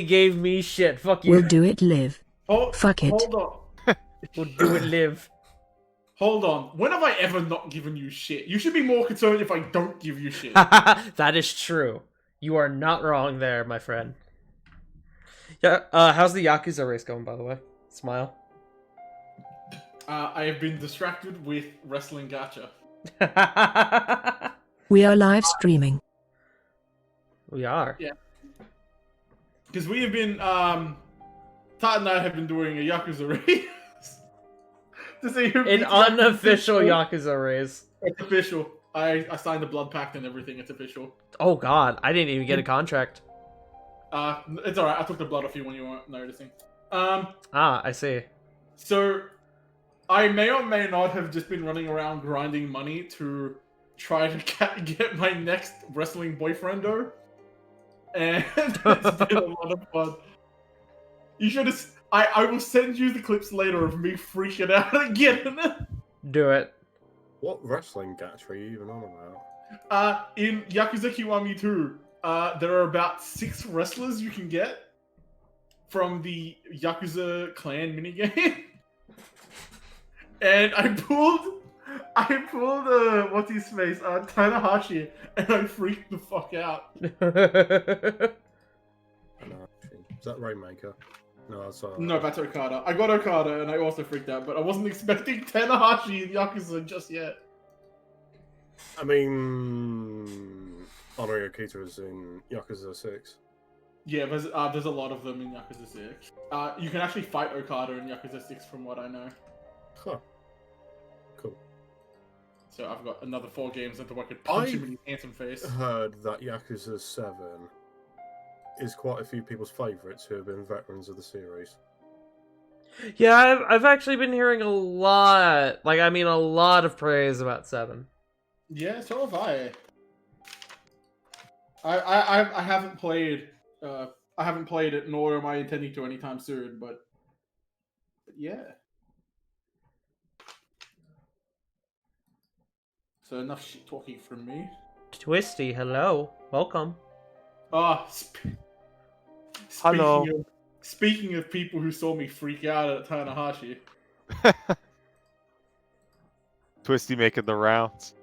gave me shit. Fuck you. We'll do it live. Oh, Fuck it. hold on. We'll do it live. Hold on. When have I ever not given you shit? You should be more concerned if I don't give you shit. That is true. You are not wrong there, my friend. Yeah, how's the Yakuza race going, by the way? Smile. I have been distracted with wrestling gacha. We are live streaming. We are. Yeah. Because we have been, Todd and I have been doing a Yakuza race. To see who An beats unofficial Yakuza. Yakuza race. It's official. I signed the blood pact and everything. It's official. Oh god, I didn't even get a contract. It's alright. I took the blood off you when you weren't noticing. I see. So, I may or may not have just been running around grinding money to try to get my next wrestling boyfriendo. And it's been a lot of fun. You should have... I will send you the clips later of me freaking out again. Do it. What wrestling gacha are you even on about? In Yakuza Kiwami 2, there are about 6 wrestlers you can get from the Yakuza clan minigame. And I pulled, what's his face, Tanahashi, and I freaked the fuck out. Is that Rainmaker? No, that's No, that's Okada. I got Okada, and I also freaked out, but I wasn't expecting Tanahashi in Yakuza just yet. I mean, Honor Yokita is in Yakuza 6. Yeah, there's a lot of them in Yakuza 6. You can actually fight Okada in Yakuza 6 from what I know. Huh. Cool. So I've got another 4 games until I could punch him in his handsome face. Heard that Yakuza 7 is quite a few people's favourites who have been veterans of the series. Yeah, I've actually been hearing a lot, a lot of praise about 7. Yeah, so have I. I haven't played. I haven't played it, nor am I intending to anytime soon. But yeah. So enough shit talking from me. Twisty, hello. Welcome. Hello. Speaking of people who saw me freak out at Tanahashi. Twisty making the rounds.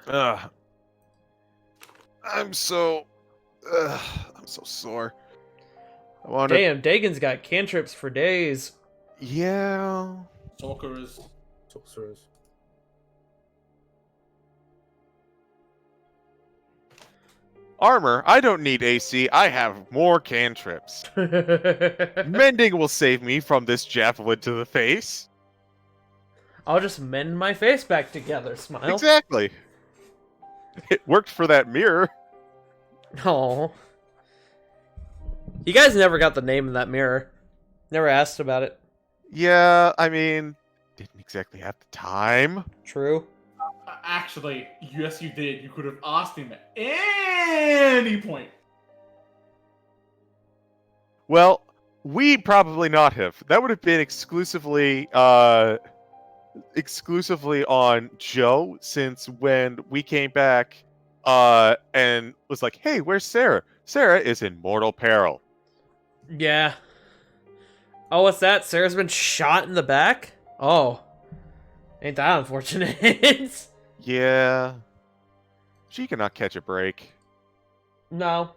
Alright. I'm so sore. I want to. Damn, Dagon's got cantrips for days. Yeah. Sorcerers. Armor. I don't need AC. I have more cantrips. Mending will save me from this javelin to the face. I'll just mend my face back together, smile. Exactly. It worked for that mirror. Oh. You guys never got the name of that mirror. Never asked about it. Yeah, I mean, didn't exactly have the time. True. Actually, yes, you did. You could have asked him at any point. Well, we probably not have. That would have been exclusively on Joe, since when we came back and was like, hey, where's Sarah? Sarah is in mortal peril. Yeah. Oh, what's that? Sarah's been shot in the back? Oh. Ain't that unfortunate? Yeah. She cannot catch a break. No.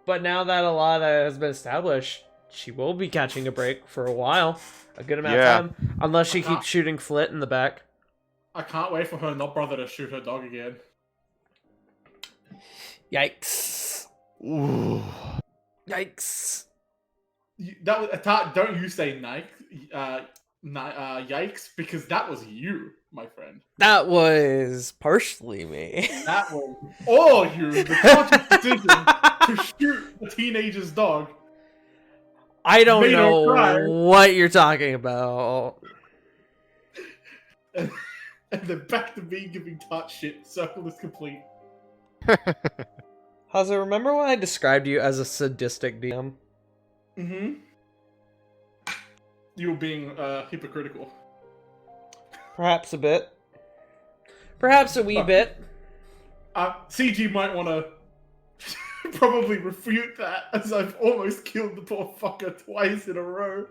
But now that a lot has been established, she will be catching a break for a while. A good amount of time. Unless she keeps shooting Flit in the back. I can't wait for her not brother to shoot her dog again. Yikes. Ooh. Yikes. Don't you say yikes, because that was you, my friend. That was partially me. That was all you. The conscious decision to shoot a teenager's dog. I don't Made her know cry. what you're talking about. And then back to me giving Tart shit. Circle is complete. Haza, remember when I described you as a sadistic DM? Mm-hmm. You were being hypocritical. Perhaps a bit. Perhaps a wee bit. CG might want to probably refute that, as I've almost killed the poor fucker twice in a row.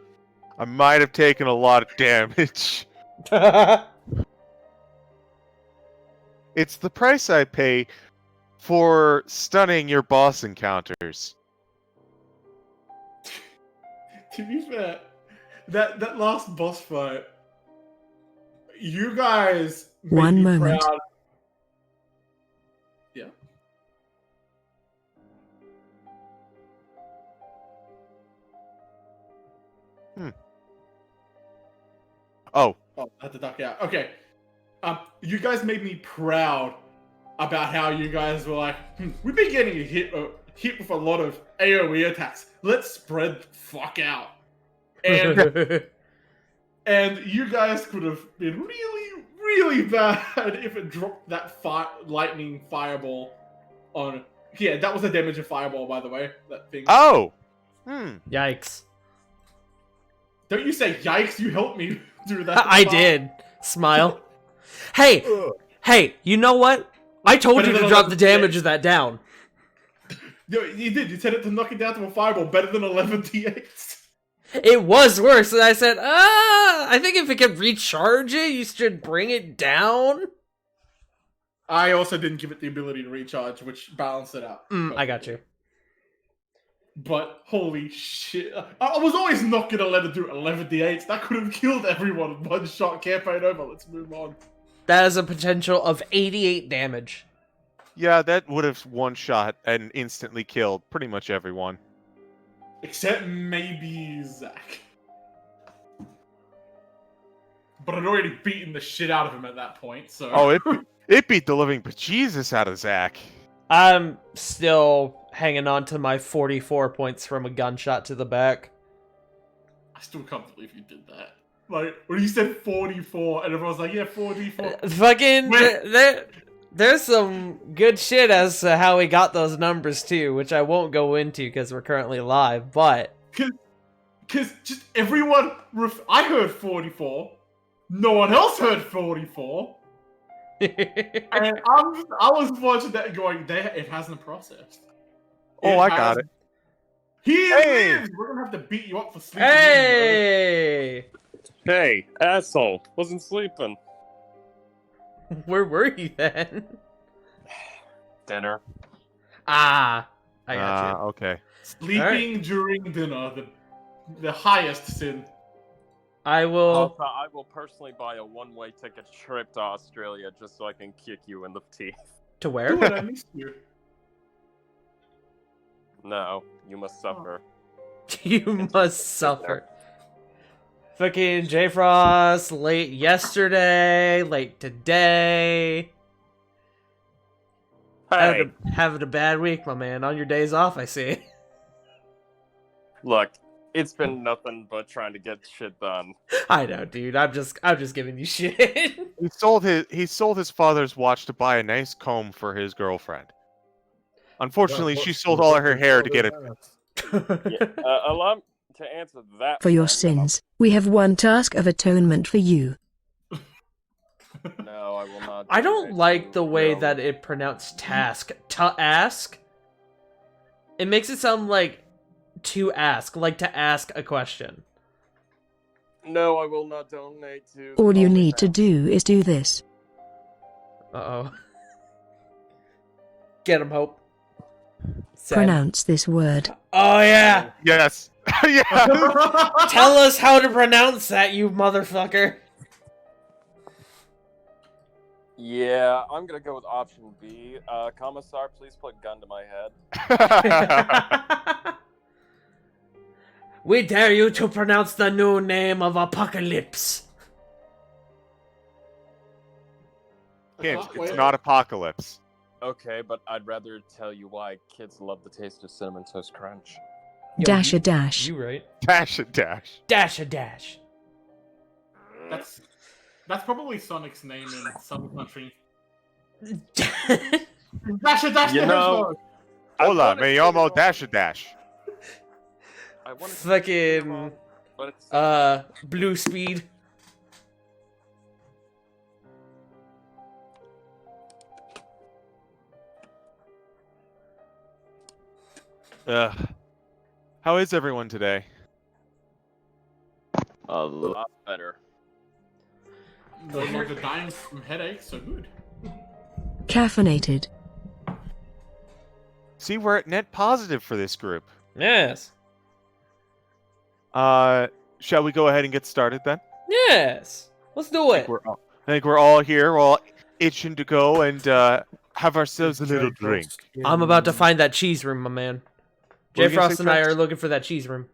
I might have taken a lot of damage. It's the price I pay for stunning your boss encounters. To be fair, that last boss fight, you guys made One me moment. proud. Yeah. Oh, Oh, I had to duck out. Okay. You guys made me proud about how you guys were like, we've been getting hit with a lot of AoE attacks. Let's spread the fuck out. And and you guys could have been really, really bad if it dropped that lightning fireball on. Yeah, that was the damage of fireball, by the way. That thing. oh, Yikes. Don't you say yikes? You helped me do that. I did. Smile. Hey, Ugh. hey, you know what? I told Better you to than drop the 11 damage d8s. of that down. Yo, you did. You said it to knock it down to a fireball. Better than 11 d8s. It was worse, and I said, I think if it can recharge it, you should bring it down. I also didn't give it the ability to recharge, which balanced it out. I got you. But holy shit. I was always not going to let it do 11 d8s. That could have killed everyone in one shot. Campaign over. Let's move on. That has a potential of 88 damage. yeah, that would have one-shot and instantly killed pretty much everyone. Except maybe Zach. But I'd already beaten the shit out of him at that point, so... Oh, it beat the living bejesus out of Zach. I'm still hanging on to my 44 points from a gunshot to the back. I still can't believe you did that. Like, when you said 44, and everyone was like, yeah, 4d4. Fucking, Wait. there's some good shit as to how we got those numbers too, which I won't go into because we're currently live, but... Because just everyone... I heard 44. No one else heard 44. And I was watching that going, it hasn't processed. Oh, I got it. He Hey! lives! We're gonna have to beat you up for sleeping. Hey! Hey, asshole. Wasn't sleeping. Where were you then? Dinner. Ah, I got you. Okay. Sleeping during dinner, the highest sin. I will... I will personally buy a one-way ticket trip to Australia just so I can kick you in the teeth. To Do where? it, I missed you. No, you must suffer. You must suffer. Fucking J Frost, late yesterday, late today. Hey, Having a bad week, my man. On your days off, I see. look, it's been nothing but trying to get shit done. I know, dude. I'm just giving you shit. He sold his father's watch to buy a nice comb for his girlfriend. Unfortunately, she sold all of her hair to get it. Yeah, allow me to answer that. For your then. sins, we have one task of atonement for you. No, I will not. I don't donate like to the way no. that it pronounced task. To-ask? It makes it sound like to ask, like to ask a question. No, I will not donate to. All you Holy need to Mass. do is do this. Uh-oh. Get him, Hope. Sad. Pronounce this word. Oh, yeah! Yes. Yeah. Tell us how to pronounce that, you motherfucker! Yeah, I'm gonna go with option B. Commissar, please put gun to my head. We dare you to pronounce the new name of Apocalypse. It's not apocalypse. Okay, but I'd rather tell you why kids love the taste of Cinnamon Toast Crunch. Yo, Dash you- a dash. You right. Dash and dash. Dash a dash. That's probably Sonic's name in some country. Fucking Dash a dash You the know- hedgehog! Hola, me llamo Dash and dash. I wanted to but it's blue speed. How is everyone today? A lot better. No longer dying from headaches, so good. Caffeinated. See, we're at net positive for this group. Yes. Shall we go ahead and get started then? Yes. Let's do it. I think we're all here. We're all itching to go and have ourselves a little drink. I'm about to find that cheese room, my man. What were J you gonna Frost say, and I Travis? are looking for that cheese room.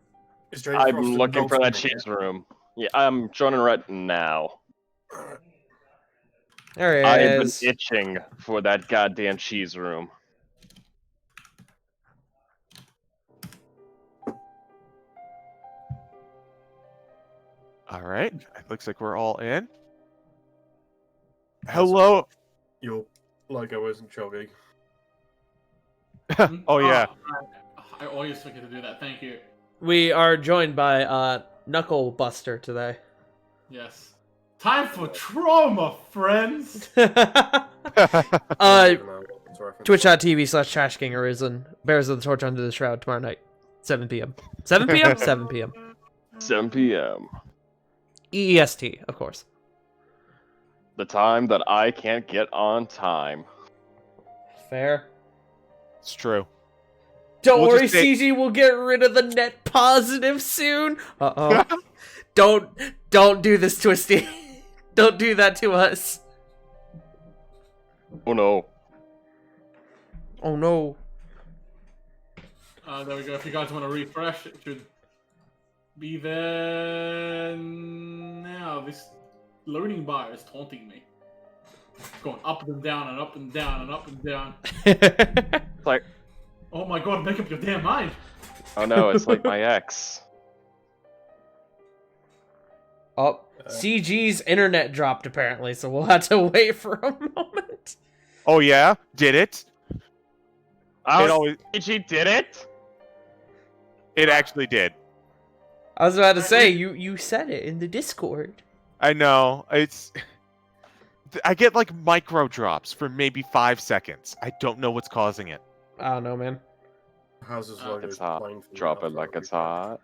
I'm looking for that cheese room. Yeah, I'm joining right now. There he I have been is. itching for that goddamn cheese room. All right. It looks like we're all in. Hello. Your logo isn't choggy. Oh yeah. I always forget to do that. Thank you. We are joined by Knuckle Buster today. Yes. Time for trauma, friends. Twitch.tv/Trash King Arisen. Bears of the Torch Under the Shroud tomorrow night. 7 p.m. 7 p.m.? 7 p.m. 7 p.m. EEST, of course. The time that I can't get on time. Fair. It's true. Don't We'll worry, just say- CG will get rid of the net positive soon. Uh-oh. Don't do this, Twisty. Don't do that to us. Oh no. Oh no. There we go. If you guys want to refresh, it should be there now. This loading bar is taunting me. It's going up and down and up and down and up and down. It's like, Oh my god, make up your damn mind. oh no, it's like my ex. Oh, CG's internet dropped apparently, so we'll have to wait for a moment. Oh yeah. Did it? Oh, It always. she did it? It actually did. I was about to say, you said it in the Discord. I know. It's. I get like micro drops for maybe 5 seconds. I don't know what's causing it. I don't know, man. How's this logo It's hot. plain for you? Drop it That's like what it's we- hot.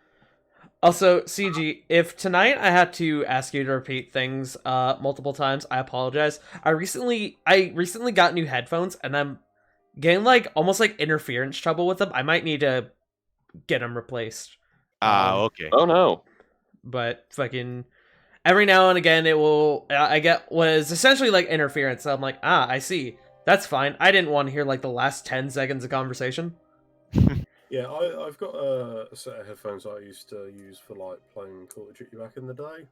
Also, CG, if tonight I had to ask you to repeat things multiple times, I apologize. I recently got new headphones, and I'm getting like almost like interference trouble with them. I might need to get them replaced. Okay. Oh no. But fucking every now and again, I get was essentially like interference. So I'm like, I see. That's fine. I didn't want to hear like the last 10 seconds of conversation. Yeah, I've got a set of headphones that I used to use for like playing Call of Duty back in the day,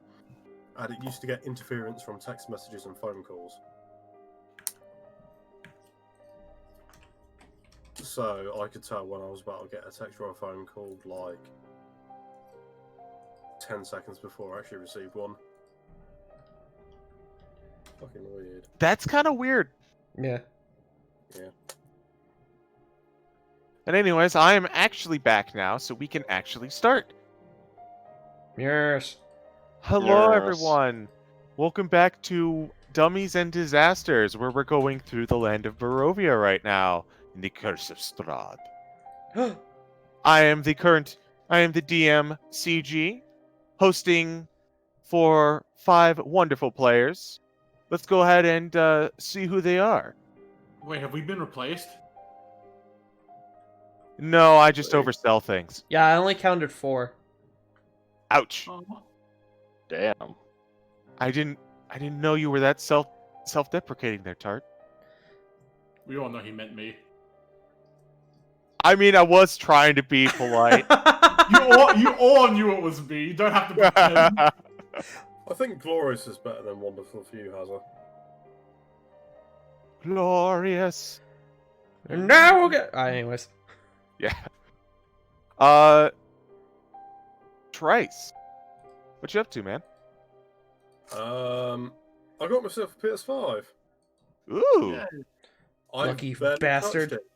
and it used to get interference from text messages and phone calls. So I could tell when I was about to get a text or a phone call like 10 seconds before I actually received one. Fucking weird. That's kind of weird. Yeah. Yeah. And anyways, I am actually back now, so we can actually start. Yes. Hello, Yes. everyone. Welcome back to Dummies and Disasters, where we're going through the land of Barovia right now, in the Curse of Strahd. I am the DM CG, hosting for 5 wonderful players. Let's go ahead and see who they are. Wait, have we been replaced? No, I just oversell things. Yeah, I only counted 4. Ouch. Oh. Damn. I didn't know you were that self-deprecating there, Tart. We all know he meant me. I mean, I was trying to be polite. You all knew it was me. You don't have to pretend. I think Glorious is better than Wonderful for you, Hazza. Glorious. And now we'll get. Anyways. Yeah. Trice. What you up to, man? I got myself a PS5. Ooh. Yeah. I Lucky barely bastard. touched it.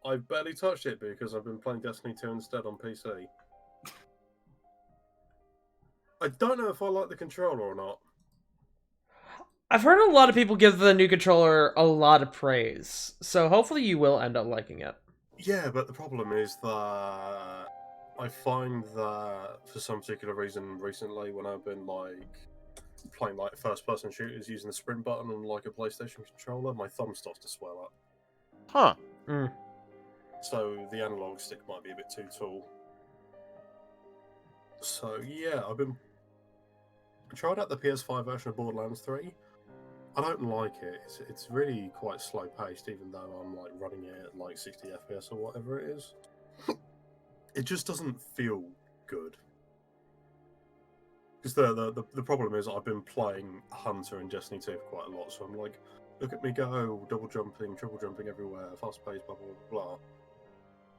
I barely touched it because I've been playing Destiny 2 instead on PC. I don't know if I like the controller or not. I've heard a lot of people give the new controller a lot of praise, so hopefully you will end up liking it. Yeah, but the problem is that I find that for some particular reason recently, when I've been like playing like first-person shooters using the sprint button on like a PlayStation controller, my thumb starts to swell up. Huh. Mm. So the analog stick might be a bit too tall. So yeah, I tried out the PS5 version of Borderlands 3. I don't like it. It's really quite slow paced, even though I'm like running it at like 60 FPS or whatever it is. It just doesn't feel good. Because the problem is I've been playing Hunter and Destiny 2 for quite a lot, so I'm like, look at me go, double jumping, triple jumping everywhere, fast paced, blah blah blah.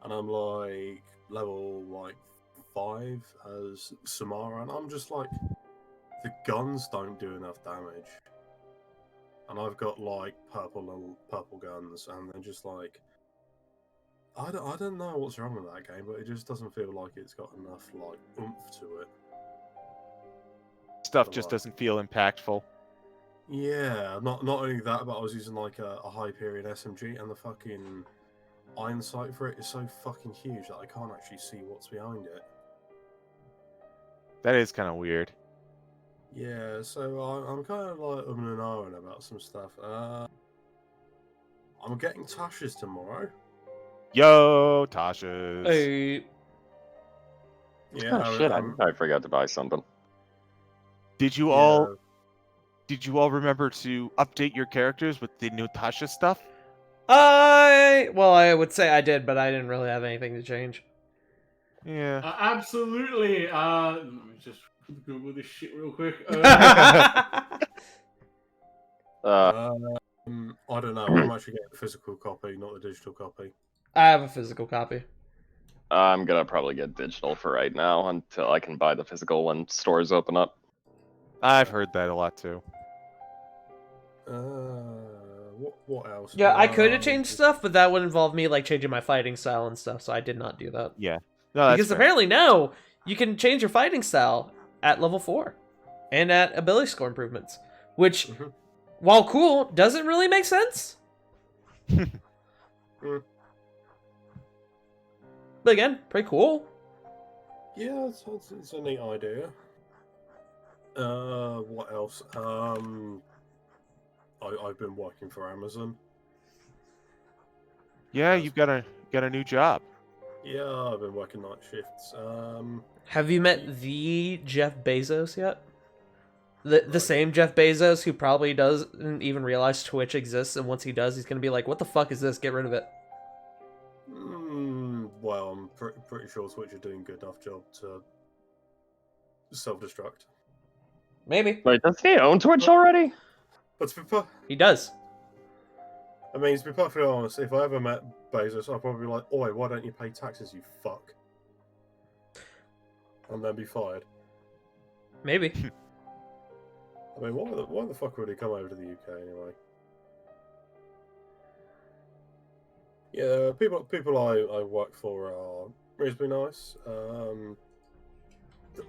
And I'm like level like 5 as Samara, and I'm just like, the guns don't do enough damage. And I've got like purple guns, and they're just like, I don't know what's wrong with that game, but it just doesn't feel like it's got enough like oomph to it. Stuff But, just like, doesn't feel impactful. yeah, not only that, but I was using like a Hyperion SMG, and the fucking iron sight for it is so fucking huge that I can't actually see what's behind it. That is kind of weird. Yeah, so I'm kind of like and ahhing about some stuff. I'm getting Tasha's tomorrow. Yo, Tasha's. Hey. Yeah, Oh shit! I forgot to buy something. Did you yeah. all remember to update your characters with the new Tasha stuff? I would say I did, but I didn't really have anything to change. Yeah. Absolutely. Let me just Google this shit real quick. I don't know. I'm actually getting a physical copy, not a digital copy. I have a physical copy. I'm gonna probably get digital for right now until I can buy the physical when stores open up. I've heard that a lot too. What else? Yeah, I could have changed stuff, but that would involve me like changing my fighting style and stuff, so I did not do that. Yeah. No, that's Because fair. apparently now you can change your fighting style at level 4 and at ability score improvements, which, Mhm. while cool, doesn't really make sense. But again, pretty cool. Yeah, it's a neat idea. What else? I've been working for Amazon. Yeah, Yes. you've got a new job. Yeah, I've been working night shifts. Have you met the Jeff Bezos yet? The Right. same Jeff Bezos who probably doesn't even realize Twitch exists, and once he does, he's gonna be like, "What the fuck is this? Get rid of it." Well, I'm pretty sure Twitch are doing a good enough job to self-destruct. Maybe Wait, does he own Twitch already? But he does. I mean, to be perfectly honest, if I ever met Bezos, I'd probably be like, "Oi, why don't you pay taxes, you fuck?" And then be fired. Maybe. I mean, why the fuck would he come over to the UK anyway? Yeah, people I work for are reasonably nice.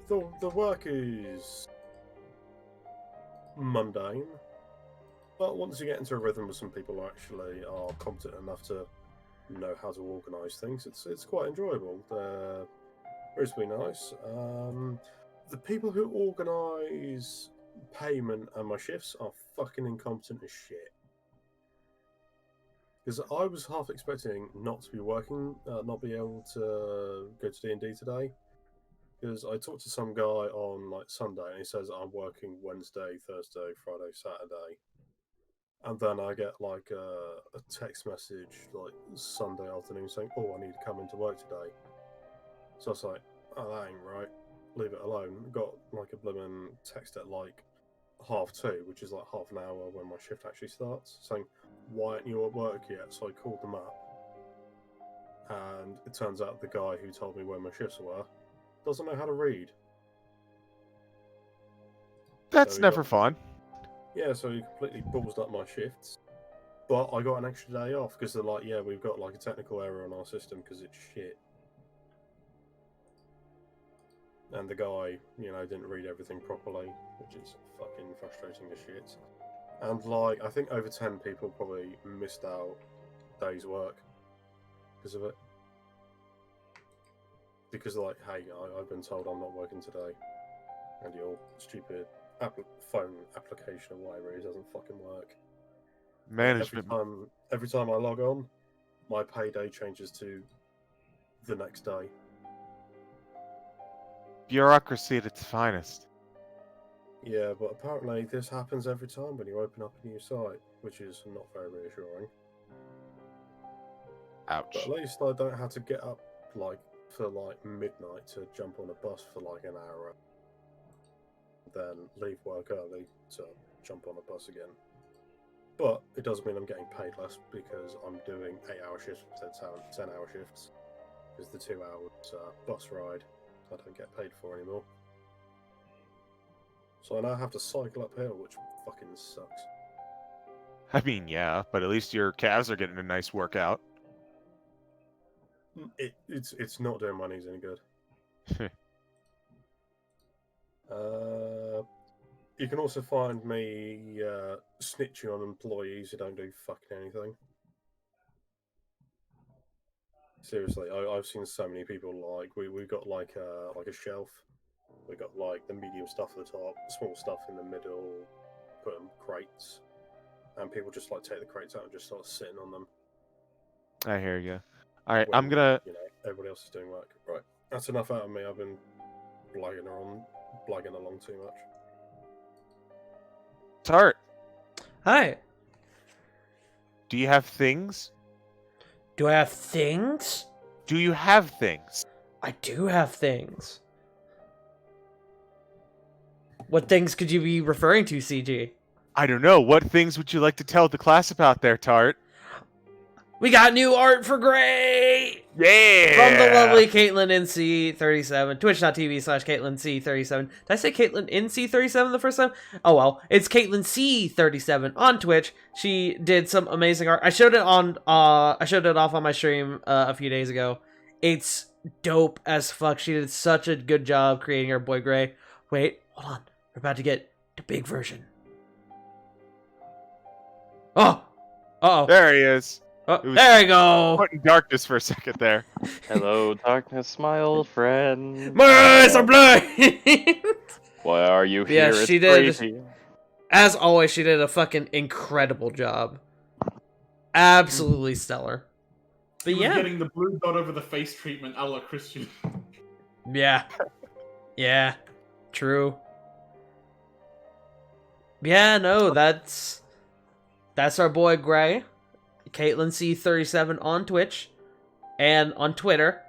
The work is mundane, but once you get into a rhythm with some people who actually are competent enough to know how to organise things, it's quite enjoyable. They're reasonably nice. The people who organise payment and my shifts are fucking incompetent as shit. Because I was half expecting not to be working, not be able to go to D&D today. Because I talked to some guy on like Sunday, and he says I'm working Wednesday, Thursday, Friday, Saturday, and then I get like a text message like Sunday afternoon saying, "Oh, I need to come into work today." So I was like, "Oh, that ain't right. Leave it alone." Got like a blooming text at like 2:30, which is like half an hour when my shift actually starts, saying, "Why aren't you at work yet?" So I called them up, and it turns out the guy who told me where my shifts were doesn't know how to read. That's So never fun. Yeah, so he completely balls up my shifts. But I got an extra day off because they're like, "Yeah, we've got like a technical error on our system because it's shit." And the guy, didn't read everything properly, which is fucking frustrating as shit. And like, I think over 10 people probably missed out days' work because of it. Because like, hey, I've been told I'm not working today, and your stupid phone application or whatever it is doesn't fucking work. Management. Every time I log on, my payday changes to the next day. Bureaucracy at its finest. Yeah, but apparently this happens every time when you open up a new site, which is not very reassuring. Ouch. But at least I don't have to get up for midnight to jump on a bus for like an hour, then leave work early to jump on a bus again. But it does mean I'm getting paid less because I'm doing 8-hour shifts instead of 10-hour shifts. Because the 2 hours bus ride I don't get paid for anymore. So I now have to cycle uphill, which fucking sucks. I mean, yeah, but at least your calves are getting a nice workout. It's not doing my knees any good. You can also find me snitching on employees who don't do fucking anything. Seriously, I've seen so many people we've got like a shelf. We got like the medium stuff at the top, small stuff in the middle, put in crates, and people just take the crates out and just start sitting on them. I hear you. All right, when, I'm gonna. Everybody else is doing work. Right, that's enough out of me. I've been blagging along too much. Tart, Hi. do you have things? Do I have things? Do you have things? I do have things. What things could you be referring to, CG? I don't know. What things would you like to tell the class about there, Tart? We got new art for Gray! Yeah! From the lovely Caitlin NC37, twitch.tv/CaitlinC37. Did I say Caitlin NC37 the first time? Oh well, it's Caitlin C37 on Twitch. She did some amazing art. I showed it off on my stream a few days ago. It's dope as fuck. She did such a good job creating our boy Gray. Wait, hold on. We're about to get the big version. Oh! Uh-oh. There he is. Oh, there you go. Put in darkness for a second there. Hello, darkness, my old friend. My eyes are blind. Why are you Yeah, here? she It's did. crazy. As always, she did a fucking incredible job. Absolutely stellar. But He was yeah. getting the blue dot over the face treatment, a la Christian. Yeah. Yeah. True. Yeah, no, that's our boy Gray. Caitlin C37 on Twitch and on Twitter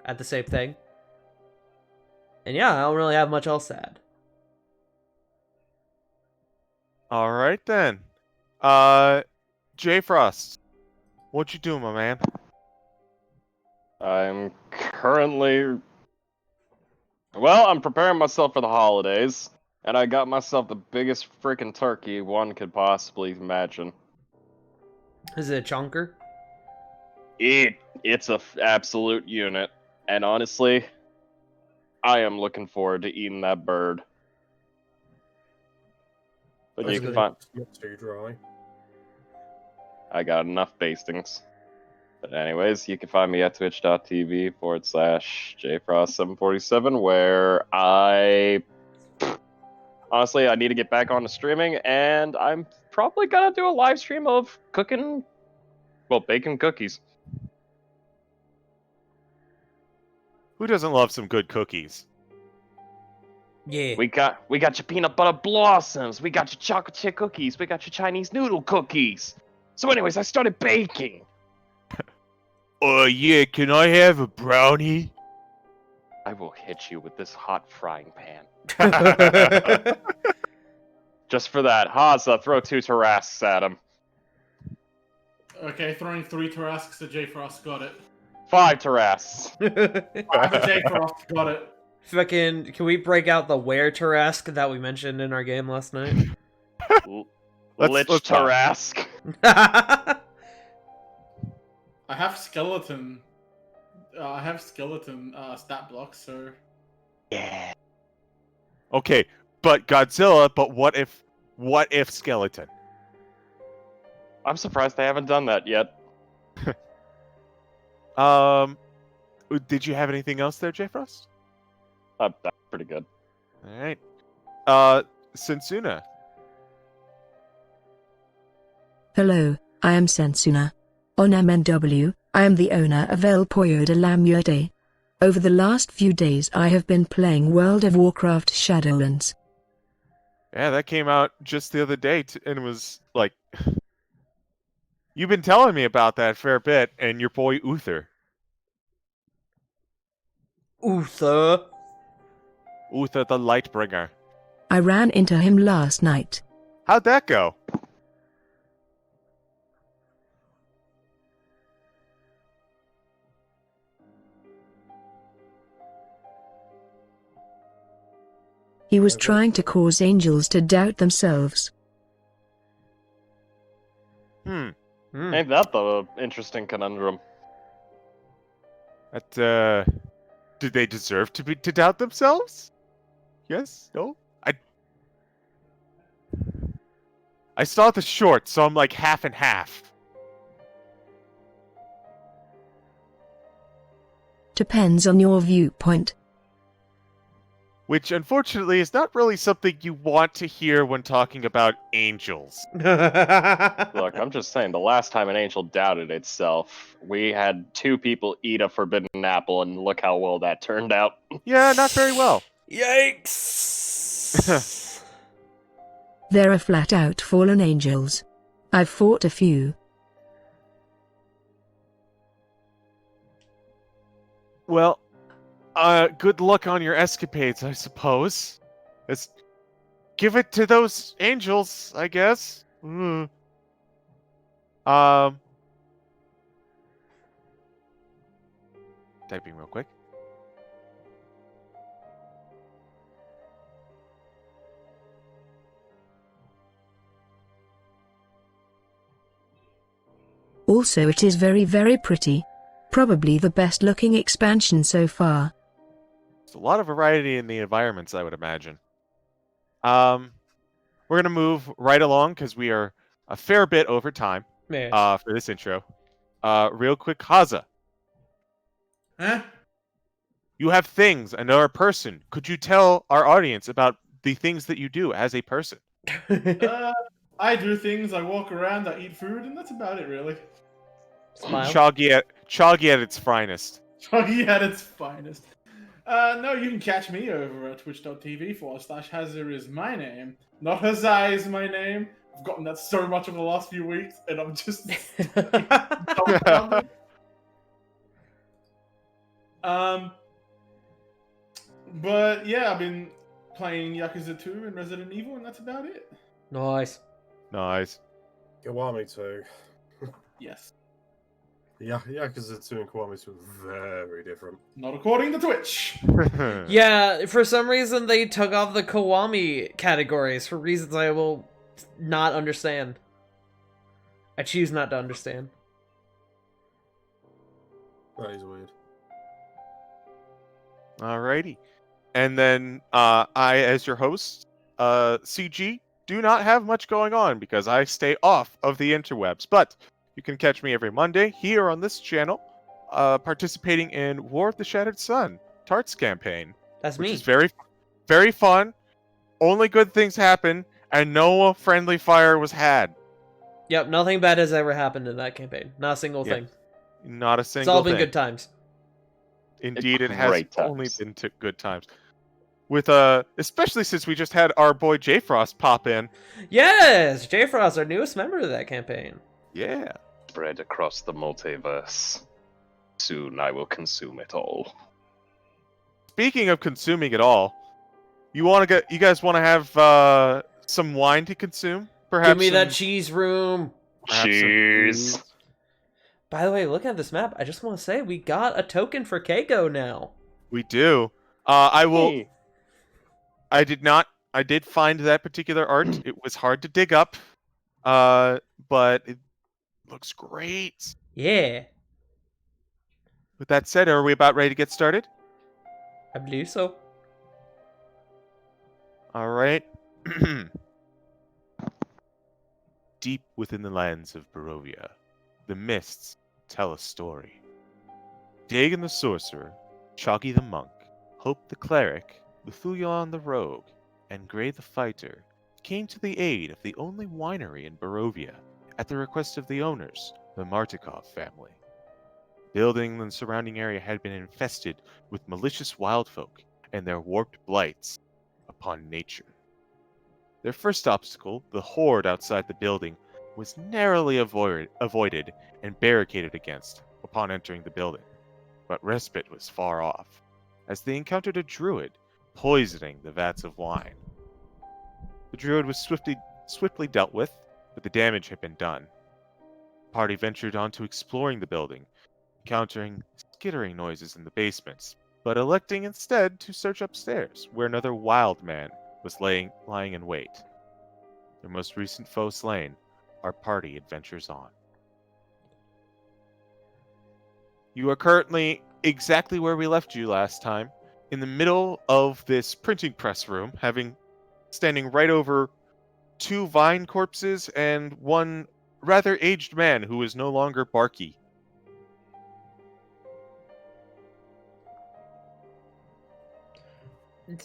at the same thing. And yeah, I don't really have much else to add. All right then. J Frost, what you doing, my man? I'm currently... Well, I'm preparing myself for the holidays, and I got myself the biggest freaking turkey one could possibly imagine. Is it a chonker? It's a absolute unit, and honestly, I am looking forward to eating that bird. But you can find... It's not too dry. I got enough bastings. But anyways, you can find me at twitch.tv/jfrost747, where honestly, I need to get back on to streaming, and I'm probably gonna do a live stream of baking cookies. Who doesn't love some good cookies? Yeah. We got your peanut butter blossoms, we got your chocolate chip cookies, we got your Chinese noodle cookies. So anyways, I started baking. Yeah, can I have a brownie? I will hit you with this hot frying pan. Yeah. Just for that, Haza, throw 2 Tarasks at him. Okay, throwing 3 Tarasks at J Frost, got it. 5 Tarasks. 5 at J Frost, got it. Fucking, can we break out the were Tarask that we mentioned in our game last night? Lich let's not. Tarask. I have skeleton. Stat blocks, so Yeah. Okay, but Godzilla. But what if skeleton? I'm surprised they haven't done that yet. Did you have anything else there, J Frost? That's pretty good. All right. Sensuna. Hello, I am Sensuna. On MNW, I am the owner of El Pollo de la Muerte. Over the last few days I have been playing World of Warcraft Shadowlands. Yeah, that came out just the other day, and was like, you've been telling me about that fair bit, and your boy Uther. Uther. Uther the Lightbringer. I ran into him last night. How'd that go? He was trying to cause angels to doubt themselves. Ain't that the interesting conundrum? That, did they deserve to doubt themselves? Yes? No? I saw the short, so I'm like half and half. Depends on your viewpoint. Which, unfortunately, is not really something you want to hear when talking about angels. Look, I'm just saying, the last time an angel doubted itself, we had 2 people eat a forbidden apple, and look how well that turned out. Yeah, not very well. Yikes. There are flat-out fallen angels. I've fought a few. Well, good luck on your escapades, I suppose. Give it to those angels, I guess. Typing real quick. Also, it is very, very pretty. Probably the best looking expansion so far. There's a lot of variety in the environments, I would imagine. We're gonna move right along because we are a fair bit over time. Man. For this intro. Real quick, Haza. Huh? You have things and are a person. Could you tell our audience about the things that you do as a person? I do things, I walk around, I eat food, and that's about it, really. Smile. Choggy at its finest. Chuggy at its finest. No, you can catch me over at twitch.tv/Hazar is my name. Not Hazai is my name. I've gotten that so much over the last few weeks, and I'm just dumbfounded. But yeah, I've been playing Yakuza 2 and Resident Evil, and that's about it. Nice. Nice. Kiwami 2. Yes. Yeah, Yakuza 2 and Kiwami 2 are very different. Not according to Twitch. Yeah, for some reason they took off the Kiwami categories for reasons I will not understand. I choose not to understand. That is weird. Alrighty. And then I, as your host, CG, do not have much going on because I stay off of the interwebs. But you can catch me every Monday here on this channel, participating in War of the Shattered Sun, Tart's campaign. That's which me. is very, very fun. Only good things happen, and no friendly fire was had. Yep, nothing bad has ever happened in that campaign. Not a single Yeah. thing. Not a It's single all been thing. good times. Indeed, it Great has times. only been good times. With especially since we just had our boy J Frost pop in. Yes! J Frost, our newest member of that campaign. Yeah. Spread across the multiverse. Soon I will consume it all. Speaking of consuming it all, you guys want to have some wine to consume? Perhaps Give me that some- cheese room. perhaps some Cheers. booze? By the way, look at this map. I just want to say we got a token for Keiko now. We do. I will. Hey. I did not. I did find that particular art. It was hard to dig up, but it looks great. Yeah, With that said, are we about ready to get started? I believe so. All right. Deep within the lands of Barovia, the mists tell a story. Dagon the sorcerer, Chalky the monk, Hope the cleric, Luthuyon the rogue, and Gray the fighter came to the aid of the only winery in Barovia at the request of the owners, the Martikov family. Building and surrounding area had been infested with malicious wildfolk and their warped blights upon nature. Their first obstacle, the horde outside the building, was narrowly avoided and barricaded against upon entering the building. But respite was far off, as they encountered a druid poisoning the vats of wine. The druid was swiftly dealt with, but the damage had been done. The party ventured on to exploring the building, encountering skittering noises in the basements, but electing instead to search upstairs, where another wild man was lying in wait. Their most recent foe slain, our party adventures on. You are currently exactly where we left you last time, in the middle of this printing press room, standing right over 2 vine corpses and one rather aged man who is no longer Barky.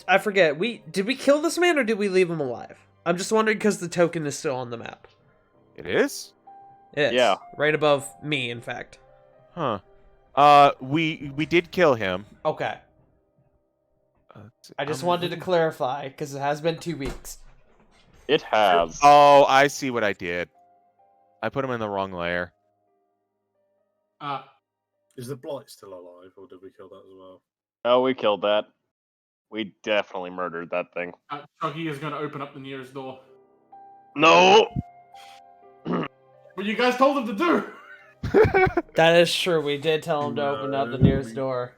I forget. Did we kill this man or did we leave him alive? I'm just wondering because the token is still on the map. It is? It is. Yeah. Right above me, in fact. Huh. We did kill him. Okay. I just wanted to clarify because it has been 2 weeks. It has. Oh, I see what I did. I put him in the wrong layer. Is the blight still alive, or did we kill that as well? Oh, we killed that. We definitely murdered that thing. Chuggy is going to open up the nearest door. No! What you guys told him to do! That is true. We did tell him to open up the nearest door.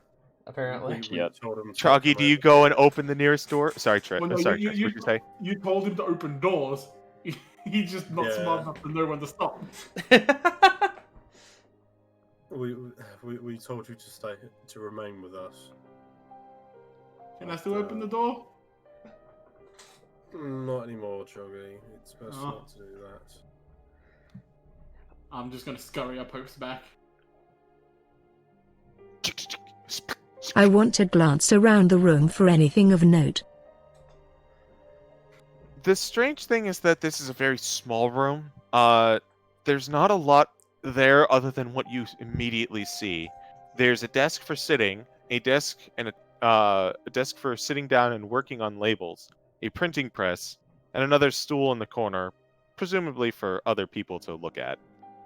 Apparently. Yep. Chalky, do you go and open the nearest door? Sorry, Trent. Well, no, Sorry, you, Trent. What did you say? You told him to open doors. He's just not smart enough to know when to stop. We told you to remain with us. Can I still open the door? Not anymore, Choggy. It's best not to do that. I'm just going to scurry up Hope's back. I want to glance around the room for anything of note. The strange thing is that this is a very small room. There's not a lot there other than what you immediately see. There's a desk for sitting, a desk for sitting down and working on labels, a printing press, and another stool in the corner, presumably for other people to look at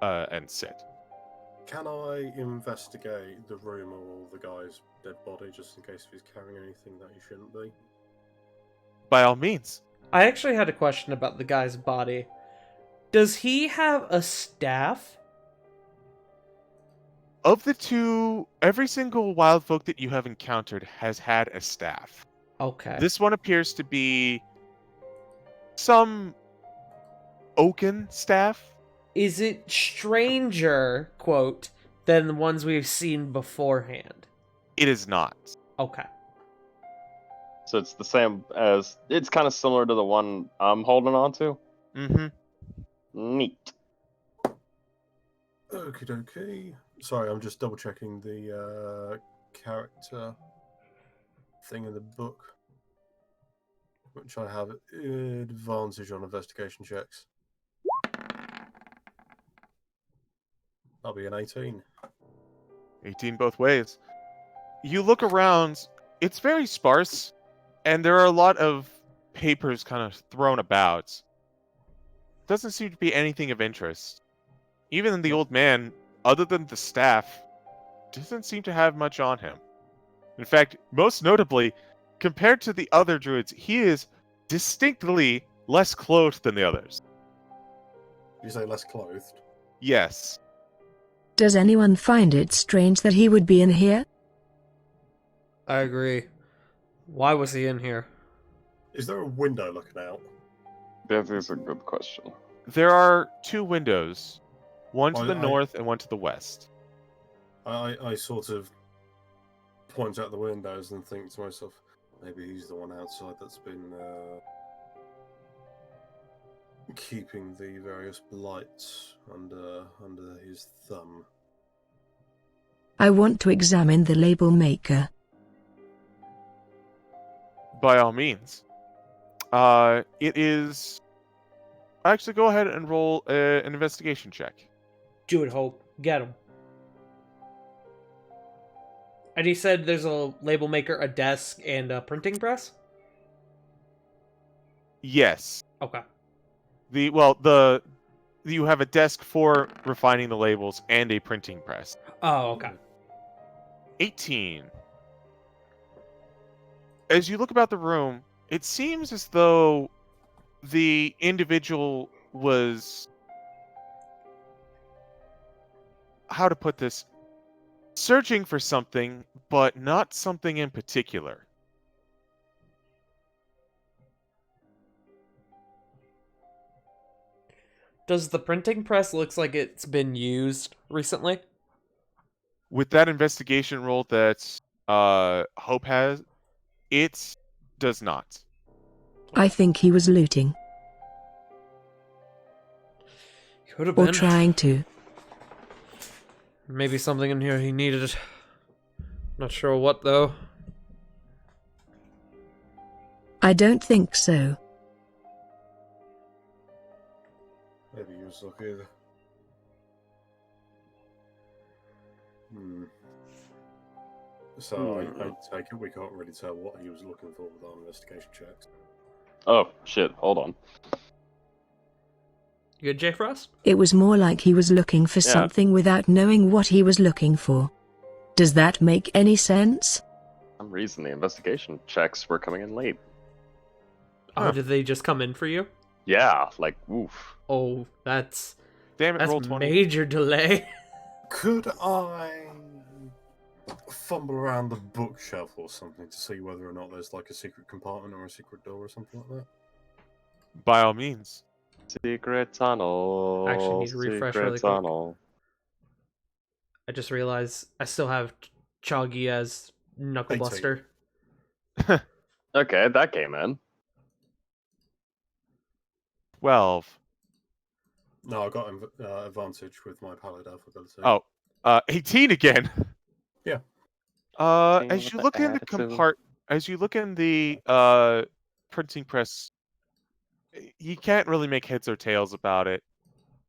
and sit. Can I investigate the room of all the guy's dead body, just in case if he's carrying anything that he shouldn't be? By all means. I actually had a question about the guy's body. Does he have a staff? Of the two, every single wild folk that you have encountered has had a staff. Okay. This one appears to be some oaken staff. Is it stranger, quote, than the ones we've seen beforehand? It is not. Okay. So it's the same as... It's kind of similar to the one I'm holding on to. Mm-hmm. Neat. Okie dokie. Sorry, I'm just double checking the character thing in the book, which I have advantage on investigation checks. That'll be an 18. 18 both ways. You look around, it's very sparse, and there are a lot of papers kind of thrown about. Doesn't seem to be anything of interest. Even the old man, other than the staff, doesn't seem to have much on him. In fact, most notably, compared to the other druids, he is distinctly less clothed than the others. You say less clothed? Yes. Does anyone find it strange that he would be in here? I agree. Why was he in here? Is there a window looking out? That is a good question. There are 2 windows, one to Well, the north and one to the west. I sort of point out the windows and think to myself, maybe he's the one outside that's been keeping the various blights under his thumb. I want to examine the label maker. By all means. It is... Actually, go ahead and roll an investigation check. Do it, Hope. Get him. And he said there's a label maker, a desk, and a printing press? Yes. Okay. You have a desk for refining the labels and a printing press. Oh, okay. 18. As you look about the room, it seems as though the individual was... How to put this? Searching for something, but not something in particular. Does the printing press looks like it's been used recently? With that investigation roll that Hope has, it does not. I think he was looting, Could have or been. trying to. Maybe something in here he needed. Not sure what, though. I don't think so. Maybe he was looking. So I take it we can't really tell what he was looking for with our investigation checks. Oh, shit. Hold on. You good, J. Frost? It was more like he was looking for Yeah. something without knowing what he was looking for. Does that make any sense? For some reason, the investigation checks were coming in late. Oh, did they just come in for you? Yeah, like, oof. Oh, that's Damn it, roll 20. major delay. Could I fumble around the bookshelf or something to see whether or not there's like a secret compartment or a secret door or something like that? By all means. Secret tunnel. I actually need to refresh really quick. tunnel. I just realized I still have Choggy as Knuckle 18. Buster. Okay, that came in. 12. No, I got advantage with my paladin ability. Oh, 18 again. Yeah. As you look in the as you look in the printing press, you can't really make heads or tails about it.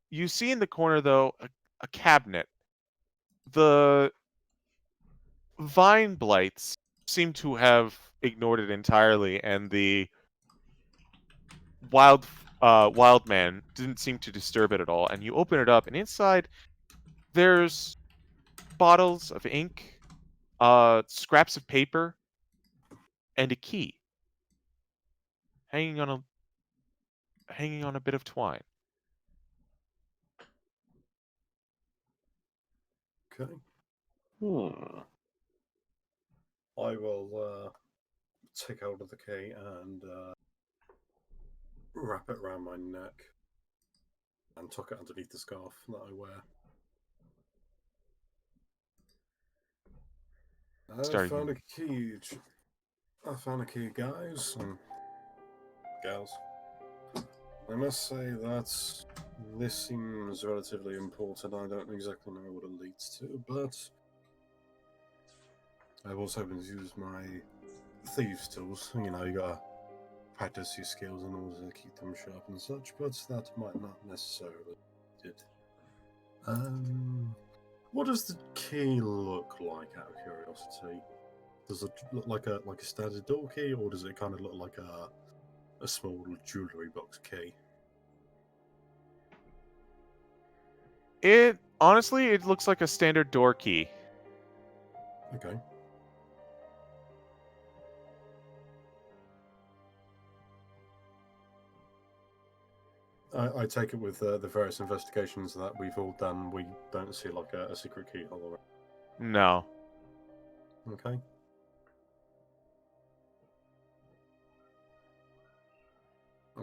You see in the corner though a cabinet. The vine blights seem to have ignored it entirely, and the wild man didn't seem to disturb it at all. And you open it up, and inside there's bottles of ink, scraps of paper, and a key hanging on a bit of twine. Okay. Hmm. I will take hold of the key and wrap it around my neck and tuck it underneath the scarf that I wear. I found a key. I found a key, guys and gals. I must say that this seems relatively important. I don't exactly know what it leads to, but I was hoping to use my thieves' tools. You know, you gotta practice your skills in order to keep them sharp and such, but that might not necessarily be it. What does the key look like, out of curiosity? Does it look like a standard door key, or does it kind of look like a small jewellery box key? It honestly, it looks like a standard door key. Okay. I take it with the various investigations that we've all done, we don't see like a secret keyhole around. No. Okay.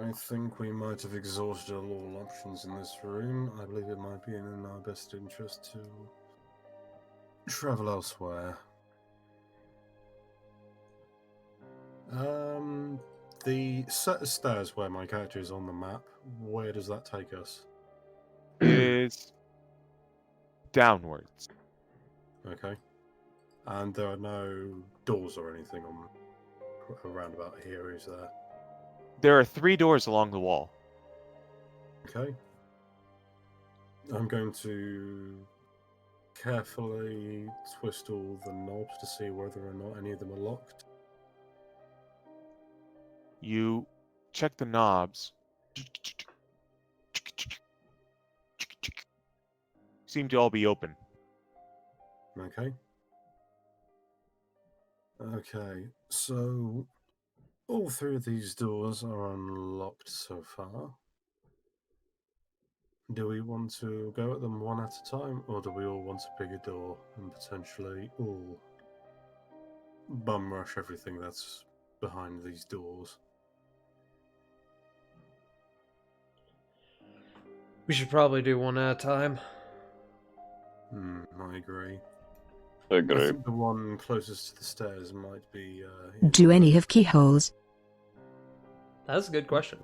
I think we might have exhausted all options in this room. I believe it might be in our best interest to travel elsewhere. The set of stairs where my character is on the map, where does that take us? It is downwards. Okay. And there are no doors or anything on around about here, is there? There are 3 doors along the wall. Okay. I'm going to carefully twist all the knobs to see whether or not any of them are locked. You check the knobs. Seem to all be open. Okay. Okay, so all 3 of these doors are unlocked so far. Do we want to go at them one at a time, or do we all want to pick a door and potentially all bum rush everything that's behind these doors? We should probably do one at a time. I agree. I I agree. think the one closest to the stairs might be. Do any have keyholes? That's a good question.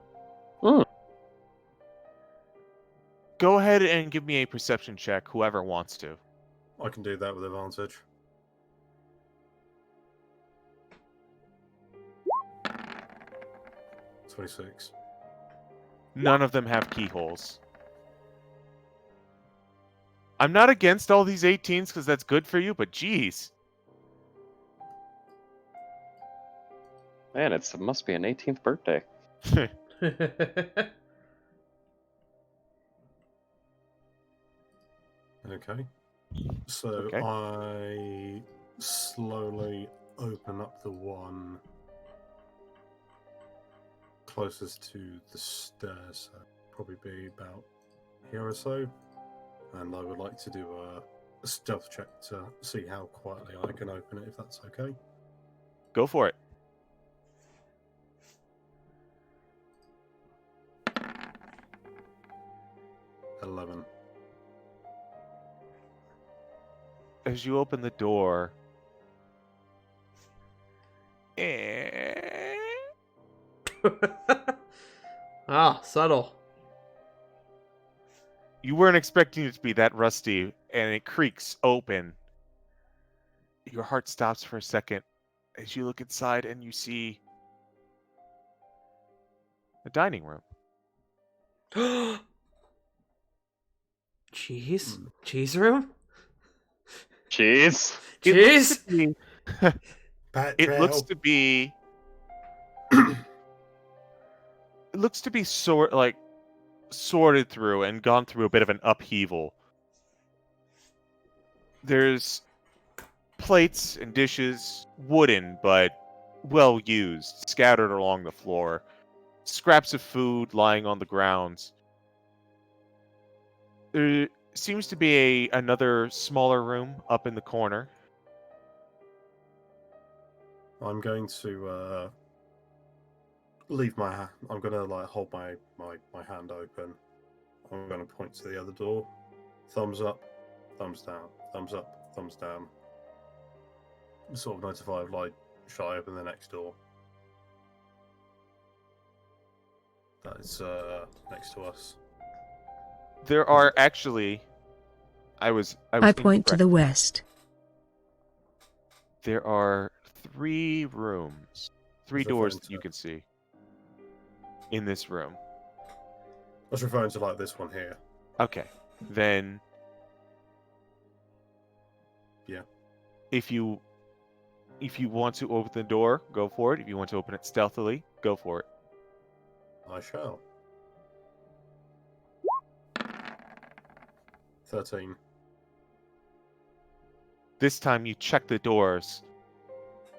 Go ahead and give me a perception check, whoever wants to. I can do that with advantage. $26. None of them have keyholes. I'm not against all these 18s because that's good for you, but geez. Man, it must be an 18th birthday. Okay. So Okay. I slowly open up the one closest to the stairs. So probably be about here or so. And I would like to do a stealth check to see how quietly I can open it, if that's okay. Go for it. $11. As you open the door, Ah, subtle. you weren't expecting it to be that rusty, and it creaks open. Your heart stops for a second as you look inside and you see a dining room. Cheese? Cheese room? Cheese. It looks Cheese? to be, it looks to be it looks to be sorted through and gone through a bit of an upheaval. There's plates and dishes, wooden but well used, scattered along the floor. Scraps of food lying on the ground. There seems to be another smaller room up in the corner. I'm going to leave my hand. I'm going to hold my hand open. I'm going to point to the other door. Thumbs up, thumbs down, thumbs up, thumbs down. Sort of notify should I open the next door? That is next to us. There are actually I point to incorrect. the west. There are 3 rooms. 3 Was doors referring that you to- can see in this room. I was referring to this one here. Okay. Then Yeah. If you want to open the door, go for it. If you want to open it stealthily, go for it. I shall. 13. This time you check the doors.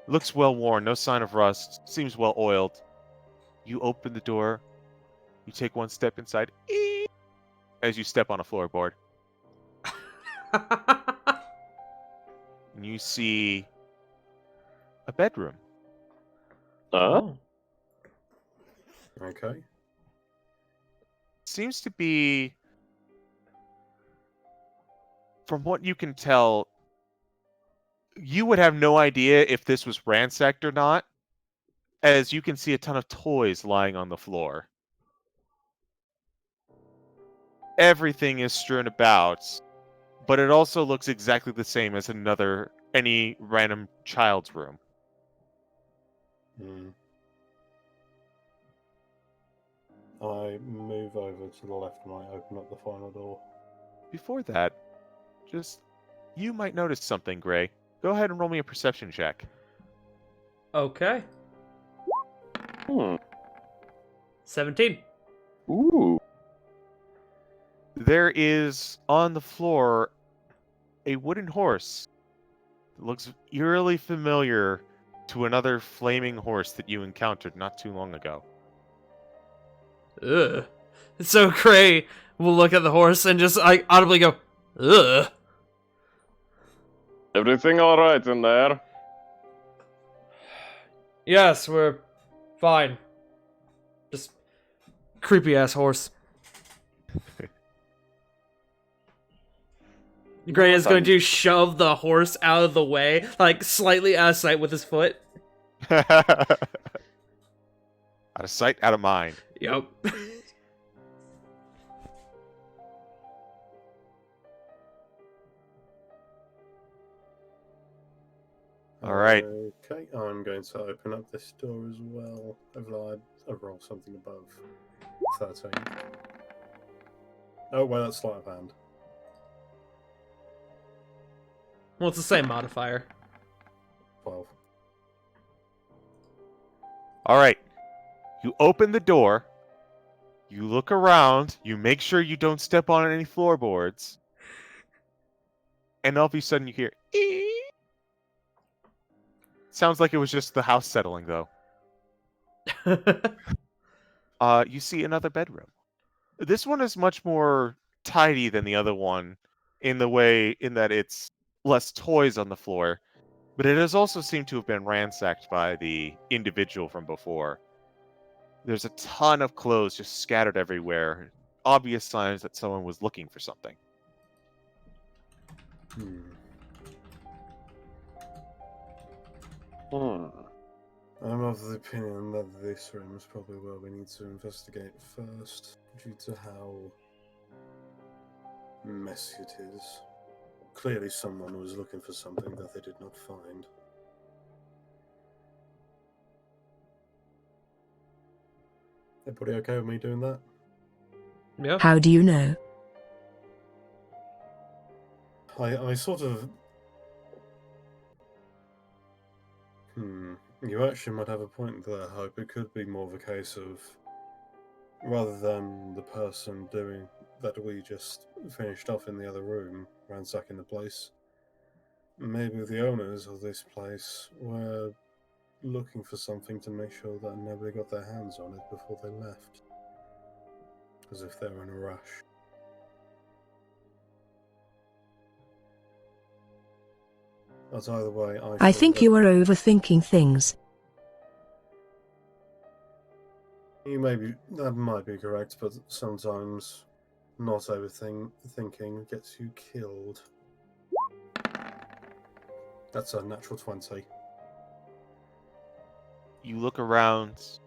Looks well worn, no sign of rust, seems well oiled. You open the door, you take one step inside, as you step on a floorboard. And you see a bedroom. Oh. Okay. Seems to be, from what you can tell, you would have no idea if this was ransacked or not, as you can see a ton of toys lying on the floor. Everything is strewn about, but it also looks exactly the same as any random child's room. Hmm. I move over to the left and I open up the final door. Before that, you might notice something, Gray. Go ahead and roll me a perception check. Okay. Hmm. 17. Ooh. There is on the floor a wooden horse that looks eerily familiar to another flaming horse that you encountered not too long ago. Ugh. So Gray will look at the horse and just audibly go, ugh. Everything alright in there? Yes, we're fine. Just creepy ass horse. Gray is going to shove the horse out of the way, like slightly out of sight with his foot. Out of sight, out of mind. Yep. All right. Okay, I'm going to open up this door as well. I roll something above 13. Oh, well, that's sleight of hand. Well, it's the same modifier. 12. All right. You open the door. You look around. You make sure you don't step on any floorboards. And all of a sudden you hear... "Ee." Sounds like it was just the house settling, though. You see another bedroom. This one is much more tidy than the other one in that it's less toys on the floor, but it has also seemed to have been ransacked by the individual from before. There's a ton of clothes just scattered everywhere, obvious signs that someone was looking for something. I'm of the opinion that this room is probably where we need to investigate first, due to how messy it is. Clearly someone was looking for something that they did not find. Everybody okay with me doing that? Yeah. How do you know? I sort of... You actually might have a point there, Hope. It could be more of a case of, rather than the person doing that we just finished off in the other room, ransacking the place, maybe the owners of this place were looking for something to make sure that nobody got their hands on it before they left. As if they were in a rush. But either way, I think you are overthinking things. That might be correct, but sometimes not overthinking gets you killed. That's a natural 20. You look around.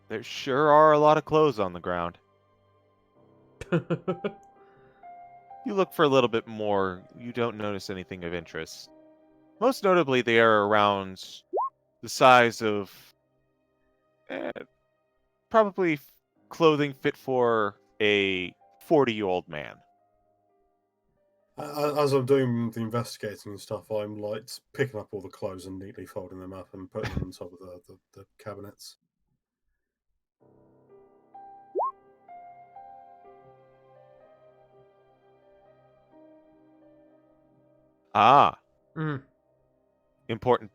There sure are a lot of clothes on the ground. You look for a little bit more. You don't notice anything of interest. Most notably, they are around the size of probably clothing fit for a 40-year-old man. As I'm doing the investigating and stuff, I'm like picking up all the clothes and neatly folding them up and putting them on top of the cabinets. Ah, Mm, important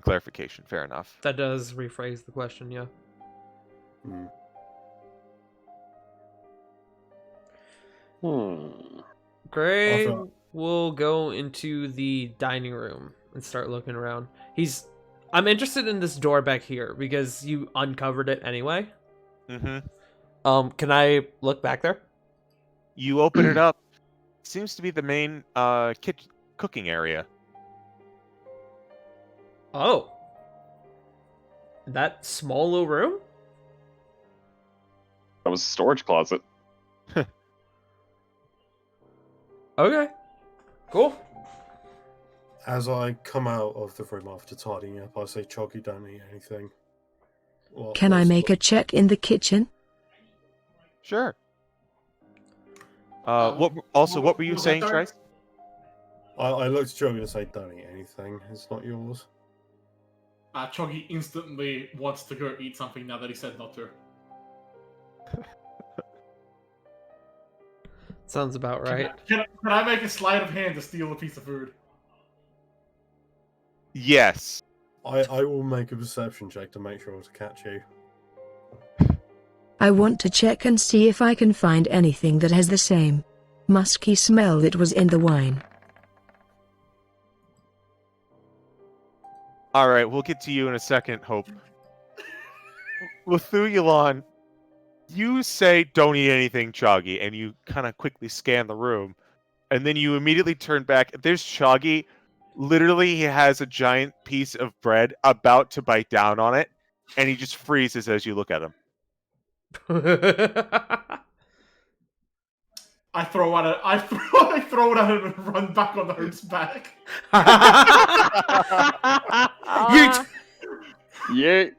clarification. Fair enough. that does rephrase the question, yeah. Gray will go into the dining room and start looking around. I'm interested in this door back here because you uncovered it anyway. Mm-hmm. Can I look back there? You open it up. Seems to be the main cooking area. Oh. That small little room? That was a storage closet. Okay. Cool. As I come out of the room after tidying up, I say, Chog, you don't eat anything. Can I make a check in the kitchen? Sure. Um, what were you what was that, saying, sorry? Trice? I look to Chog and say, don't eat anything. It's not yours. Choggy instantly wants to go eat something now that he said not to. Sounds about right. Can I make a sleight of hand to steal a piece of food? Yes. I will make a perception check to make sure to catch you. I want to check and see if I can find anything that has the same musky smell that was in the wine. All right, we'll get to you in a second, Hope. Lithuyulon, you say don't eat anything, Choggy, and you kind of quickly scan the room, and then you immediately turn back. There's Choggy. Literally, he has a giant piece of bread about to bite down on it, and he just freezes as you look at him. I throw it at him and run back on the hoop's back. Yeah,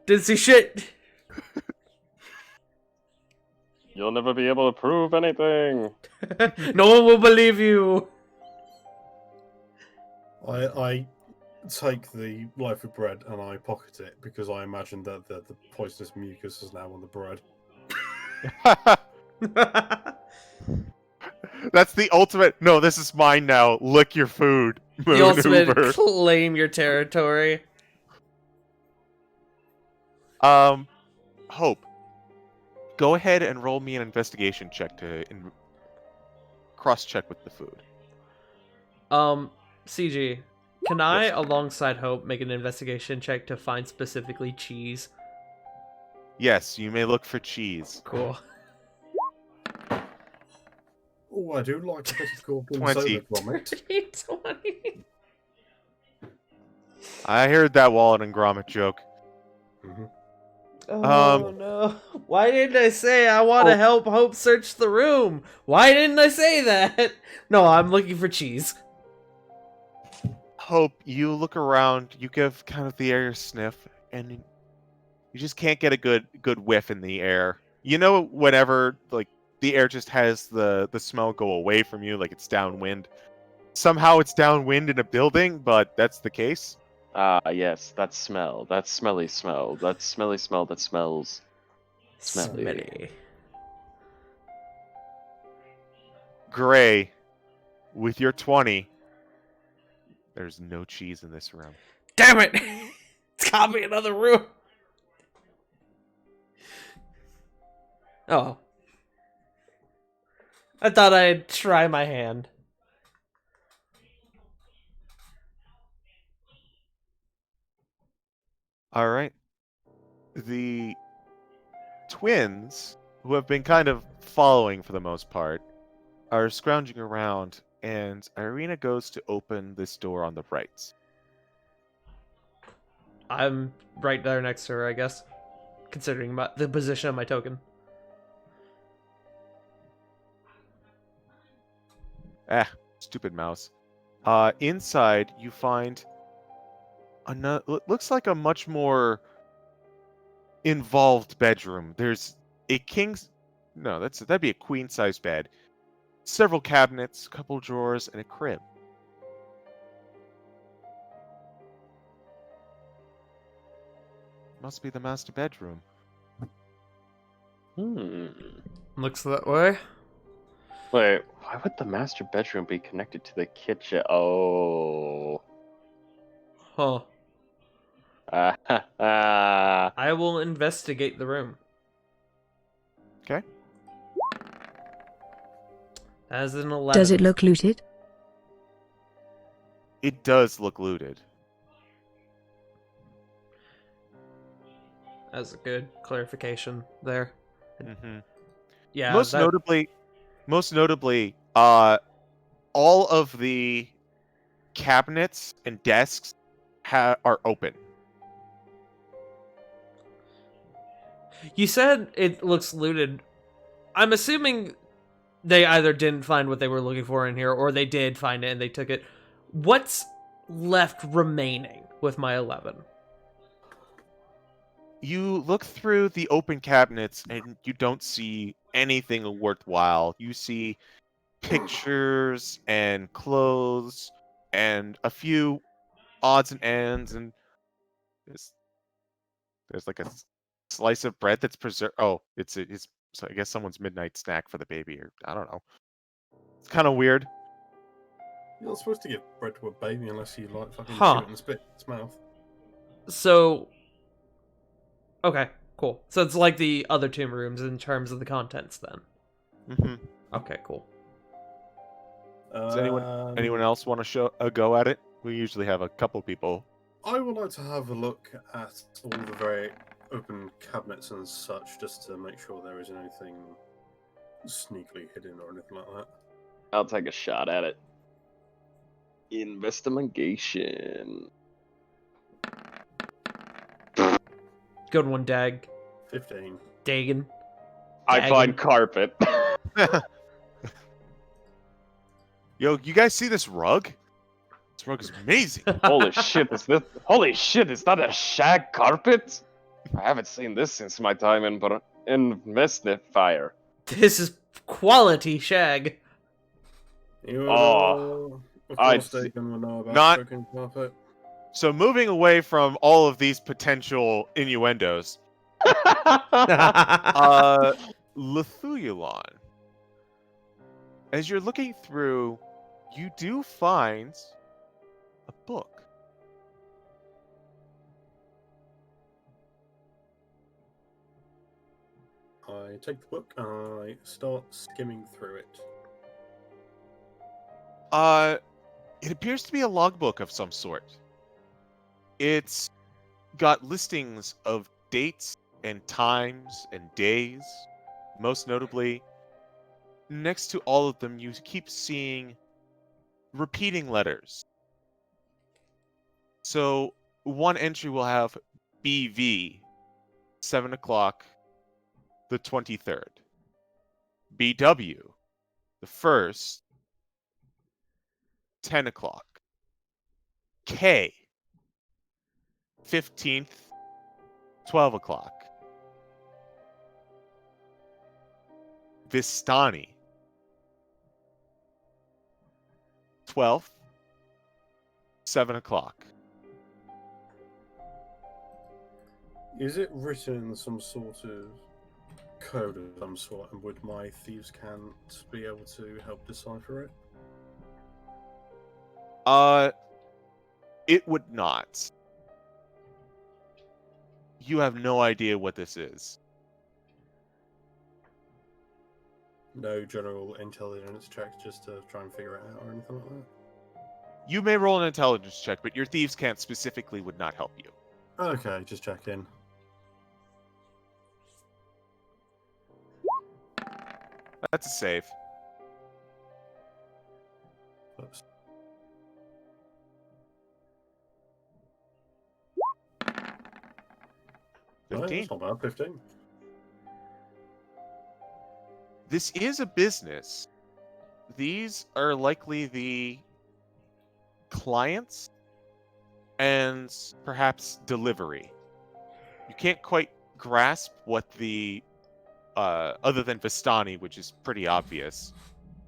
Didn't see shit. you'll never be able to prove anything. No one will believe you. I take the loaf of bread and I pocket it because I imagine that the poisonous mucus is now on the bread. That's the ultimate. No, this is mine now. Lick your food. The ultimate Maneuver. claim your territory. Hope, go ahead and roll me an investigation check to cross-check with the food. CG, can I, Yes. alongside Hope, make an investigation check to find specifically cheese? Yes, you may look for cheese. Cool. Oh, I do like a bit of Gorgon 20. soda grommet. 20. I heard that Wallet and Gromit joke. Mhm. Oh no. Why didn't I say I want to help Hope search the room? Why didn't I say that? No, I'm looking for cheese. Hope, you look around, you give kind of the air a sniff, and you just can't get a good whiff in the air. You know, whenever like the air just has the smell go away from you, like it's downwind. Somehow it's downwind in a building, but that's the case. Ah, yes, that smell. That smelly smell. That smelly smell that smells. Smelly. Gray, with your 20, there's no cheese in this room. Damn it! It's got me another room. Oh. I thought I'd try my hand. All right. The twins, who have been kind of following for the most part, are scrounging around, and Irina goes to open this door on the right. I'm right there next to her, I guess. Considering the position of my token. Ah, stupid mouse. Inside, you find looks like a much more involved bedroom. There's a king's... No, that'd be a queen-size bed. Several cabinets, couple drawers, and a crib. Must be the master bedroom. Looks that way. Wait, why would the master bedroom be connected to the kitchen? Oh. Huh. Ah. I will investigate the room. Okay. As an 11. Does it look looted? It does look looted. That's a good clarification there. Mm-hmm. Yeah. Most notably, all of the cabinets and desks are open. You said it looks looted. I'm assuming they either didn't find what they were looking for in here, or they did find it and they took it. What's left remaining with my 11? You look through the open cabinets and you don't see anything worthwhile. You see pictures and clothes and a few odds and ends, and there's like a slice of bread that's preserved. Oh, it's so I guess someone's midnight snack for the baby, or I don't know. It's kind of weird. You're not supposed to give bread to a baby unless you like fucking Huh. chew it and spit in its mouth. So, okay, cool. So it's like the other tomb rooms in terms of the contents, then. hmm Okay, cool. Does anyone else want to show a go at it? We usually have a couple people. I would like to have a look at all the very open cabinets and such, just to make sure there isn't anything sneakily hidden or anything like that. I'll take a shot at it. Investigation. Good one, Dag. 15. Dagon. I Dagon. find carpet. Yo, you guys see this rug? This rug is amazing. Holy shit! Holy shit! Is that a shag carpet? I haven't seen this since my time in Fire. This is quality shag. You Oh, of I'd course they can know about not- broken carpet. So moving away from all of these potential innuendos, Lithuyulon. As you're looking through, you do find a book. I take the book and I start skimming through it. It appears to be a logbook of some sort. It's got listings of dates and times and days. Most notably, next to all of them, you keep seeing repeating letters. So one entry will have BV, 7 o'clock, the 23rd. BW, the 1st, 10 o'clock. K, 15th, 12 o'clock. Vistani, 12th, 7 o'clock. Is it written in some sort of code of some sort, and would my thieves' cant be able to help decipher it? It would not. You have no idea what this is. No general intelligence checks just to try and figure it out or anything like that? You may roll an intelligence check, but your thieves' cant specifically would not help you. Okay, just check in. That's a save. Oops. No, 15. that's not bad. 15. This is a business. These are likely the clients and perhaps delivery. You can't quite grasp what the other than Vistani, which is pretty obvious.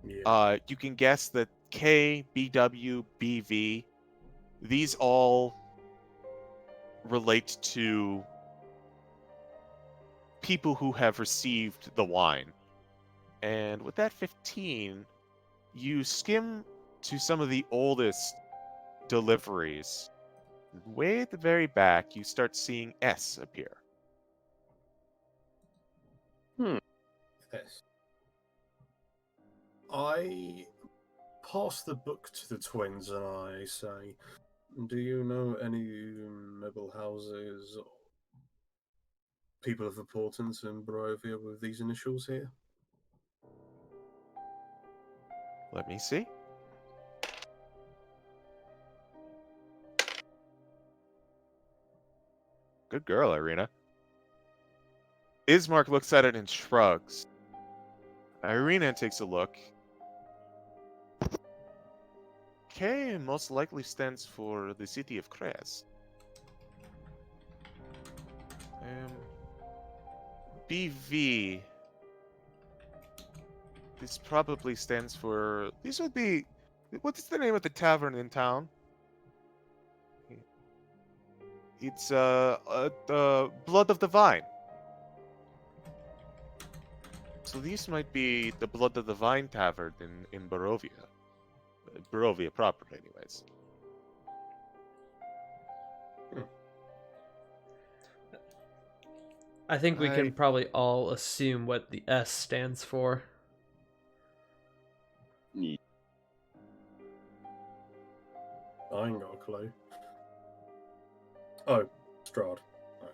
Yeah. You can guess that K, BW, BV, these all relate to people who have received the wine. And with that 15, you skim to some of the oldest deliveries. Way at the very back, you start seeing S appear. Yes. I pass the book to the twins and I say, do you know any noble houses or people of importance in Barovia with these initials here? Let me see. Good girl, Irina. Ismark looks at it and shrugs. Irina takes a look. K most likely stands for the city of Kres. BV. This probably stands for. These would be. What's the name of the tavern in town? It's the Blood of the Vine. So these might be the Blood of the Vine tavern in Barovia. Barovia proper, anyways. I think we can probably all assume what the S stands for. I ain't got a clue. Oh, Strahd. Right.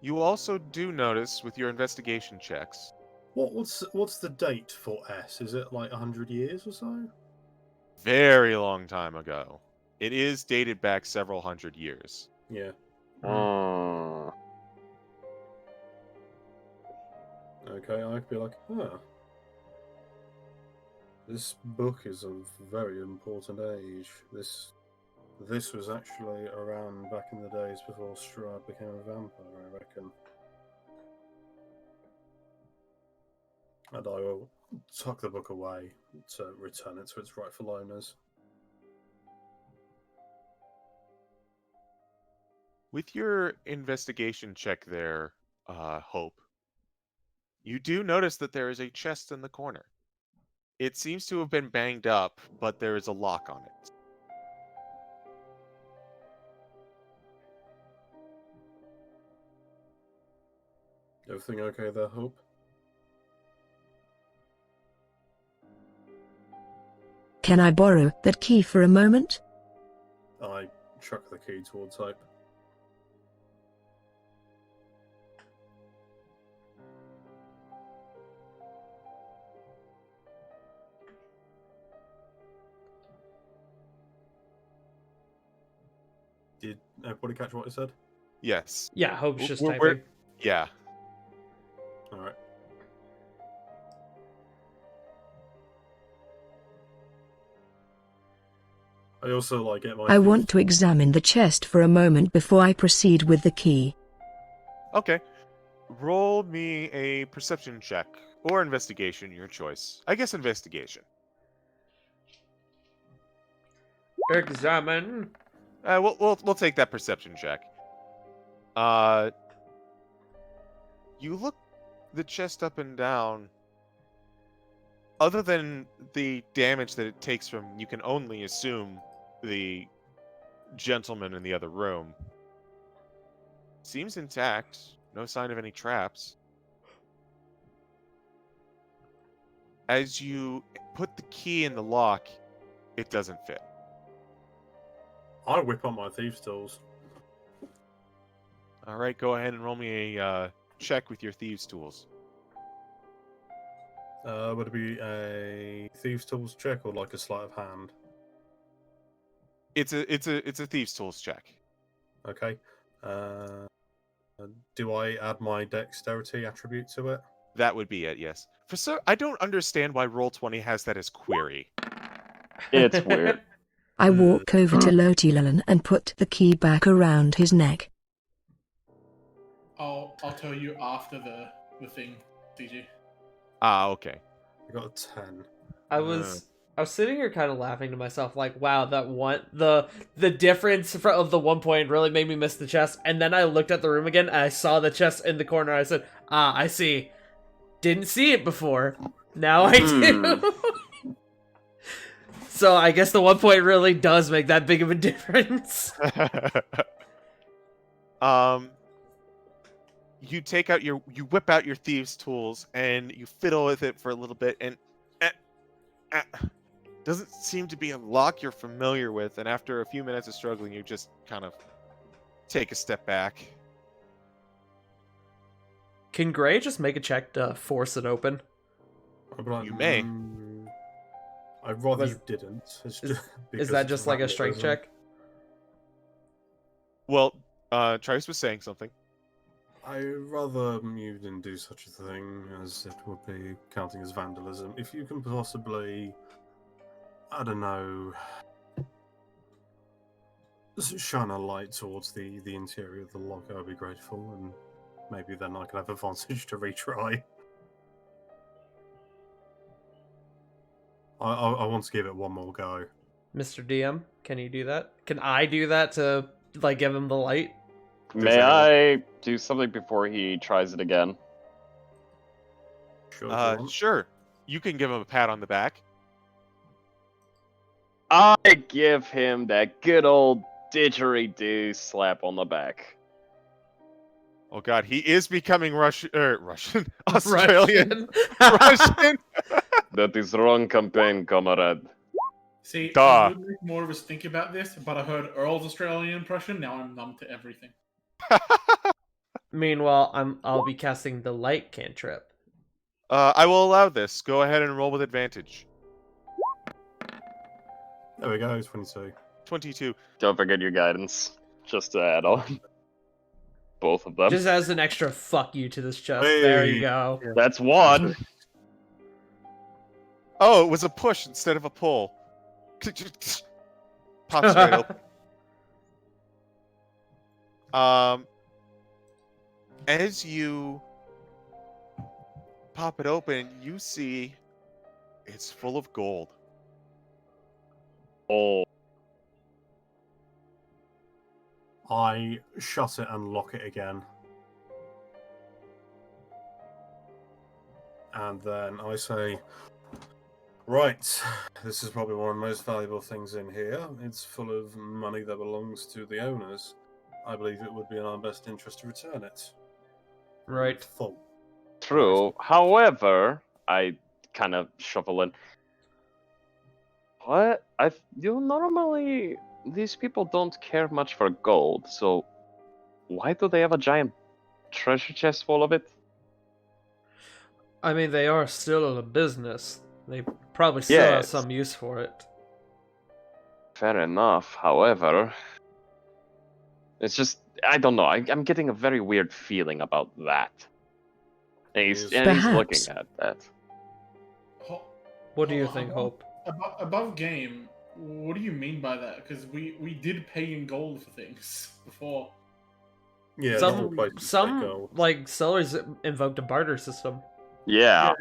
You also do notice with your investigation checks. What's the date for S? Is it like 100 years or so? Very long time ago. It is dated back several hundred years. Yeah. Mm. Okay, I could be like, this book is of very important age. This was actually around back in the days before Strahd became a vampire, I reckon. And I will tuck the book away to return it to its rightful owners. With your investigation check there, Hope, you do notice that there is a chest in the corner. It seems to have been banged up, but there is a lock on it. Everything okay there, Hope? Can I borrow that key for a moment? I chuck the key towards Hope. Did everybody catch what I said? Yes. Yeah, Hope's just We're- typing. Yeah. Alright. I also get my. I want to examine the chest for a moment before I proceed with the key. Okay. Roll me a perception check or investigation, your choice. I guess investigation. Examine. We'll take that perception check. You look the chest up and down. Other than the damage that it takes from, you can only assume, the gentleman in the other room. Seems intact. No sign of any traps. As you put the key in the lock, it doesn't fit. I whip up my thieves' tools. All right, go ahead and roll me a check with your thieves' tools. Would it be a thieves' tools check or a sleight of hand? It's a thieves' tools check. Okay. Do I add my dexterity attribute to it? That would be it. Yes. I don't understand why Roll20 has that as query. It's weird. I walk over to Lotilan and put the key back around his neck. I'll tell you after the thing, CG. Okay. I got a 10. I was sitting here kind of laughing to myself, like, wow, that one the difference of the 1 point really made me miss the chest. And then I looked at the room again and I saw the chest in the corner. I said, I see. Didn't see it before. Now I do. So I guess the 1 point really does make that big of a difference. You whip out your thieves' tools and you fiddle with it for a little bit, and doesn't seem to be a lock you're familiar with. And after a few minutes of struggling, you just kind of take a step back. Can Gray just make a check to force it open? I'd be like, You may. I'd rather you didn't. Is that just like a strength check? Well, Trice was saying something. I rather you didn't do such a thing, as it would be counting as vandalism. If you can possibly, I don't know, shine a light towards the interior of the lock, I would be grateful, and maybe then I can have advantage to retry. I want to give it one more go. Mr. DM, can you do that? Can I do that to like give him the light? May I do something before he tries it again? Sure, if you want. Sure. You can give him a pat on the back. I give him that good old didgeridoo slap on the back. Oh god, he is becoming Russian, Australian, Russian. Russian. That is wrong campaign, comrade. See, Duh. I would make more of us think about this, but I heard Earl's Australian impression. Now I'm numb to everything. Meanwhile, I'll be casting the light cantrip. I will allow this. Go ahead and roll with advantage. There we go, 22. 22. Don't forget your guidance. Just to add on. Both of them. Just as an extra fuck you to this chest. There you Hey. go. Yeah. That's one. Oh, it was a push instead of a pull. Pops right open. As you pop it open, you see it's full of gold. Oh. I shut it and lock it again. And then I say, right, this is probably one of the most valuable things in here. It's full of money that belongs to the owners. I believe it would be in our best interest to return it. Right. Full. True. However, I kind of shuffle in. What? You normally these people don't care much for gold, so why do they have a giant treasure chest full of it? I mean, they are still a business. They probably still have Yes. some use for it. Fair enough. However, it's just I don't know. I'm getting a very weird feeling about that. And he's looking Perhaps. at that. What do you think, Hope? Above game, what do you mean by that? Because we did pay in gold for things before. Yeah, Some normal places take gold. like sellers invoked a barter system. Yeah.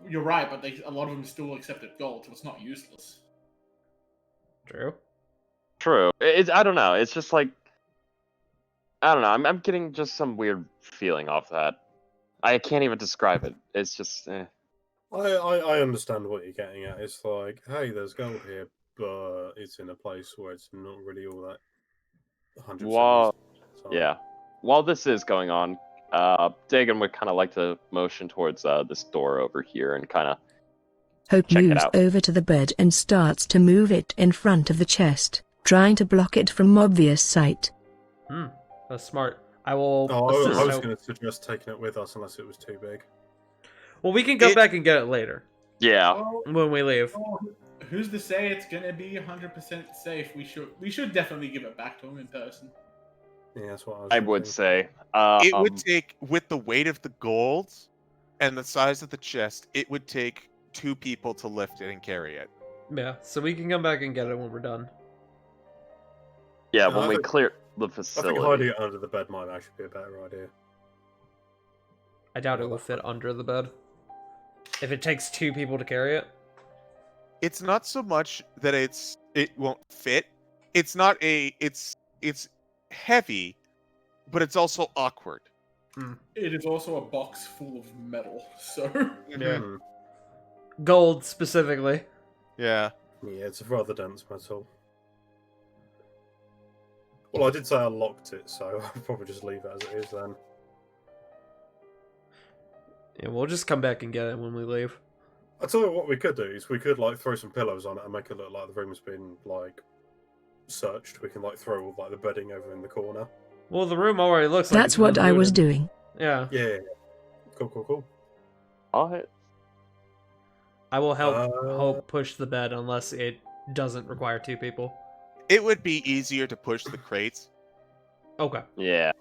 You're right, but a lot of them still accepted gold, so it's not useless. True. True. I don't know. It's just like I don't know. I'm getting just some weird feeling off that. I can't even describe it. It's just. I understand what you're getting at. It's like, hey, there's gold here, but it's in a place where it's not really all that 100% While useful. yeah, while this is going on, Dagon would kind of like to motion towards this door over here and kind of. Hope Check it moves out. over to the bed and starts to move it in front of the chest, trying to block it from obvious sight. That's smart. I will Oh, assist I was Hope. going to suggest taking it with us unless it was too big. Well, we can go back and get it later Yeah. Well, when we leave. who's to say it's gonna be 100% safe? We should definitely give it back to him in person. Yeah, that's what I would say. It would take, with the weight of the gold and the size of the chest, it would take 2 people to lift it and carry it. Yeah, so we can come back and get it when we're done. Yeah, I when we think- clear the I think facility. hiding it under the bed might actually be a better idea. I doubt it will fit under the bed. If it takes 2 people to carry it. It's not so much that it won't fit. It's not it's heavy, but it's also awkward. It is also a box full of metal, so Yeah. Hmm. Gold, specifically. Yeah. Yeah, it's a rather dense metal. Well, I did say I locked it, so I'll probably just leave it as it is then. Yeah, we'll just come back and get it when we leave. I tell you what we could do is we could like throw some pillows on it and make it look like the room's been like searched. We can like throw all like the bedding over in the corner. Well, the room already looks like That's it's been what I was looted. doing. Yeah. Yeah. Cool. Alright. I will help Uh, Hope push the bed unless it doesn't require 2 people. It would be easier to push the crates. Okay. Yeah.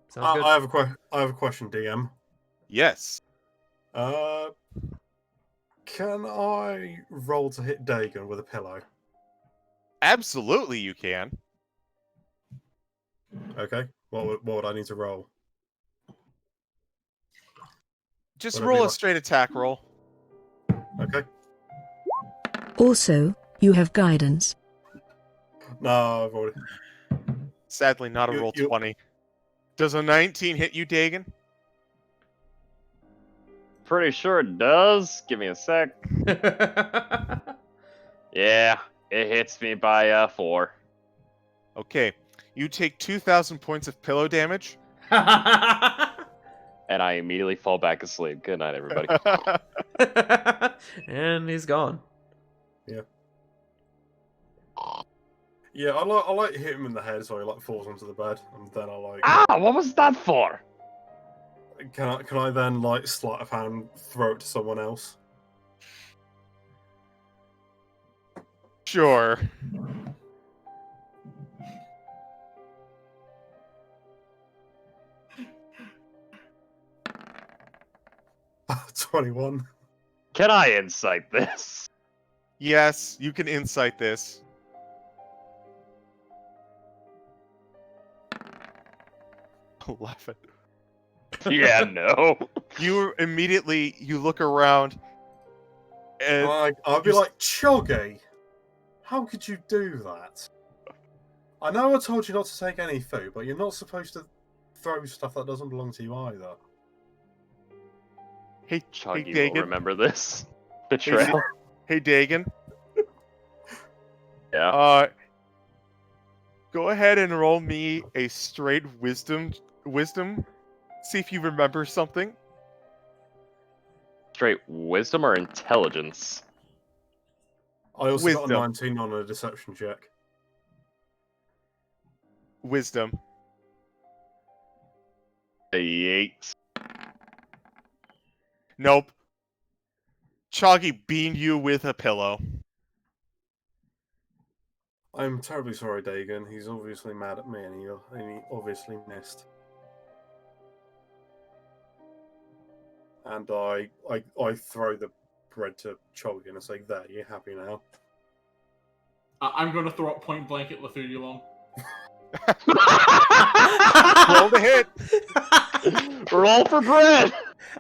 Sounds good. I have a question, DM. Yes. Can I roll to hit Dagon with a pillow? Absolutely, you can. Okay. What would I need to roll? Just Would it be roll a like- straight attack roll. Okay. Also, you have guidance. No, I've already. Sadly, not a You- roll you- 20. Does a 19 hit you, Dagon? Pretty sure it does. Give me a sec. Yeah, it hits me by 4. Okay. You take 2,000 points of pillow damage. And I immediately fall back asleep. Good night, everybody. And he's gone. Yeah, I like hit him in the head so he like falls onto the bed, and then I like. Ah, what was that for? Can I then like sleight of hand throw it to someone else? Sure. $21. Can I insight this? Yes, you can insight this. 11. Yeah, no. You immediately look around and I'd be like, Choggy, how could you do that? I know I told you not to take any food, but you're not supposed to throw stuff that doesn't belong to you either. hey Chuggy will Dagon. remember this. Betrayal. Hey Dagon. Yeah. Go ahead and roll me a straight wisdom. See if you remember something. Straight wisdom or intelligence? I also got a Wisdom. 19 on a deception check. Wisdom. A 8. Nope. Choggy beamed you with a pillow. I'm terribly sorry, Dagon. He's obviously mad at me, and he obviously missed. And I throw the bread to Choggy and I say, "There, you happy now?" I'm gonna throw up point blank at Lethululon. Roll the hit. Roll for bread!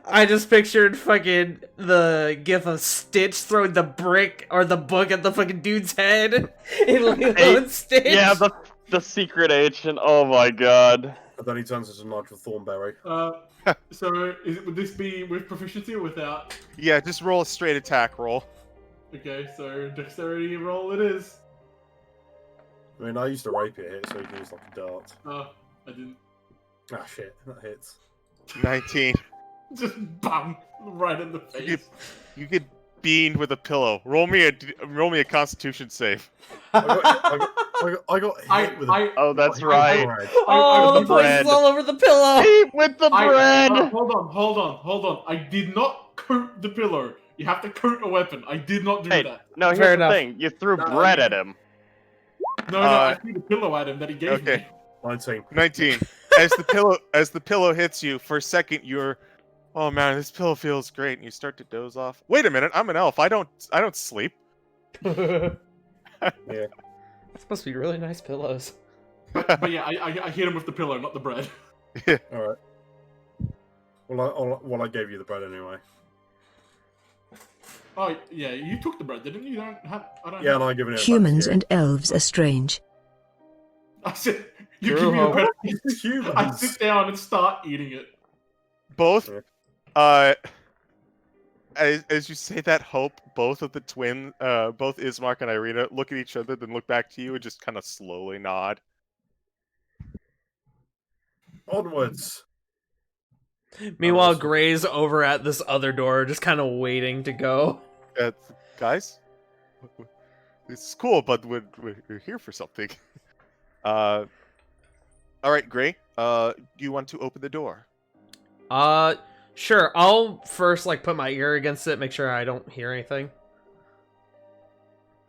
I just pictured fucking the gif of Stitch throwing the brick or the book at the fucking dude's head in Lilo and Stitch. Yeah, the secret agent. Oh my god. And then he turns into Nigel Thornberry. So would this be with proficiency or without? Yeah, just roll a straight attack roll. Okay, so dexterity roll it is. I mean, I used a rapier hit, so you can use like a dart. I didn't. Ah, shit, that hits. 19. Just bam, right in the face. You get beamed with a pillow. Roll me a Constitution save. I got hit with a. Oh, that's right. bread. Oh, the the poison's bread. all over the pillow. Eat with the bread! Hold on. I did not coat the pillow. You have to coat a weapon. I did not do Hey, that. no, here's Fair the enough. thing. You threw No, bread you- at him. No, I threw the pillow at him that he gave Okay. me. 19. 19. As the pillow hits you, for a second you're, oh man, this pillow feels great, and you start to doze off. Wait a minute, I'm an elf. I don't sleep. Yeah. That's supposed to be really nice pillows. But yeah, I hit him with the pillow, not the bread. All right. Well, I gave you the bread anyway. Oh yeah, you took the bread, didn't you? I don't. Yeah, and I given it. Humans back and elves are strange. I said you True give me the hope. bread. to you. Humans. I sit down and start eating it. Both, Yeah. as you say that, Hope, both of the twin, both Ismark and Irina look at each other, then look back to you and just kind of slowly nod. Onwards. Meanwhile, Awesome. Gray's over at this other door, just kind of waiting to go. Guys, this is cool, but we're here for something. All right, Gray. Do you want to open the door? Sure. I'll first put my ear against it, make sure I don't hear anything.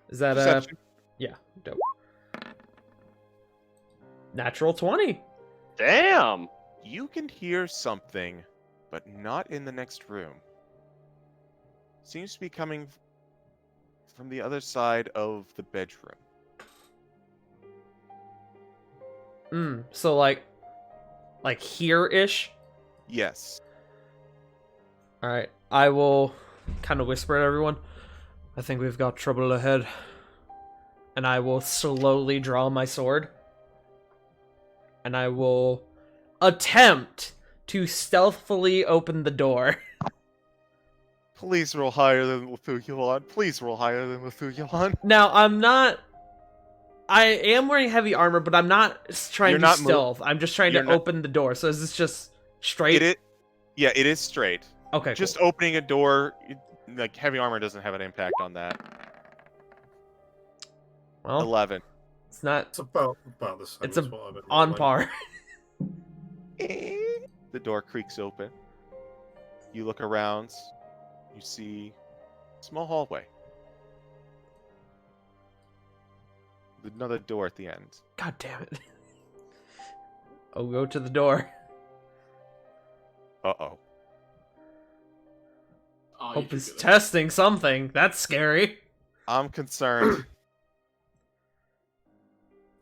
Is that Perception. yeah, dope. Natural 20. Damn! You can hear something, but not in the next room. Seems to be coming from the other side of the bedroom. So like here-ish? Yes. Alright, I will kind of whisper at everyone. I think we've got trouble ahead. And I will slowly draw my sword. And I will attempt to stealthily open the door. Please roll higher than Methuselah. Please roll higher than Methuselah. Now, I am wearing heavy armor, but I'm not trying You're to not stealth. I'm just trying to you're not- open the door. So is this just straight? Yeah, it is straight. Okay, Just cool. opening a door, like heavy armor doesn't have an impact on that. Well, 11. it's not It's about the same. It's as a- what I've been on rolling. par. The door creaks open. You look around. You see a small hallway. With another door at the end. God damn it. I'll go to the door. Uh-oh. Oh, you Hope should it's get it. testing something. That's scary. I'm concerned.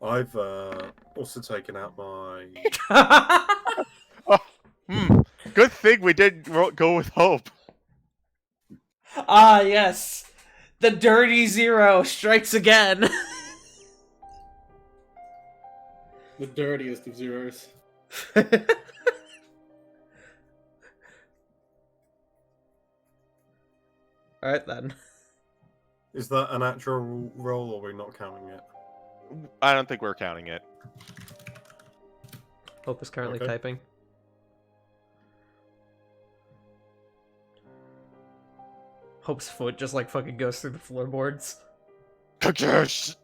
I've also taken out my. Good thing we didn't go with hope. Ah, yes. The dirty zero strikes again. The dirtiest of zeros. Alright then. Is that an actual roll, or are we not counting it? I don't think we're counting it. Hope is currently Okay. typing. Hope's foot just like fucking goes through the floorboards. Yes.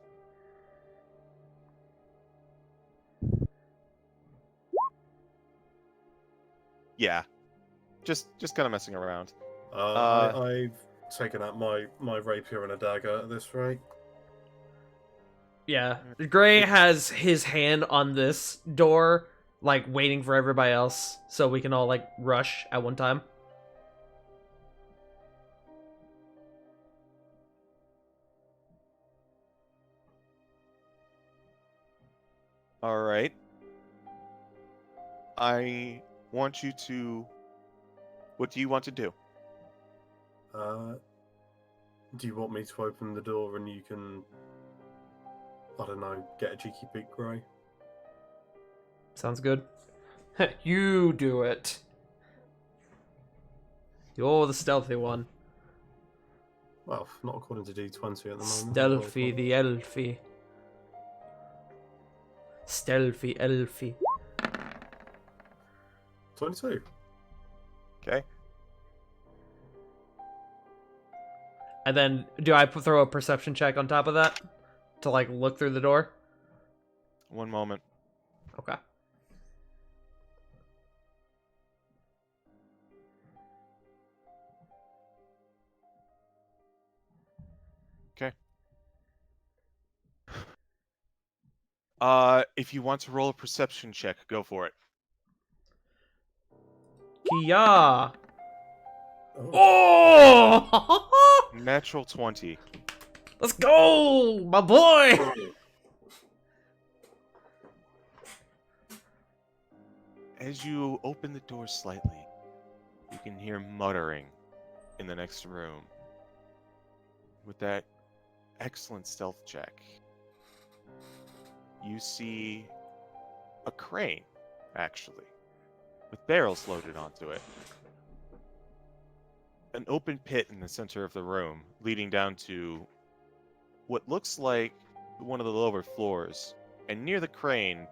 Yeah. Just kind of messing around. I've taken out my rapier and a dagger at this rate. Yeah. Gray has his hand on this door, like waiting for everybody else, so we can all like rush at one time. All right. I want you to. What do you want to do? Do you want me to open the door and you can, I don't know, get a cheeky peek, Gray? Sounds good. You do it. You're the stealthy one. Well, not according to D20 at the moment. Stealthy the elfie. Stealthy elfie. 22. Okay. And then, do I throw a perception check on top of that? To, like, look through the door? One moment. Okay. If you want to roll a perception check, go for it. Kia! Oh. Oh! Natural 20. Let's go! My boy! As you open the door slightly, you can hear muttering in the next room. With that excellent stealth check, you see a crane, actually, with barrels loaded onto it. An open pit in the center of the room, leading down to what looks like one of the lower floors. And near the crane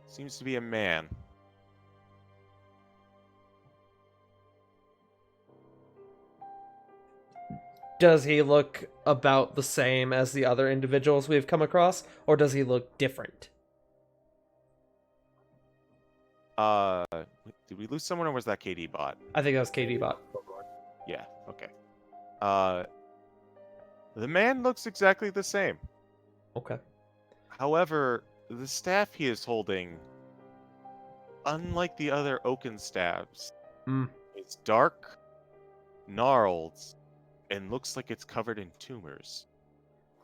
seems to be a man. Does he look about the same as the other individuals we've come across, or does he look different? Did we lose someone, or was that KD bot? I think that was KD bot. Yeah, okay. The man looks exactly the same. Okay. However, The staff he is holding, unlike the other oaken staffs, Hmm. it's dark, gnarled, and looks like it's covered in tumors.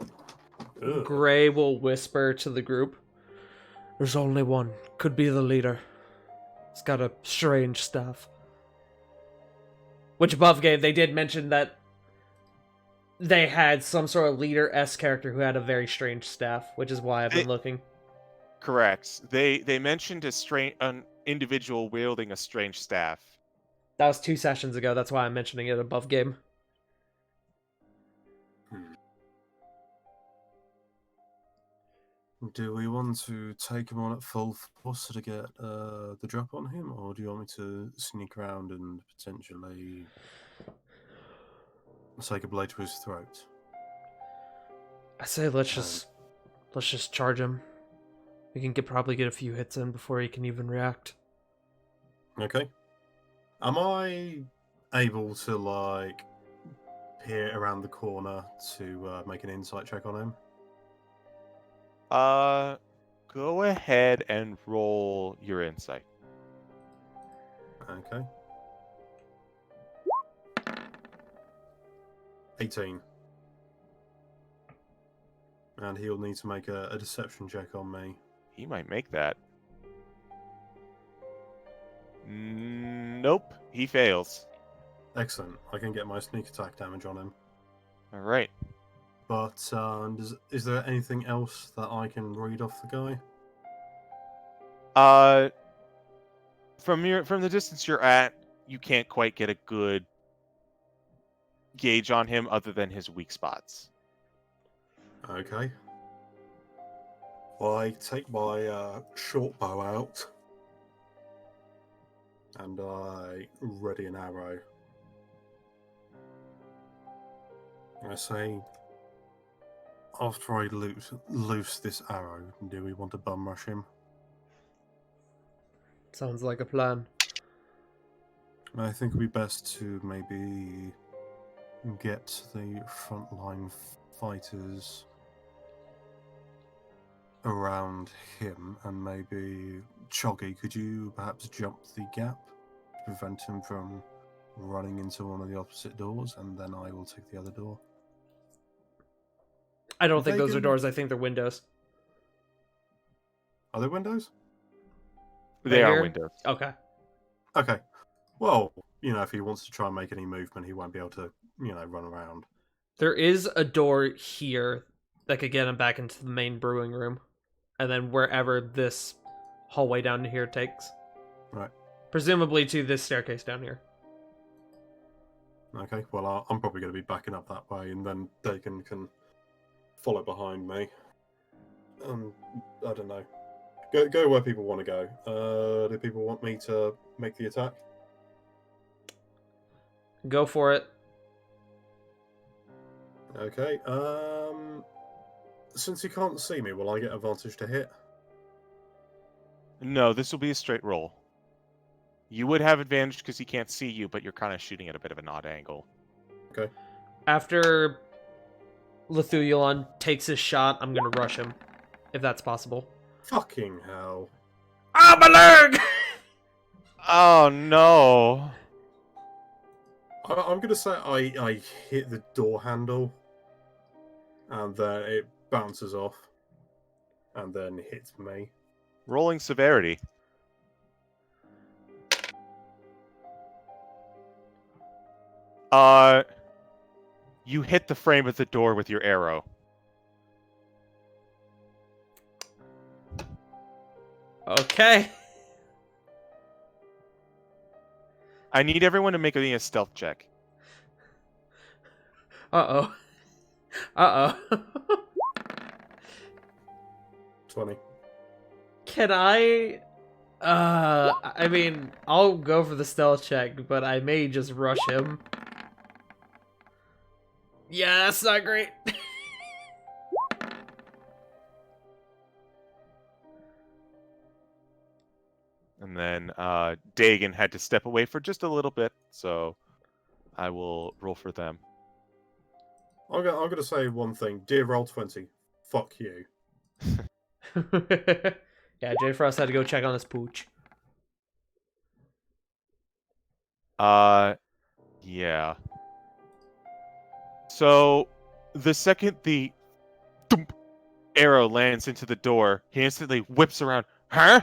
Ugh. Gray will whisper to the group. There's only one. Could be the leader. It's got a strange staff. Which above game, they did mention that they had some sort of leader-esque character who had a very strange staff, which is why I've been looking. Correct. They mentioned an individual wielding a strange staff. That was 2 sessions ago, that's why I'm mentioning it above game. Do we want to take him on at full force to get the drop on him, or do you want me to sneak around and potentially take a blade to his throat? I say let's just charge him. We can probably get a few hits in before he can even react. Okay. Am I able to, like, peer around the corner to make an insight check on him? Go ahead and roll your insight. Okay. 18. And he'll need to make a deception check on me. He might make that. Nope, he fails. Excellent. I can get my sneak attack damage on him. All right. But is there anything else that I can read off the guy? From the distance you're at, you can't quite get a good gauge on him other than his weak spots. Okay. Well, I take my short bow out and I ready an arrow. I say, after I loose this arrow, do we want to bum rush him? Sounds like a plan. I think it would be best to maybe get the frontline fighters around him, and maybe Choggy, could you perhaps jump the gap to prevent him from running into one of the opposite doors, and then I will take the other door? I don't think those are Vegan- doors, I think they're windows. Are there windows? They Right are here? windows. Okay. Okay. Well, if he wants to try and make any movement, he won't be able to, run around. There is a door here that could get him back into the main brewing room. And then wherever this hallway down here takes. Right. Presumably to this staircase down here. Okay, well, I'm probably going to be backing up that way, and then Dakin can follow behind me. I don't know. Go where people want to go. Do people want me to make the attack? Go for it. Okay. Since he can't see me, will I get advantage to hit? No, this will be a straight roll. You would have advantage because he can't see you, but you're kind of shooting at a bit of an odd angle. Okay. After Lithuyulon takes his shot, I'm gonna rush him. If that's possible. Fucking hell. Ah, my leg! Oh no! I'm going to say I hit the door handle, and then it bounces off, and then hits me. Rolling severity. You hit the frame of the door with your arrow. Okay. I need everyone to make a stealth check. Uh-oh. Uh-oh. 20. Can I... I mean, I'll go for the stealth check, but I may just rush him. Yeah, that's not great. And then Dagon had to step away for just a little bit, so I will roll for them. I'm going to say one thing. Dear Roll20, fuck you. Yeah, J Frost had to go check on his pooch. Yeah. So, the second the thump arrow lands into the door, he instantly whips around. Huh?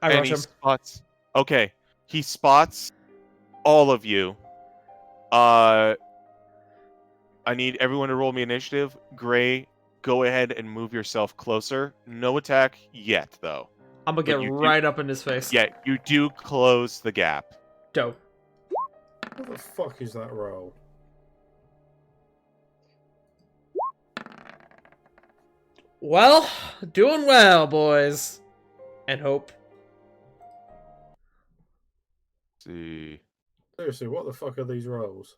I And rush he him. spots. Okay, he spots all of you. I need everyone to roll me initiative. Gray, go ahead and move yourself closer. No attack yet, though. I'm gonna But get you do- right up in his face. Yeah, you do close the gap. Dope. What the fuck is that roll? Well, doing well, boys. And hope. Let's see. Seriously, what the fuck are these rolls?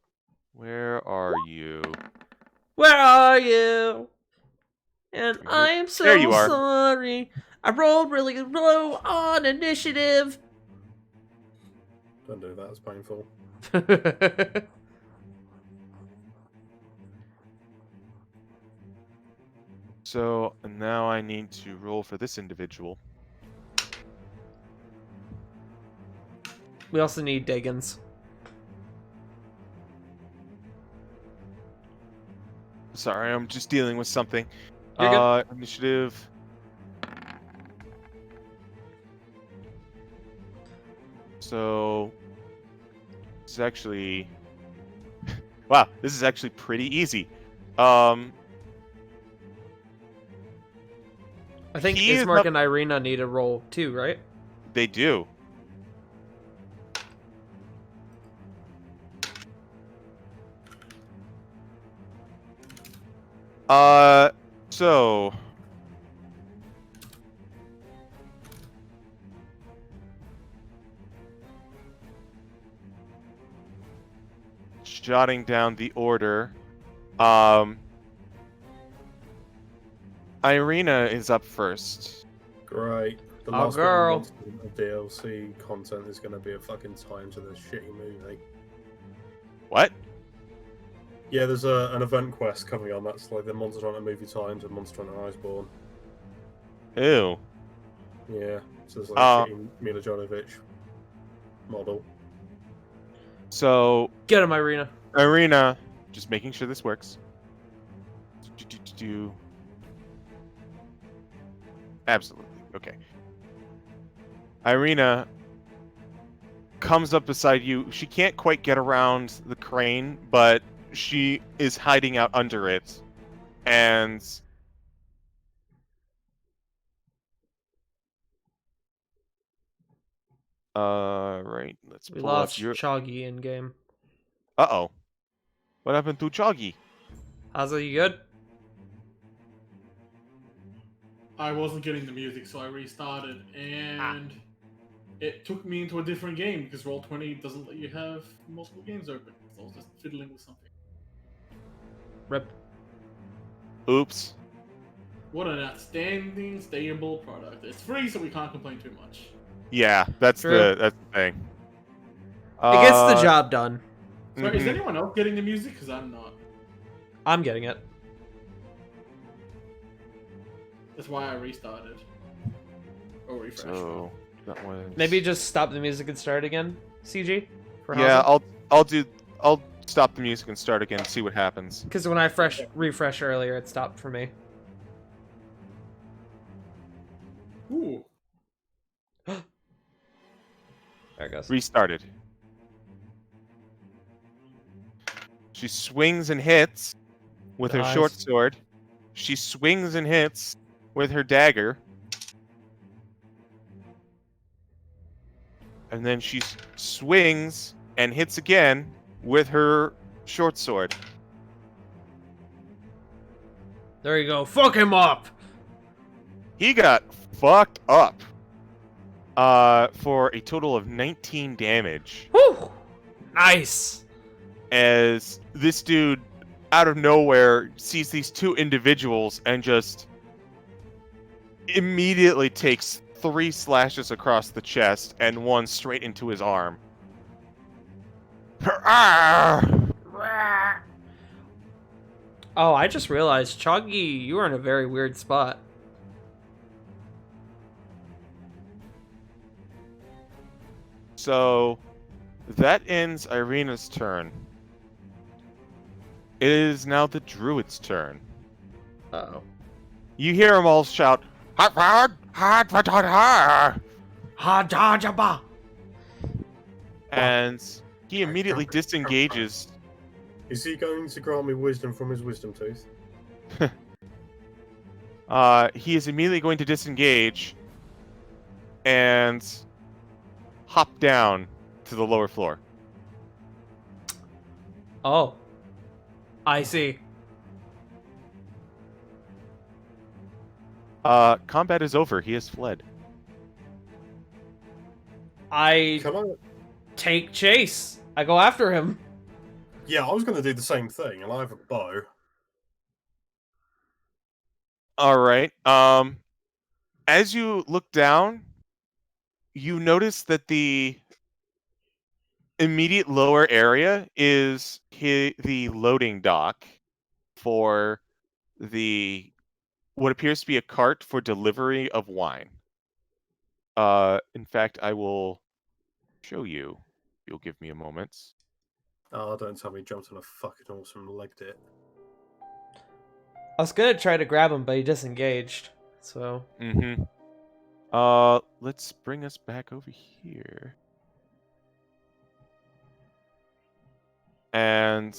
Where are you? Where are you? And Here. I am so There you are. sorry. I rolled really low on initiative. Don't do that, it's painful. So now I need to roll for this individual. We also need Diggins. Sorry, I'm just dealing with something. You're good. Initiative. So this is actually wow, this is actually pretty easy. I think he is Ismark not- and Irina need a roll too, right? They do. So jotting down the order. Irina is up first. Great. The Oh, last girl. bit of DLC content is going to be a fucking time to this shitty movie. What? Yeah, there's an event quest coming on. That's like the Monster Hunter movie times and Monster Hunter Iceborne. Ew. Yeah, so there's like Oh. a shitty Mila Jovovich model. So Get him, Irina. Irina, just making sure this works. Absolutely. Okay. Irina comes up beside you. She can't quite get around the crane, but she is hiding out under it. And right, let's We pull lost up your Choggy in game. Uh-oh. What happened to Choggy? How's it? You good? I wasn't getting the music, so I restarted, and it took me into a different game because Roll20 doesn't let you have multiple games open. So I was just fiddling with something. Rip. Oops. What an outstanding, stable product. It's free, so we can't complain too much. Yeah, that's True. the thing. It gets the job done. So is mhm. anyone else getting the music? Because I'm not. I'm getting it. That's why I restarted. Or refreshed. So that was Maybe just stop the music and start again, CG? For yeah, I'll stop the music and start again and see what happens. Because when I refresh earlier, it stopped for me. Ooh. There it goes. Restarted. She swings and hits with her Nice. short sword. She swings and hits with her dagger. And then she swings and hits again with her short sword. There you go. Fuck him up! He got fucked up. For a total of 19 damage. Whew! Nice! As this dude, out of nowhere, sees these two individuals and just immediately takes 3 slashes across the chest and 1 straight into his arm. Oh, I just realized, Choggy, you are in a very weird spot. So that ends Irina's turn. It is now the druid's turn. Uh-oh. You hear them all shout, Ha-da-ja-ba! and he immediately disengages. Is he going to grant me wisdom from his wisdom tooth? He is immediately going to disengage and hop down to the lower floor. Oh. I see. Combat is over. He has fled. I Can I? take chase. I go after him. Yeah, I was going to do the same thing, and I have a bow. All right. As you look down, you notice that the immediate lower area is the loading dock for what appears to be a cart for delivery of wine. In fact, I will show you. You'll give me a moment. Oh, don't tell me he jumped on a fucking horse and legged it. I was gonna try to grab him, but he disengaged. So. Mm-hmm. Let's bring us back over here. And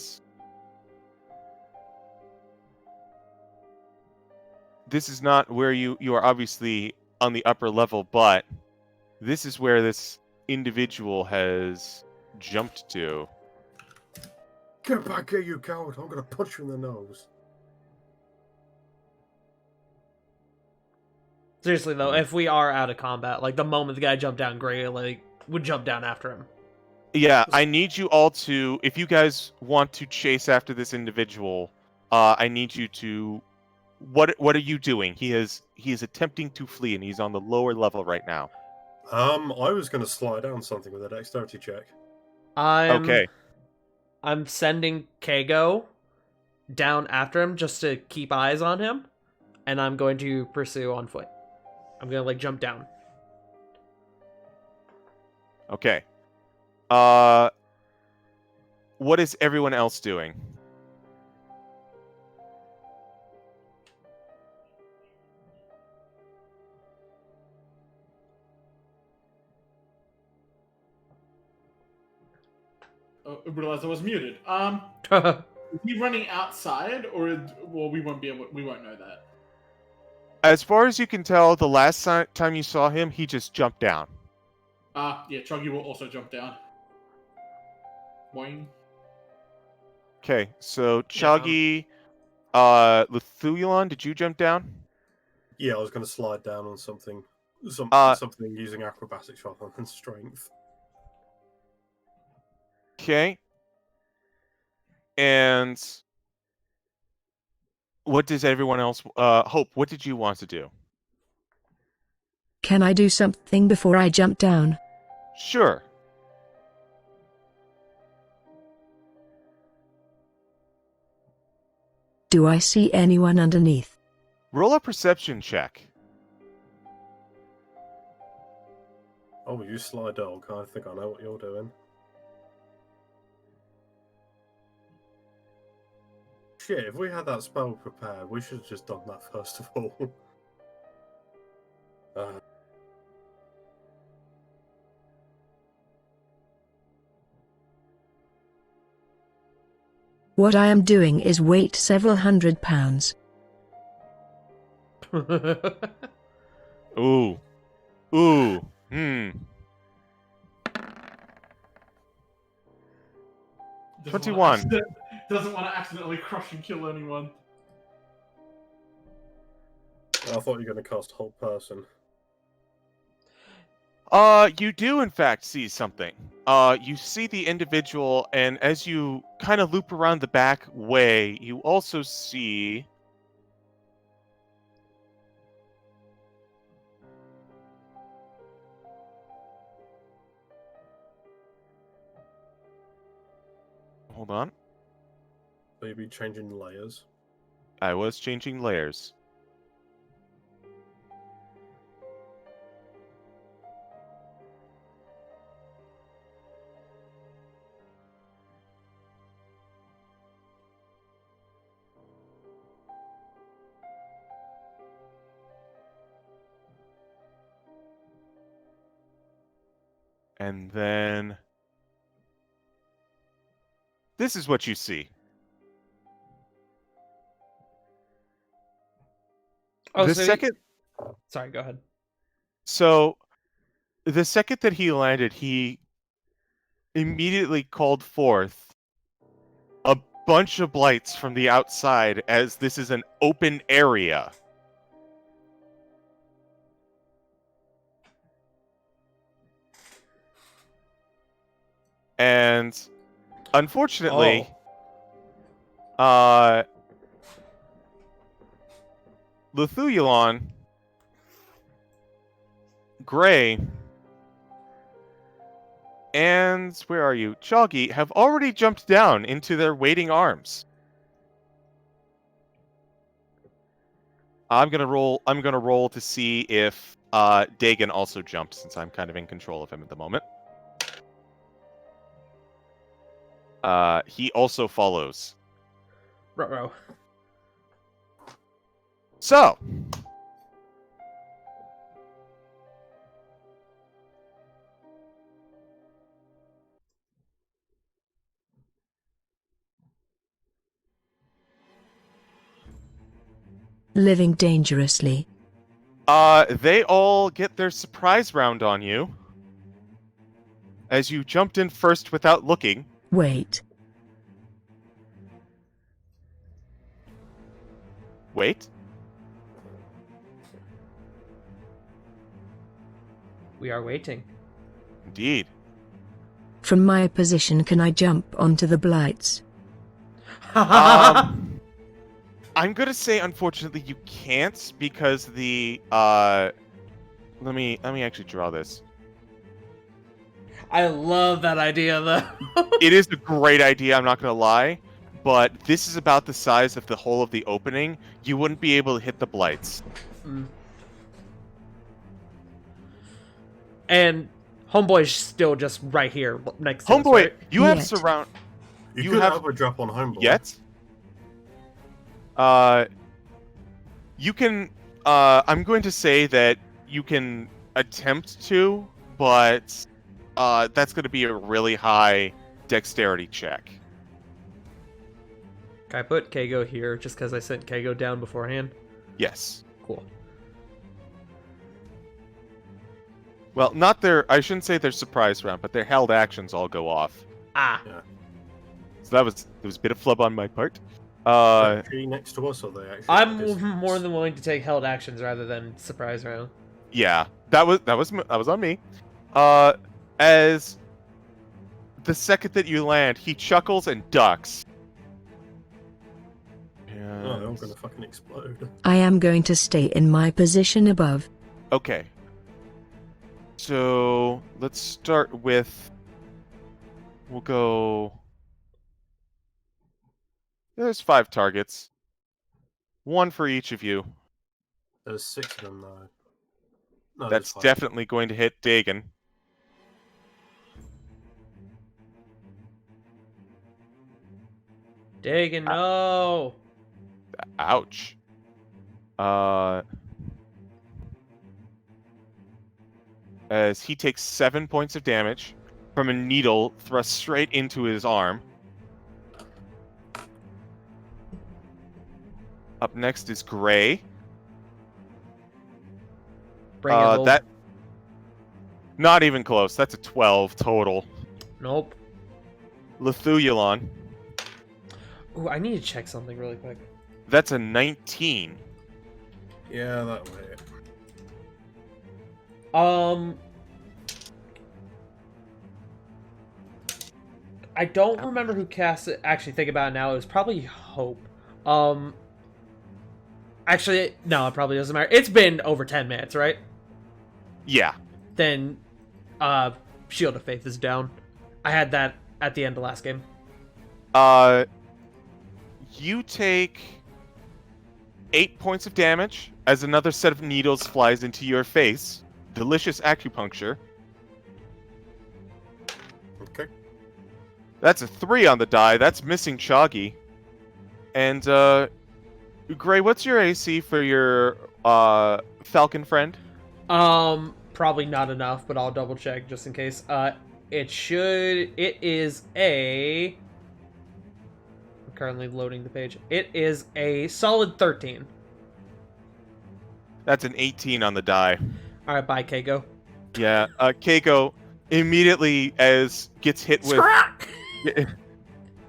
this is not where you are obviously on the upper level, but this is where this individual has jumped to. Get back here, you coward! I'm going to punch you in the nose. Seriously though, if we are out of combat, like the moment the guy jumped down, Gray like would jump down after him. Yeah, I need you all to, if you guys want to chase after this individual, I need you to. What are you doing? He is attempting to flee, and he's on the lower level right now. I was going to slide down something with a dexterity check. Okay. I'm sending Kago down after him just to keep eyes on him, and I'm going to pursue on foot. I'm gonna like jump down. Okay. What is everyone else doing? Oh, I realized I was muted. Is he running outside, or well, we won't know that. As far as you can tell, the last time you saw him, he just jumped down. Yeah, Chuggy will also jump down. Boing. Okay, so Chuggy, Lithulon, did you jump down? Yeah, I was going to slide down on something. Something using acrobatics rather than strength. Okay. And what does everyone else... Hope, what did you want to do? Can I do something before I jump down? Sure. Do I see anyone underneath? Roll a perception check. Oh, you sly dog. I think I know what you're doing. Shit, if we had that spell prepared, we should have just done that first of all. What I am doing is weight several hundred pounds. Ooh. Ooh. Hmm. 21. Doesn't want to accidentally crush and kill anyone. I thought you were going to cast Whole Person. You do in fact see something. You see the individual, and as you kind of loop around the back way, you also see... Hold on. So you'd be changing layers. I was changing layers. And then this is what you see. Oh, the so second sorry, go ahead. So the second that he landed, he immediately called forth a bunch of blights from the outside, as this is an open area. And unfortunately, Lithuyulon, Gray, and where are you? Choggy have already jumped down into their waiting arms. I'm gonna roll to see if Dagon also jumps, since I'm kind of in control of him at the moment. He also follows. Ruh-roh. So, Living dangerously. they all get their surprise round on you. As you jumped in first without looking. Wait. Wait. We are waiting. Indeed. From my position, can I jump onto the blights? I'm gonna say, unfortunately, you can't, because the let me actually draw this. I love that idea, though. It is a great idea, I'm not gonna lie, but this is about the size of the whole of the opening. You wouldn't be able to hit the blights. Mm. And Homeboy's still just right here next to us, Homeboy, right? you have Yet. surround. You You could have- have a drop on Homeboy. Yet? You can. I'm going to say that you can attempt to, but that's going to be a really high dexterity check. Can I put Kago here just because I sent Kago down beforehand? Yes. Cool. Well, not their. I shouldn't say their surprise round, but their held actions all go off. Ah. So there was a bit of flub on my part. Actually next to us, or they actually? I'm at a distance? more than willing to take held actions rather than surprise round. Yeah, that was on me. As the second that you land, he chuckles and ducks. Oh, they're all gonna fucking explode. I am going to stay in my position above. Okay. So let's start with. We'll go. There's 5 targets. 1 for each of you. There's 6 of them though. No, That's there's 5. definitely going to hit Dagon. Dagon, no! Ouch. As he takes 7 points of damage from a needle thrust straight into his arm. Up next is Gray. Bring it, old. That not even close. That's a 12 total. Nope. Lithuyulon. Ooh, I need to check something really quick. That's a 19. Yeah, that will hit. I don't remember who cast it. Actually, think about it now. It was probably Hope. Actually, no, it probably doesn't matter. It's been over 10 minutes, right? Yeah. Then, Shield of Faith is down. I had that at the end of last game. You take 8 points of damage as another set of needles flies into your face. Delicious acupuncture. Okay. That's a 3 on the die. That's missing Choggy. And, Gray, what's your AC for your, Falcon friend? probably not enough, but I'll double check just in case. It is a... I'm currently loading the page. It is a solid 13. That's an 18 on the die. Alright, bye, Keiko. Yeah, Keiko immediately gets hit with... Scrack!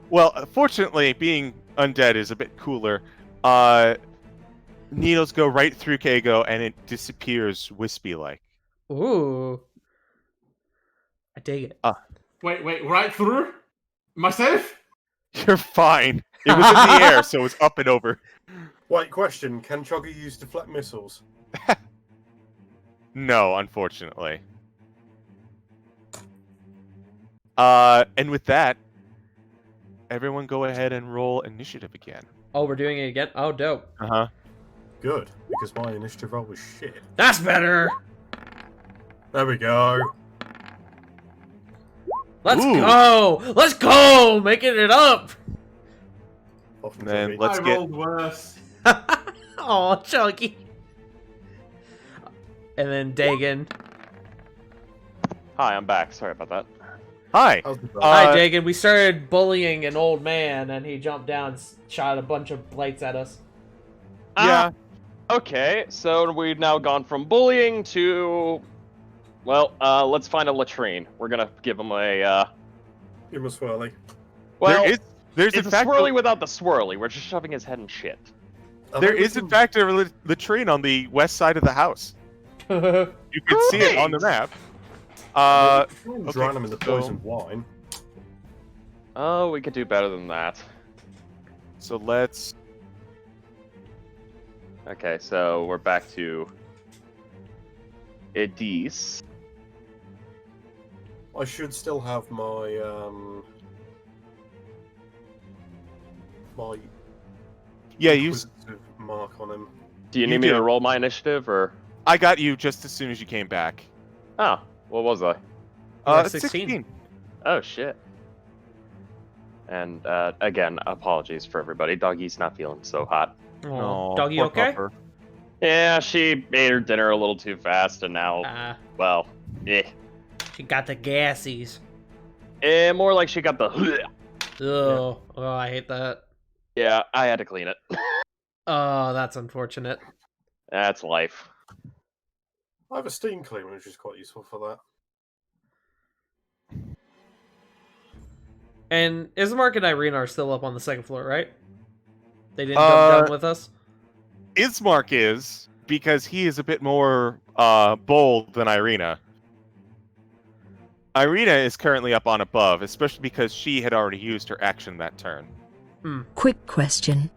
Well, fortunately, being undead is a bit cooler. Needles go right through Keiko, and it disappears wispy-like. Ooh. I dig it. Wait, right through? Am I safe? You're fine. It was in the air, so it's up and over. Wait, question. Can Choggy use deflect missiles? No, unfortunately. And with that, everyone go ahead and roll initiative again. Oh, we're doing it again? Oh, dope. Uh-huh. Good, because my initiative roll was shit. That's better! There we go. Let's Ooh. go! Let's go! Making it up! Often Then Choggy. let's I get... rolled worse. Oh, Chunky. And then Dagon. Hi, I'm back. Sorry about that. Hi. How's the Hi, Dagon. We started bullying an old man, and he jumped down and shot a bunch of blights at us. Yeah. Okay, so we've now gone from bullying to... Well, let's find a latrine. We're gonna give him a, You must swirly. Well, there's it's in a fact swirly without the swirly. We're just shoving his head in shit. there is in fact a latrine on the west side of the house. You can see it on the map. Drown him in the so- poisoned wine. Oh, we could do better than that. So let's... Okay, so we're back to Edis. I should still have my my Yeah, you... inquisitive mark on him. Do you You need me do. to roll my initiative, or... I got you just as soon as you came back. Oh, what was I? You're 16. Oh, shit. And, again, apologies for everybody. Doggy's not feeling so hot. Oh, doggy poor okay? pupper. Yeah, she ate her dinner a little too fast, and now, well, She got the gassies. more like she got the... Oh, I hate that. Yeah, I had to clean it. Oh, that's unfortunate. That's life. I have a steam cleaner, which is quite useful for that. And Ismark and Irene are still up on the second floor, right? They didn't jump down with us? Ismark is, because he is a bit more bold than Irina. Irina is currently up on above, especially because she had already used her action that turn. Quick question.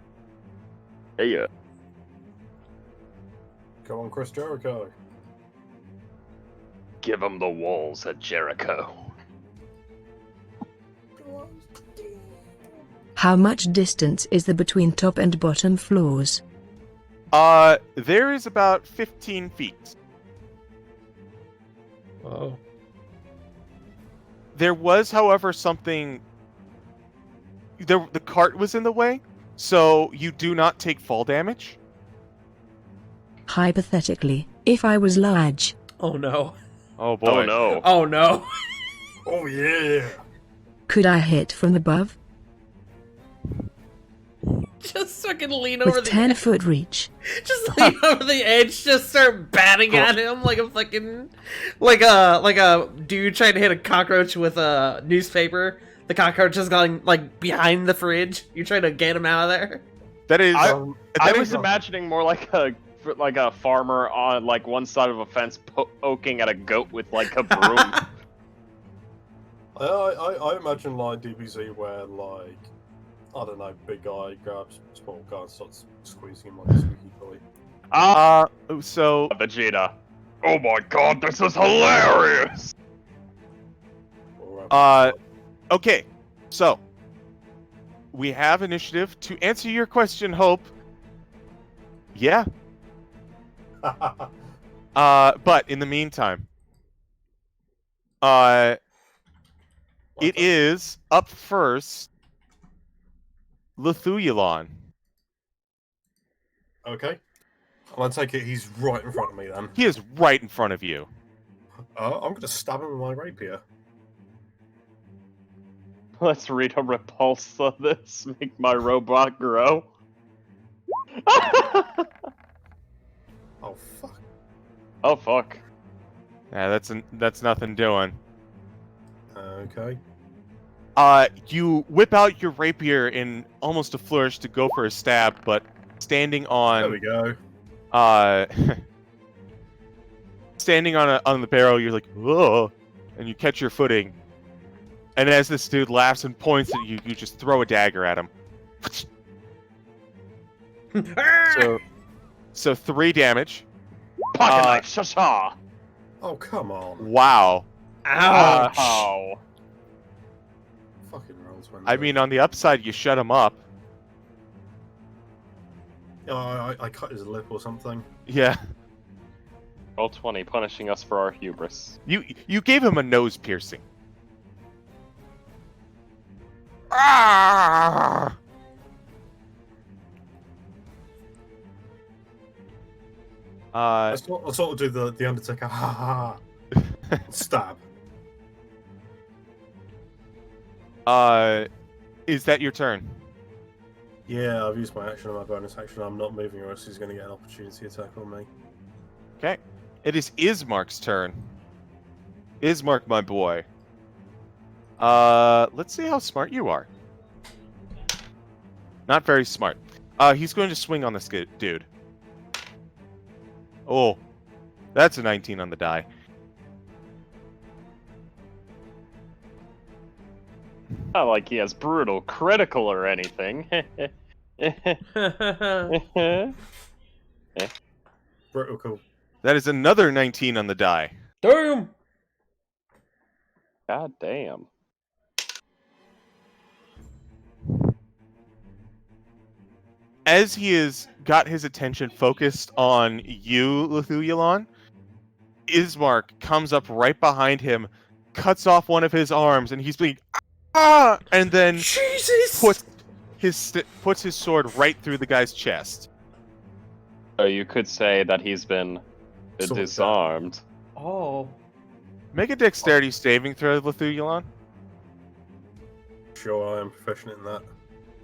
Yeah. Go on, Chris Jericho. Give him the walls at Jericho. How much distance is there between top and bottom floors? There is about 15 feet. Whoa. There was, however, something... The cart was in the way, so you do not take fall damage. Hypothetically, if I was large, Oh no. Oh boy. Oh no. Oh no. Oh yeah! could I hit from above? Just fucking lean over With the 10-foot reach. Just lean over the edge, just start batting at him like a fucking like a dude trying to hit a cockroach with a newspaper. The cockroach is going like behind the fridge. You're trying to get him out of there. That is... I that was is- imagining more like a farmer on like one side of a fence poking at a goat with like a broom. I imagine like DBZ where like I don't know, big guy grabs small guy and starts squeezing him like a squeaky toy. so... Vegeta. Oh my god, this is hilarious! Or, Okay, so... We have initiative. To answer your question, Hope... Yeah. But in the meantime... It is up first... Lithuyulon. Okay. I'll take it he's right in front of me then. He is right in front of you. I'm going to stab him with my rapier. Let's read a repulse of this. Make my robot grow. Oh, fuck. Oh fuck. Yeah, that's nothing doing. Okay. You whip out your rapier in almost a flourish to go for a stab, but standing There we on go. standing on the barrel, you're like, whoa, and you catch your footing. And as this dude laughs and points at you, you just throw a dagger at him. So 3 damage. Pocket knife, shasha. Oh, come on. Wow. Ouch. Ow. Fucking rolls, man. I mean, on the upside, you shut him up. I cut his lip or something. Yeah. Roll 20, punishing us for our hubris. You gave him a nose piercing. Ah! I sort of do the Undertaker, ha ha ha, stab. Is that your turn? Yeah, I've used my action and my bonus action. I'm not moving, or else he's going to get an opportunity attack on me. Okay. It is Ismark's turn. Ismark, my boy. Let's see how smart you are. Not very smart. He's going to swing on this dude. Oh, that's a 19 on the die. Not like he has brutal critical or anything. Brutal. That is another 19 on the die. Damn. God damn. As he has got his attention focused on you, Lithuyalon, Ismark comes up right behind him, cuts off one of his arms, and he's being ah, and then Jesus. puts his sword right through the guy's chest. So you could say that he's been Sort of disarmed. Oh. Make a dexterity saving throw, Lithuyalon. Sure, I am proficient in that.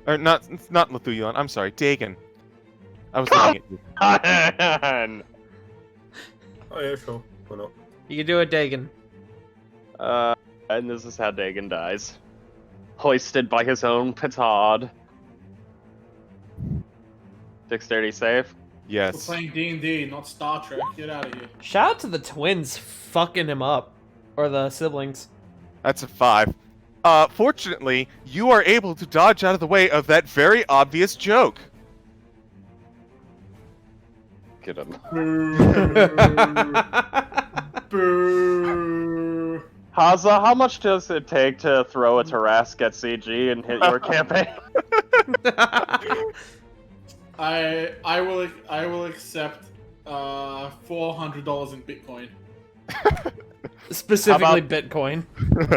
Or not Lithuyalon. I'm sorry, Dagon. I was looking at you. Oh yeah, sure. Why not? You can do it, Dagon. And this is how Dagon dies. Hoisted by his own petard. Dexterity save. We're Yes. playing D&D, not Star Trek. Get out of here. Shout out to the twins fucking him up. Or the siblings. That's a 5. Fortunately, you are able to dodge out of the way of that very obvious joke. Get him. Boo. Haza, how much does it take to throw a Tarrasque at CG and hit your campaign? I will accept $400 in Bitcoin. Specifically Bitcoin.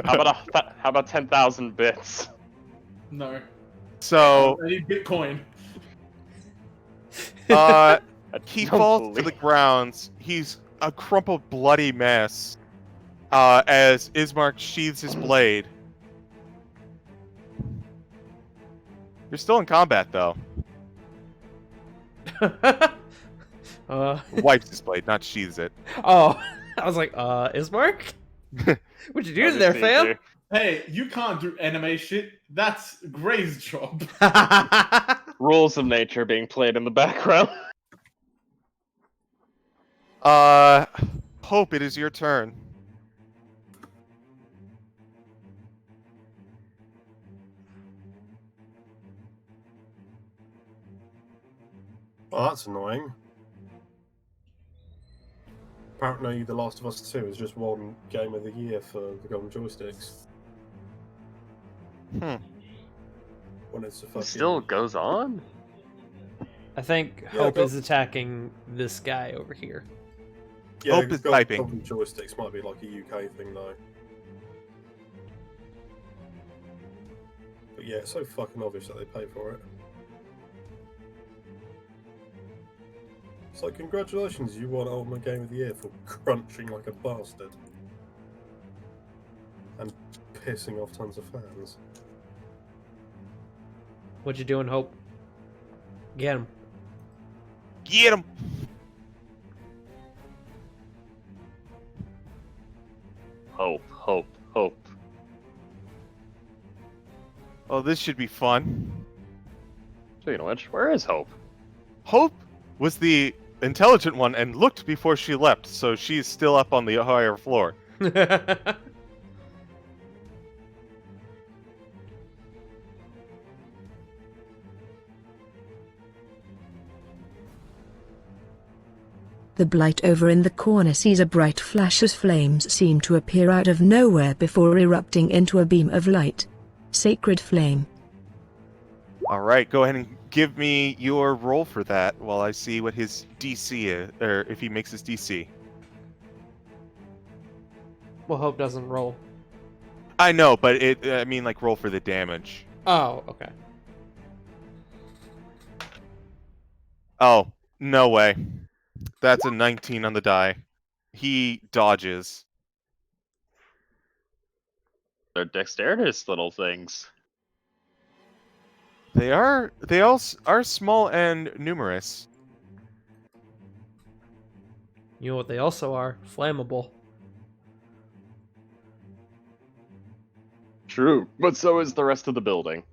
How about 10,000 bits? No. So, I need Bitcoin. he falls to the ground. He's a crumpled, bloody mess. As Ismark sheathes his blade. You're still in combat, though. Wipes his blade, not sheathes it. Oh, I was like, Ismark? What'd you do there, fam? Hey, you can't do anime shit. That's Gray's job. Rules of nature being played in the background. Hope, it is your turn. Oh, that's annoying. Apparently, The Last of Us 2 is just won Game of the Year for the Golden Joysticks. When it's a fucking... Still goes on? I think Yeah, Hope go- is attacking this guy over here. Yeah, Hope is typing. Golden Joysticks might be like a UK thing though. But yeah, it's so fucking obvious that they pay for it. It's like, congratulations, you won Ultimate Game of the Year for crunching like a bastard. pissing off tons of fans. What you doing, Hope? Get him. Get him! Hope, hope, hope. Oh, this should be fun. Speaking of which, where is Hope? Hope was the intelligent one and looked before she leapt, so she's still up on the higher floor. The blight over in the corner sees a bright flash as flames seem to appear out of nowhere before erupting into a beam of light. Sacred flame. Alright, go ahead and give me your roll for that while I see what his DC is, or if he makes his DC. Well, Hope doesn't roll. I know, but I mean, like, roll for the damage. Oh, okay. Oh, no way. That's a 19 on the die. He dodges. They're dexterous little things. They all are small and numerous. You know what they also are? Flammable. True, but so is the rest of the building.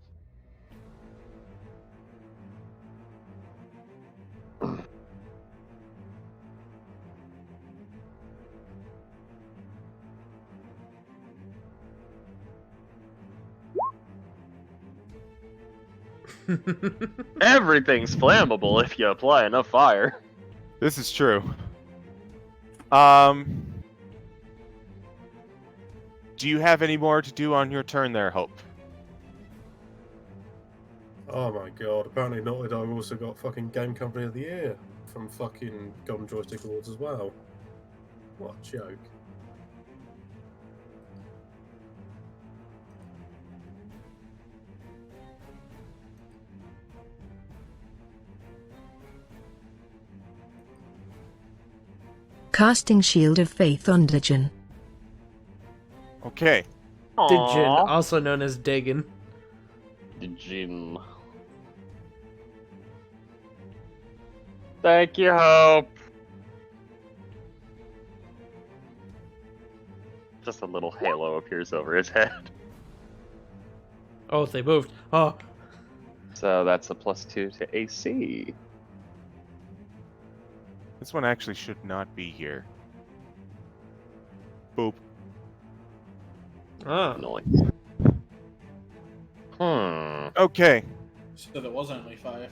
Everything's flammable if you apply enough fire. This is true. Do you have any more to do on your turn there, Hope? Oh my god, apparently Naughty Dog also got fucking Game Company of the Year from fucking Golden Joystick Awards as well. What a joke. Casting Shield of Faith on Digen. Okay. Digen, Aww. also known as Dagon. Jin. Thank you, Hope. Just a little halo appears over his head. Oh, they moved. Oh, So that's a +2 to AC. This one actually should not be here. Boop. ah. Noise. Okay. So there was only 5.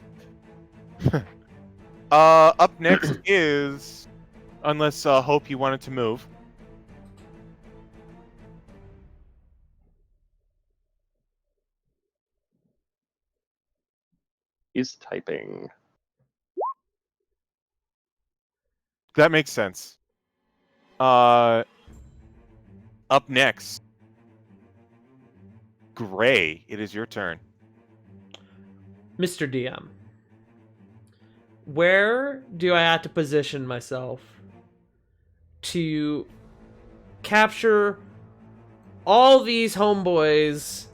Up next is... Unless, Hope, you wanted to move. He's typing. That makes sense. Up next... Gray, it is your turn. Mr. DM. Where do I have to position myself to capture all these homeboys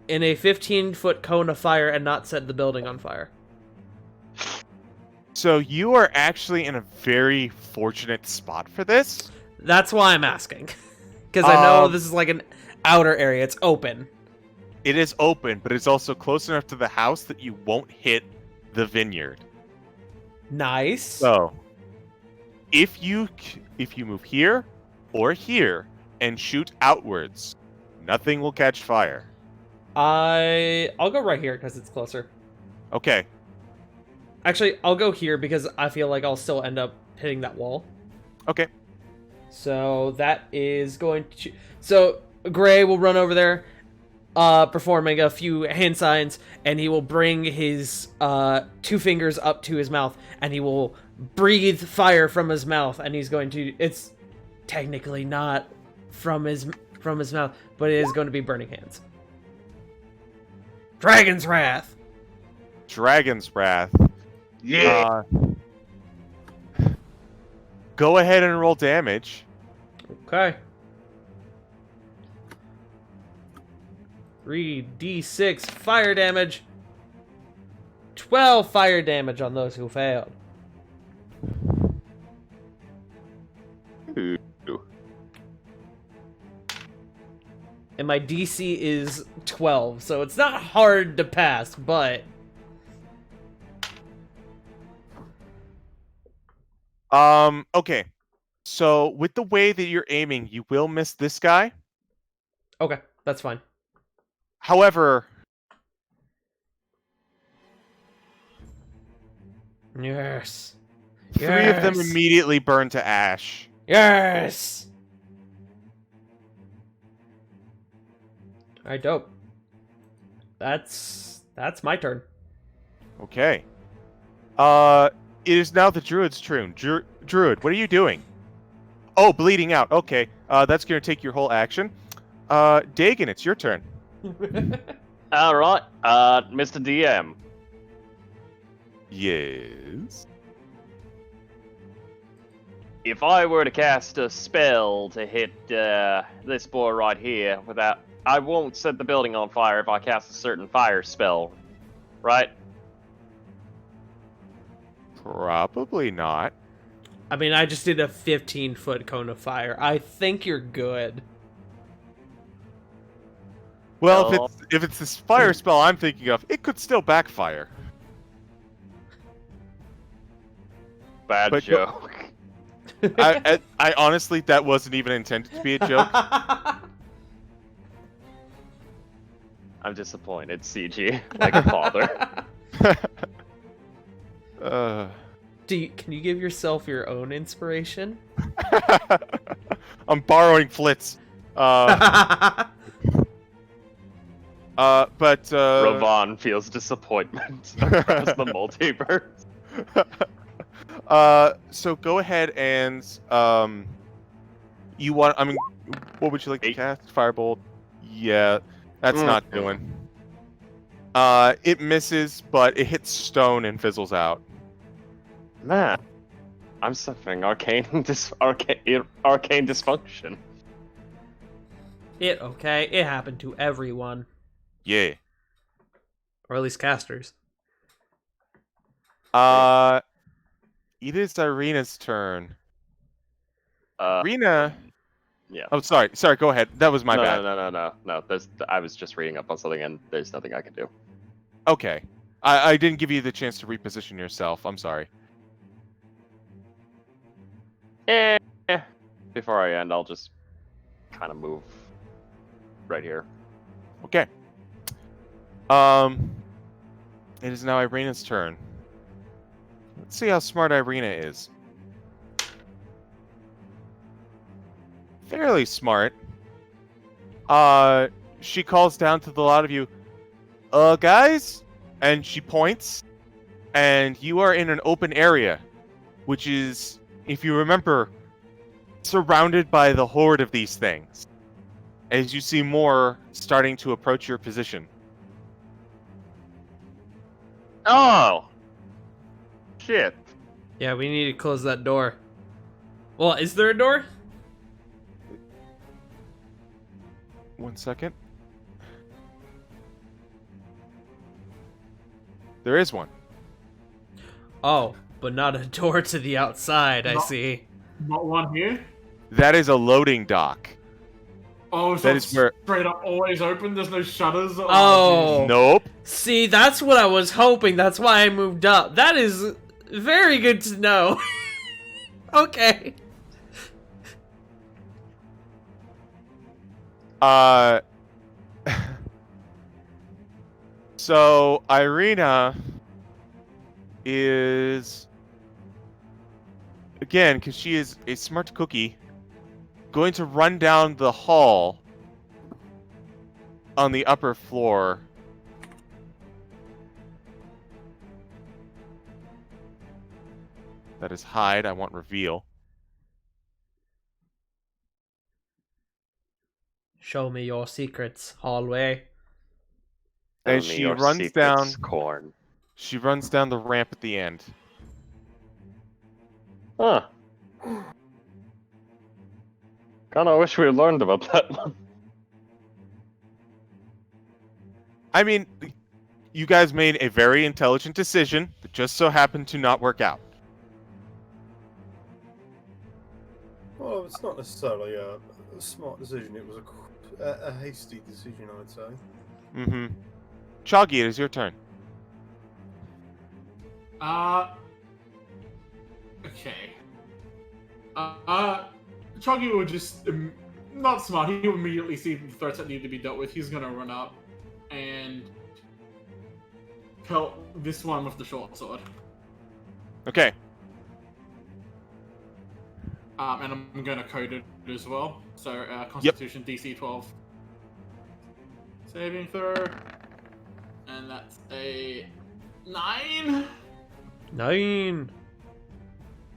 in a 15-foot cone of fire and not set the building on fire? So you are actually in a very fortunate spot for this. That's why I'm asking. Because I know this is like an outer area. It's open. It is open, but it's also close enough to the house that you won't hit the vineyard. Nice. So, if you move here or here and shoot outwards, nothing will catch fire. I'll go right here because it's closer. Okay. Actually, I'll go here because I feel like I'll still end up hitting that wall. Okay. So that is going to... So Gray will run over there, performing a few hand signs, and he will bring his 2 fingers up to his mouth, and he will breathe fire from his mouth, and he's going to... It's technically not from his mouth, but it is going to be burning hands. Dragon's Wrath! Dragon's Wrath. Yeah. Go ahead and roll damage. Okay. 3d6 fire damage. 12 fire damage on those who failed. Ooh. And my DC is 12, so it's not hard to pass, but... Okay. So, with the way that you're aiming, you will miss this guy. Okay, that's fine. However... Yes. 3 of them Yes. immediately burn to ash. Yes! Alright, dope. That's my turn. Okay. It is now the druid's turn. Druid, what are you doing? Oh, bleeding out. Okay. That's going to take your whole action. Dagon, it's your turn. All right, Mr. DM. Yes. If I were to cast a spell to hit this boy right here, without, I won't set the building on fire if I cast a certain fire spell, right? Probably not. I mean, I just did a 15-foot cone of fire. I think you're good. Well, Well- if it's this fire spell I'm thinking of, it could still backfire. Bad But joke. I honestly, that wasn't even intended to be a joke. I'm disappointed, CG, like a father. Can you give yourself your own inspiration? I'm borrowing Flitz. But Rovan feels disappointment across the multiverse. So go ahead and you want? I mean, what would you like to 8. cast? Firebolt. Yeah, that's not doing. It misses, but it hits stone and fizzles out. Man, I'm suffering arcane dysfunction. It happened to everyone. Yeah. Or at least casters. It is Irina's turn. Irina. Yeah. Oh, sorry. Go ahead. That was my bad. No. I was just reading up on something, and there's nothing I can do. Okay. I didn't give you the chance to reposition yourself. I'm sorry. Before I end, I'll just kind of move right here. Okay. It is now Irina's turn. Let's see how smart Irina is. Fairly smart. She calls down to the lot of you, guys, and she points, and you are in an open area, which is, if you remember, surrounded by the horde of these things, as you see more starting to approach your position. Oh! Shit. Yeah, we need to close that door. Well, is there a door? 1 second. There is one. Oh, but not a door to the outside, I No. see. Not one here. That is a loading dock. Oh, so That it's is where- straight up always open. There's no shutters. Oh. Nope. See, that's what I was hoping. That's why I moved up. That is very good to know. Okay. So Irina is, again, because she is a smart cookie, going to run down the hall on the upper floor. That is hide. I want reveal. Show me your secrets, hallway. And Tell me she your runs secrets, down. Corn. She runs down the ramp at the end. Huh. Kinda wish we had learned about that one. I mean, you guys made a very intelligent decision that just so happened to not work out. Well, it's not necessarily a smart decision. It was a hasty decision, I'd say. Mm-hmm. Choggy, it is your turn. Okay. Choggy would just not smart. He will immediately see the threats that need to be dealt with. He's gonna run up and pelt this one with the short sword. Okay. And I'm gonna code it as well. So Constitution DC 12. Saving throw. And that's a 9. 9.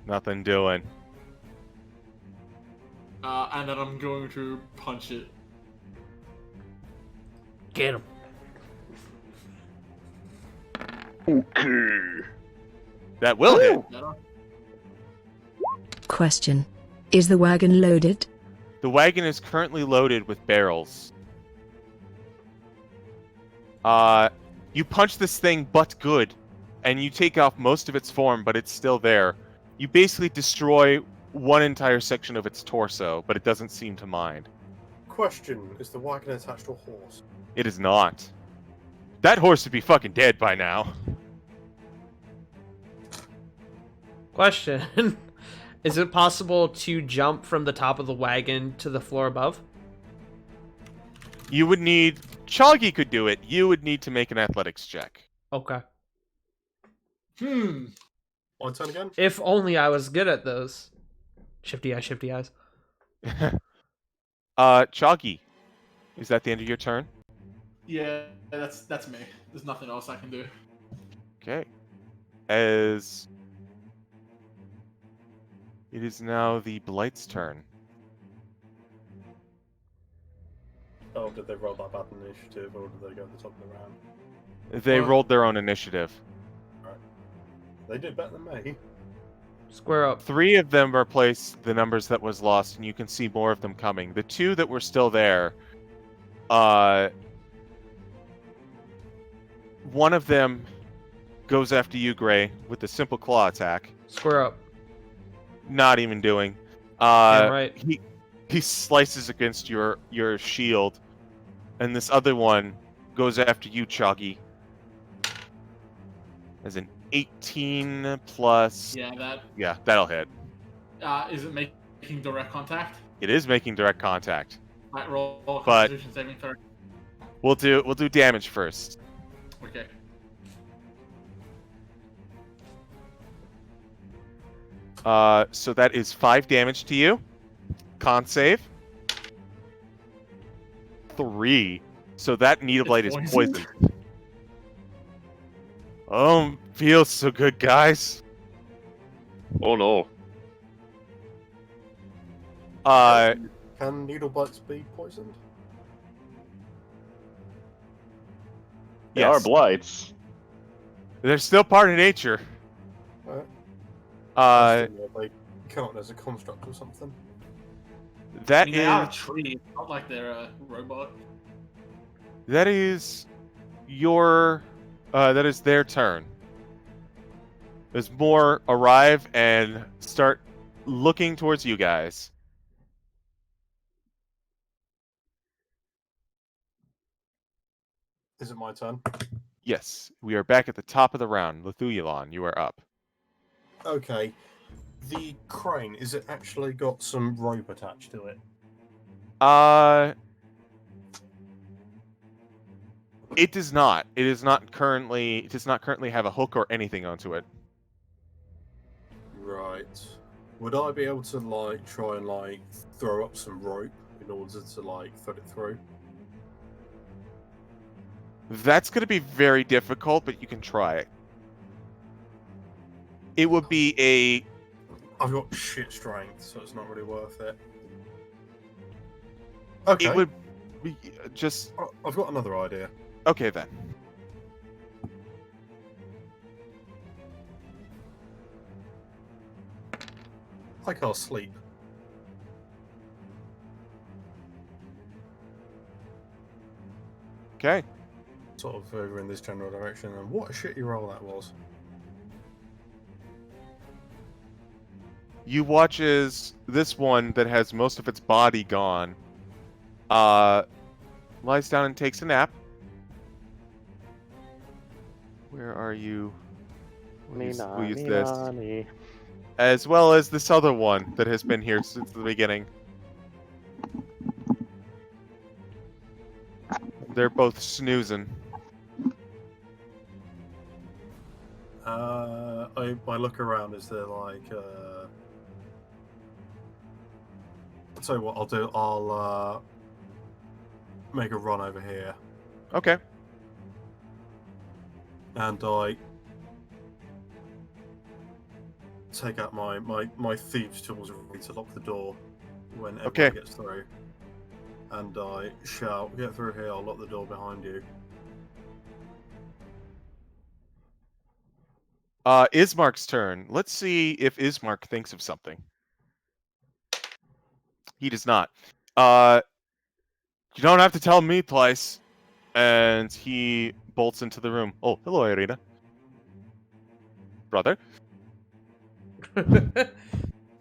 Nothing doing. And then I'm going to punch it. Get him. Okay. That will hit. Question. Is the wagon loaded? The wagon is currently loaded with barrels. You punch this thing but good, and you take off most of its form, but it's still there. You basically destroy one entire section of its torso, but it doesn't seem to mind. Question: is the wagon attached to a horse? It is not. That horse would be fucking dead by now. Question. Is it possible to jump from the top of the wagon to the floor above? You would need... Choggy could do it. You would need to make an athletics check. Okay. My turn again? If only I was good at those. Shifty eyes, shifty eyes. Choggy, is that the end of your turn? Yeah, that's me. There's nothing else I can do. Okay. As... It is now the Blight's turn. Oh, did they roll that bad initiative, or did they go at the top of the round? They Well- rolled their own initiative. They did better than me. Square up. 3 of them replaced the numbers that was lost, and you can see more of them coming. The 2 that were still there, one of them goes after you, Gray, with the simple claw attack. Square up. Not even doing. Damn right. He slices against your shield, and this other one goes after you, Choggy. As an 18 plus. Yeah, That'll hit. is it making direct contact? It is making direct contact. Right, roll But- Constitution saving throw. We'll do damage first. Okay. So that is 5 damage to you. Con save. 3. So that Needle Blade is It's poisoned. Oh, feels so good, guys. Oh no. Can needle blights be poisoned? They are Yes. blights. They're still part of nature. They count as a construct or something. I That mean, they are a is tree. It's not like they're a robot. that is your that is their turn. There's more arrive and start looking towards you guys. Is it my turn? Yes, we are back at the top of the round. Lithuyalon, you are up. Okay. The crane, is it actually got some rope attached to it? It does not. It does not currently have a hook or anything onto it. Right. Would I be able to try and throw up some rope in order to put it through? That's going to be very difficult, but you can try it. It would be a... I've got shit strength, so it's not really worth it. Okay. It would be just... I've got another idea. Okay, then. I can't sleep. Okay. sort of over in this general direction, and what a shitty roll that was. You watch as this one that has most of its body gone lies down and takes a nap. Where are you? We'll use this. As well as this other one that has been here since the beginning. They're both snoozing. I look around. Is there like? I'll tell you what I'll do. I'll make a run over here, Okay. and I take out my thieves' tools ready to lock the door when everyone Okay. gets through. And I shout, "Get through here! I'll lock the door behind you." Ismark's turn. Let's see if Ismark thinks of something. He does not. You don't have to tell me twice. And he bolts into the room. Oh, hello, Irina. Brother.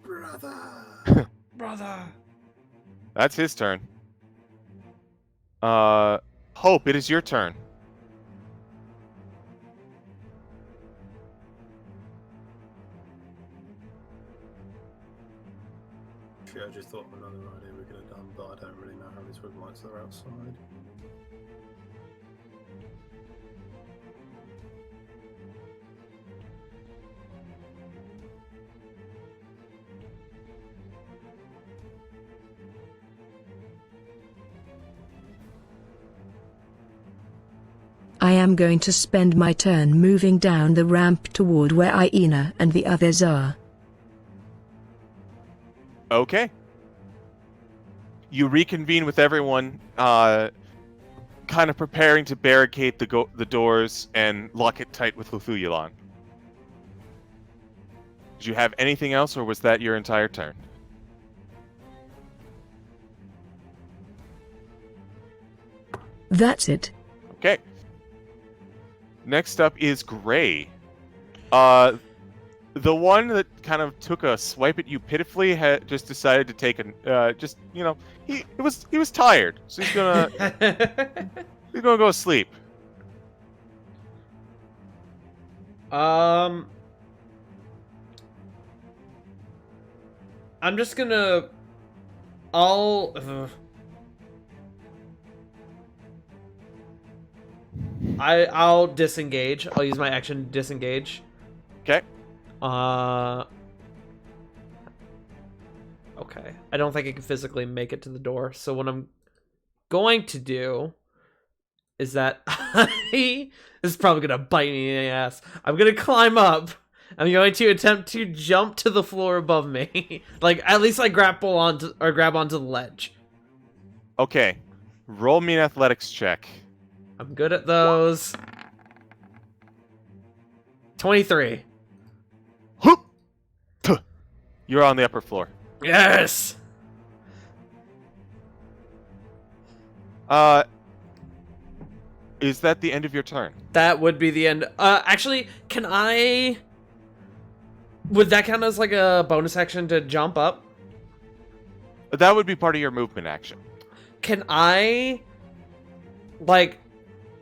Brother! Brother. That's his turn. Hope, it is your turn. Shit, I just thought of another idea we could have done, but I don't really know how these wood lights are outside. I am going to spend my turn moving down the ramp toward where Aina and the others are. Okay. You reconvene with everyone, kind of preparing to barricade the doors and lock it tight with Luthuyulan. Did you have anything else, or was that your entire turn? That's it. Okay. Next up is Gray. The one that kind of took a swipe at you pitifully had just decided to take he was tired, so he's gonna go to sleep. I'm just gonna. I'll disengage. I'll use my action to disengage. Okay. Okay. I don't think I can physically make it to the door. So what I'm going to do is that this is probably gonna bite me in the ass. I'm gonna climb up. I'm going to attempt to jump to the floor above me. Like at least I grab onto the ledge. Okay. Roll me an athletics check. I'm good at those. 23. You're on the upper floor. Yes. Is that the end of your turn? That would be the end. Actually, can I? Would that count as like a bonus action to jump up? That would be part of your movement action. Can I, like,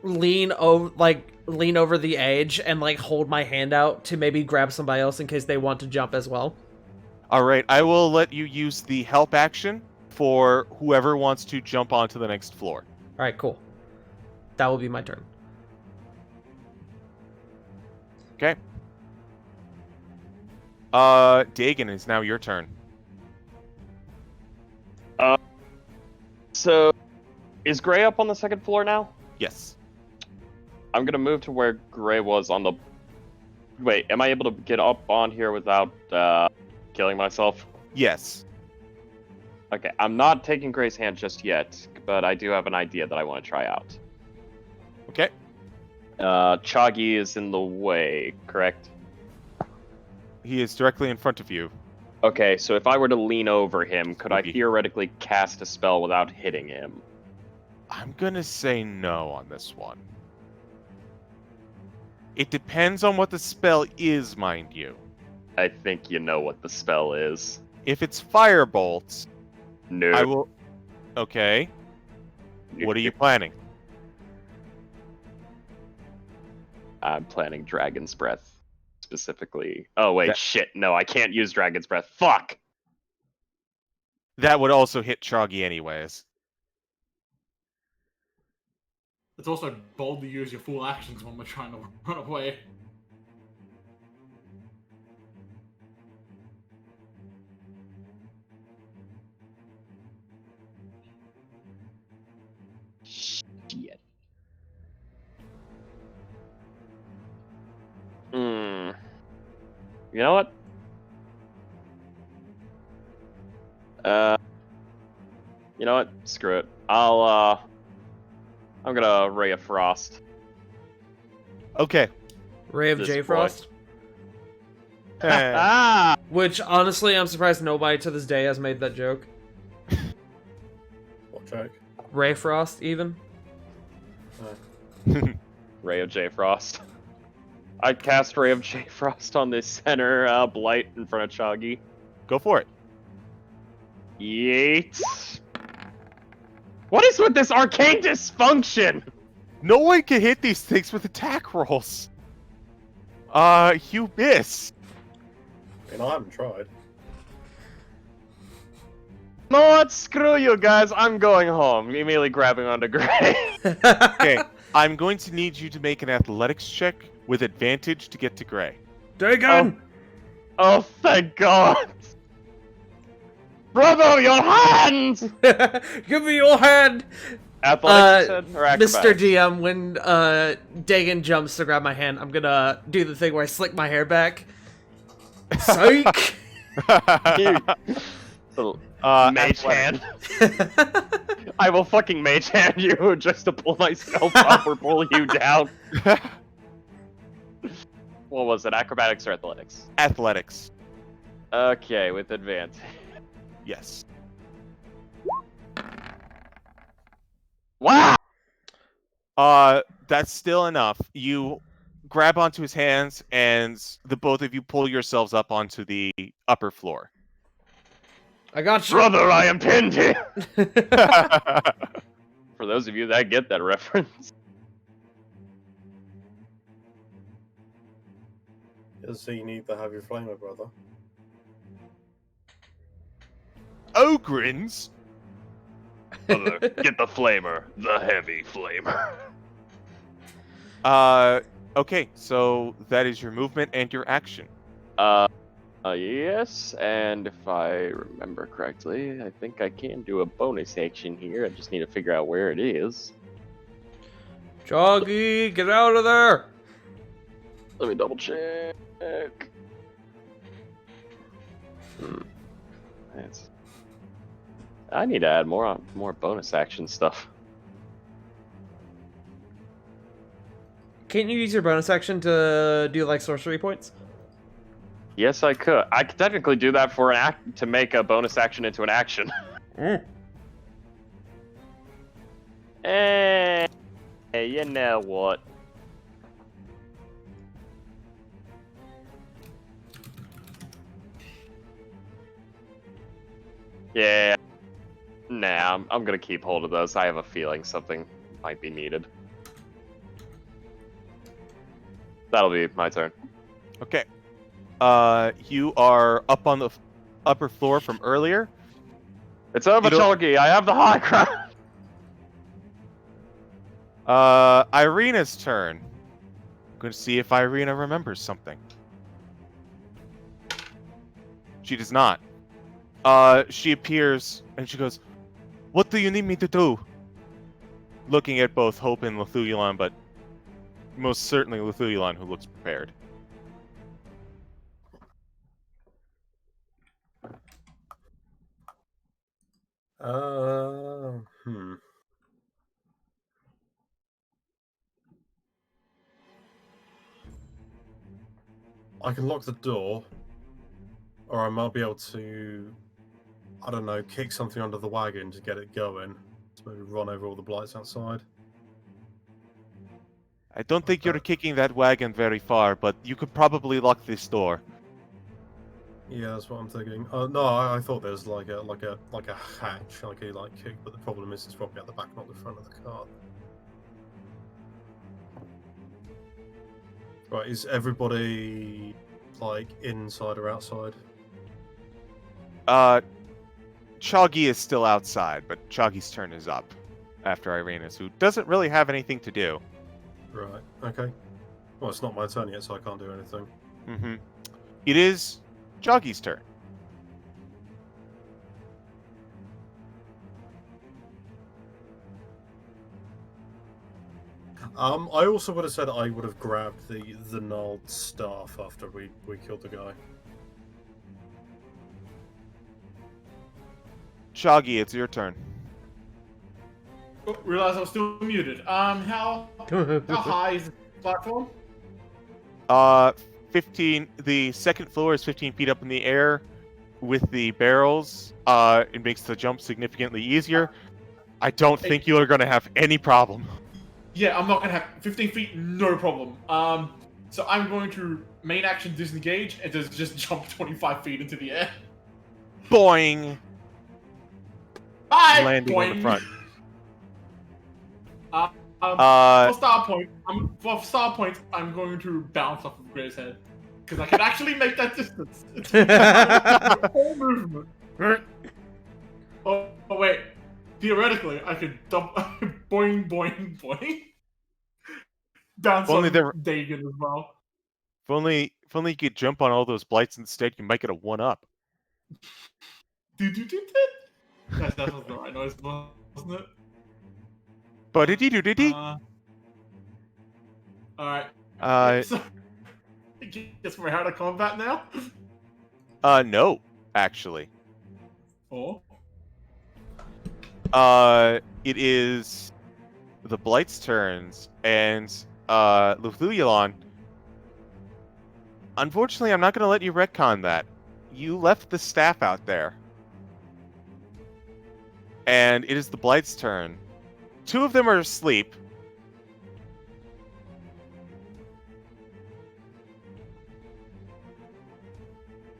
lean over the edge and like hold my hand out to maybe grab somebody else in case they want to jump as well? All right, I will let you use the help action for whoever wants to jump onto the next floor. All right, cool. That will be my turn. Okay. Dagon, is now your turn. So, is Gray up on the second floor now? Yes. I'm gonna move to where Gray was on the... Wait, am I able to get up on here without killing myself? Yes. Okay, I'm not taking Gray's hand just yet, but I do have an idea that I want to try out. Okay. Chagi is in the way, correct? He is directly in front of you. Okay, so if I were to lean over him, could I Okay. theoretically cast a spell without hitting him? I'm gonna say no on this one. It depends on what the spell is, mind you. I think you know what the spell is. If it's Firebolt, No. I will... Okay. What are you planning? I'm planning Dragon's Breath. Specifically. Oh, wait, That- shit. No, I can't use Dragon's Breath. Fuck! That would also hit Choggy anyways. It's also bold to use your full actions when we're trying to run away. Shit. Hmm. You know what? You know what? Screw it. I'm gonna Ray of Frost. Okay. Ray of This J boy. Frost. Eh, Ah! Which, honestly, I'm surprised nobody to this day has made that joke. What joke? Ray Frost, even. Ray of J Frost. I'd cast Ray of J Frost on this center blight in front of Choggy. Go for it. Yeet. What is with this arcane dysfunction? No one can hit these things with attack rolls. You miss. I mean, I haven't tried. No, what? Screw you guys. I'm going home. Immediately grabbing onto Gray. Okay, I'm going to need you to make an athletics check with advantage to get to Gray. Dagon! Oh, thank God. Bravo, your hands! Give me your hand! Athletics, you said, or Mr. acrobatics? DM, when Dagon jumps to grab my hand, I'm gonna do the thing where I slick my hair back. Psych! Little mage Athletic. hand. I will fucking mage hand you just to pull myself up or pull you down. What was it, acrobatics or athletics? Athletics. Okay, with advantage. Yes. Wow! That's still enough. You grab onto his hands, and the both of you pull yourselves up onto the upper floor. I got you! Brother, I am pinned here! For those of you that get that reference. So you need to have your flamer, brother. Ogrins? Brother, get the flamer. The heavy flamer. Okay, so that is your movement and your action. Yes, and if I remember correctly, I think I can do a bonus action here. I just need to figure out where it is. Choggy, get out of there! Let me double check. That's... I need to add more bonus action stuff. Can't you use your bonus action to do, like, sorcery points? Yes, I could. I could technically do that for an act to make a bonus action into an action. Hey, you know what? Yeah. Nah, I'm gonna keep hold of those. I have a feeling something might be needed. That'll be my turn. Okay. You are up on the upper floor from earlier. It's over, You don't- Chalky. I have the high ground. Irina's turn. I'm going to see if Irina remembers something. She does not. She appears and she goes, "What do you need me to do?" Looking at both Hope and Lethulon, but most certainly Lethulon, who looks prepared. Hmm. I can lock the door, or I might be able to, I don't know, kick something under the wagon to get it going. To maybe run over all the blights outside. I don't think you're Okay. kicking that wagon very far, but you could probably lock this door. Yeah, that's what I'm thinking. No, I thought there was like a hatch, like a kick, but the problem is it's probably at the back, not the front of the car. Right, is everybody like inside or outside? Choggy is still outside, but Choggy's turn is up after Irena's, who doesn't really have anything to do. Right. Okay. Well, it's not my turn yet, so I can't do anything. Mm-hmm. It is Choggy's turn. I also would have said I would have grabbed the gnarled staff after we killed the guy. Choggy, it's your turn. Oh, realized I was still muted. How high is the platform? 15. The second floor is 15 feet up in the air. With the barrels, it makes the jump significantly easier. I don't think you are going to have any problem. Yeah, I'm not gonna have 15 feet, no problem. So I'm going to main action disengage and just jump 25 feet into the air. Boing! Bye! Landing on the Boing. front. For star point, I'm going to bounce off of Gray's head. Because I can actually make that distance. It's whole movement. Oh, wait. Theoretically, I could dump boing, boing, boing. Bounce Only on there- Dagon as well. If only you could jump on all those blights instead, you might get a 1-up. That was the right noise, wasn't it? Ba-dee-dee-doo-dee-dee. Alright. So, guess we're out of combat now? No, actually. Oh? It is the Blight's turns, and Luthuyalon. Unfortunately, I'm not going to let you retcon that. You left the staff out there. And it is the Blight's turn. 2 of them are asleep.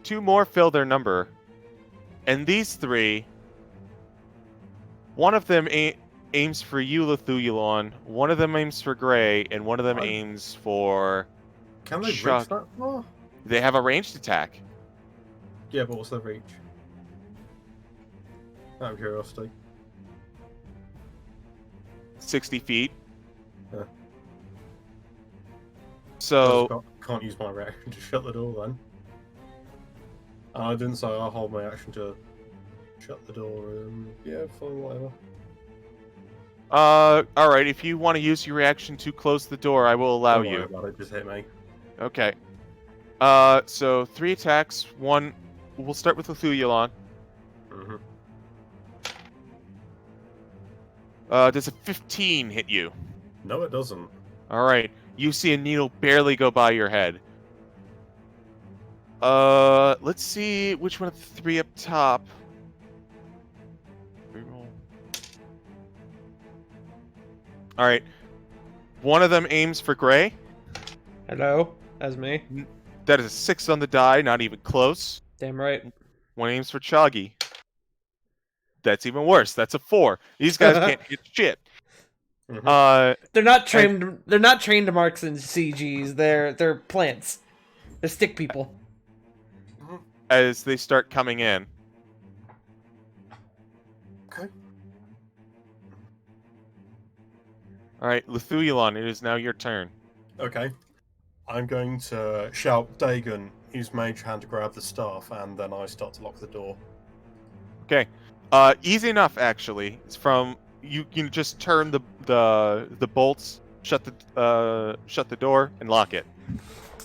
Two more fill their number. And these 3, one of them aims for you, Luthuyalon, one of them aims for Gray, and one of them aims for... Can they Chuck. reach that far? They have a ranged attack. Yeah, but what's their reach? Out of curiosity. 60 feet. Yeah. So... Can't use my reaction to shut the door then. And I didn't say I'll hold my action to shut the door. Yeah, fine, whatever. Alright, if you want to use your reaction to close the door, I will allow Don't worry you. about it, just hit me. Okay. So 3 attacks. 1... We'll start with Luthuyalon. Mm-hmm. Does a 15 hit you? No, it doesn't. Alright. You see a needle barely go by your head. Let's see which one of the 3 up top. Reroll. Alright. One of them aims for Gray. Hello, that's me. That is a 6 on the die, not even close. Damn right. One aims for Choggy. That's even worse. That's a 4. These guys can't hit shit. Mm-hmm. They're not trained. They're not trained marks in CGs. They're plants. They're stick people. As they start coming in. Okay. Alright, Luthuyalon, it is now your turn. Okay. I'm going to shout, Dagon, use Mage Hand to grab the staff, and then I start to lock the door. Okay. Easy enough, actually. It's from... You can just turn the bolts, shut the door, and lock it.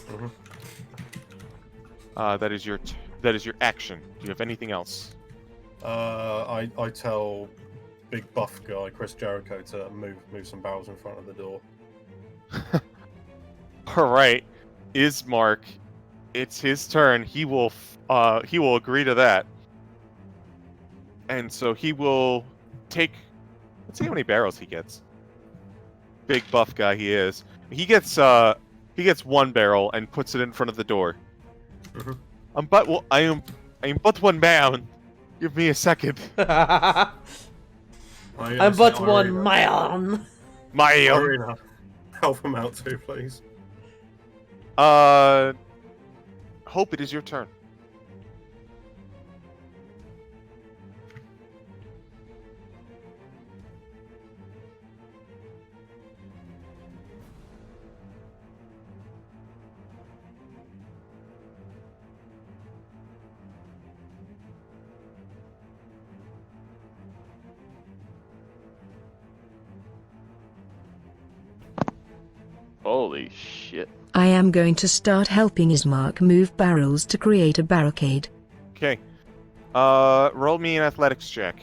Mm-hmm. That is your action. Do you have anything else? I tell big buff guy Chris Jericho to move some barrels in front of the door. All right, Ismark, it's his turn. He will agree to that, and so he will take. Let's see how many barrels he gets. Big buff guy he is. He gets one barrel and puts it in front of the door. Mhm. I am but one man. Give me a second. I'm I say, but one Irina, man. Irina, help him out too, please. Hope, it is your turn. Holy shit. I am going to start helping Ismark move barrels to create a barricade. Okay. Roll me an athletics check.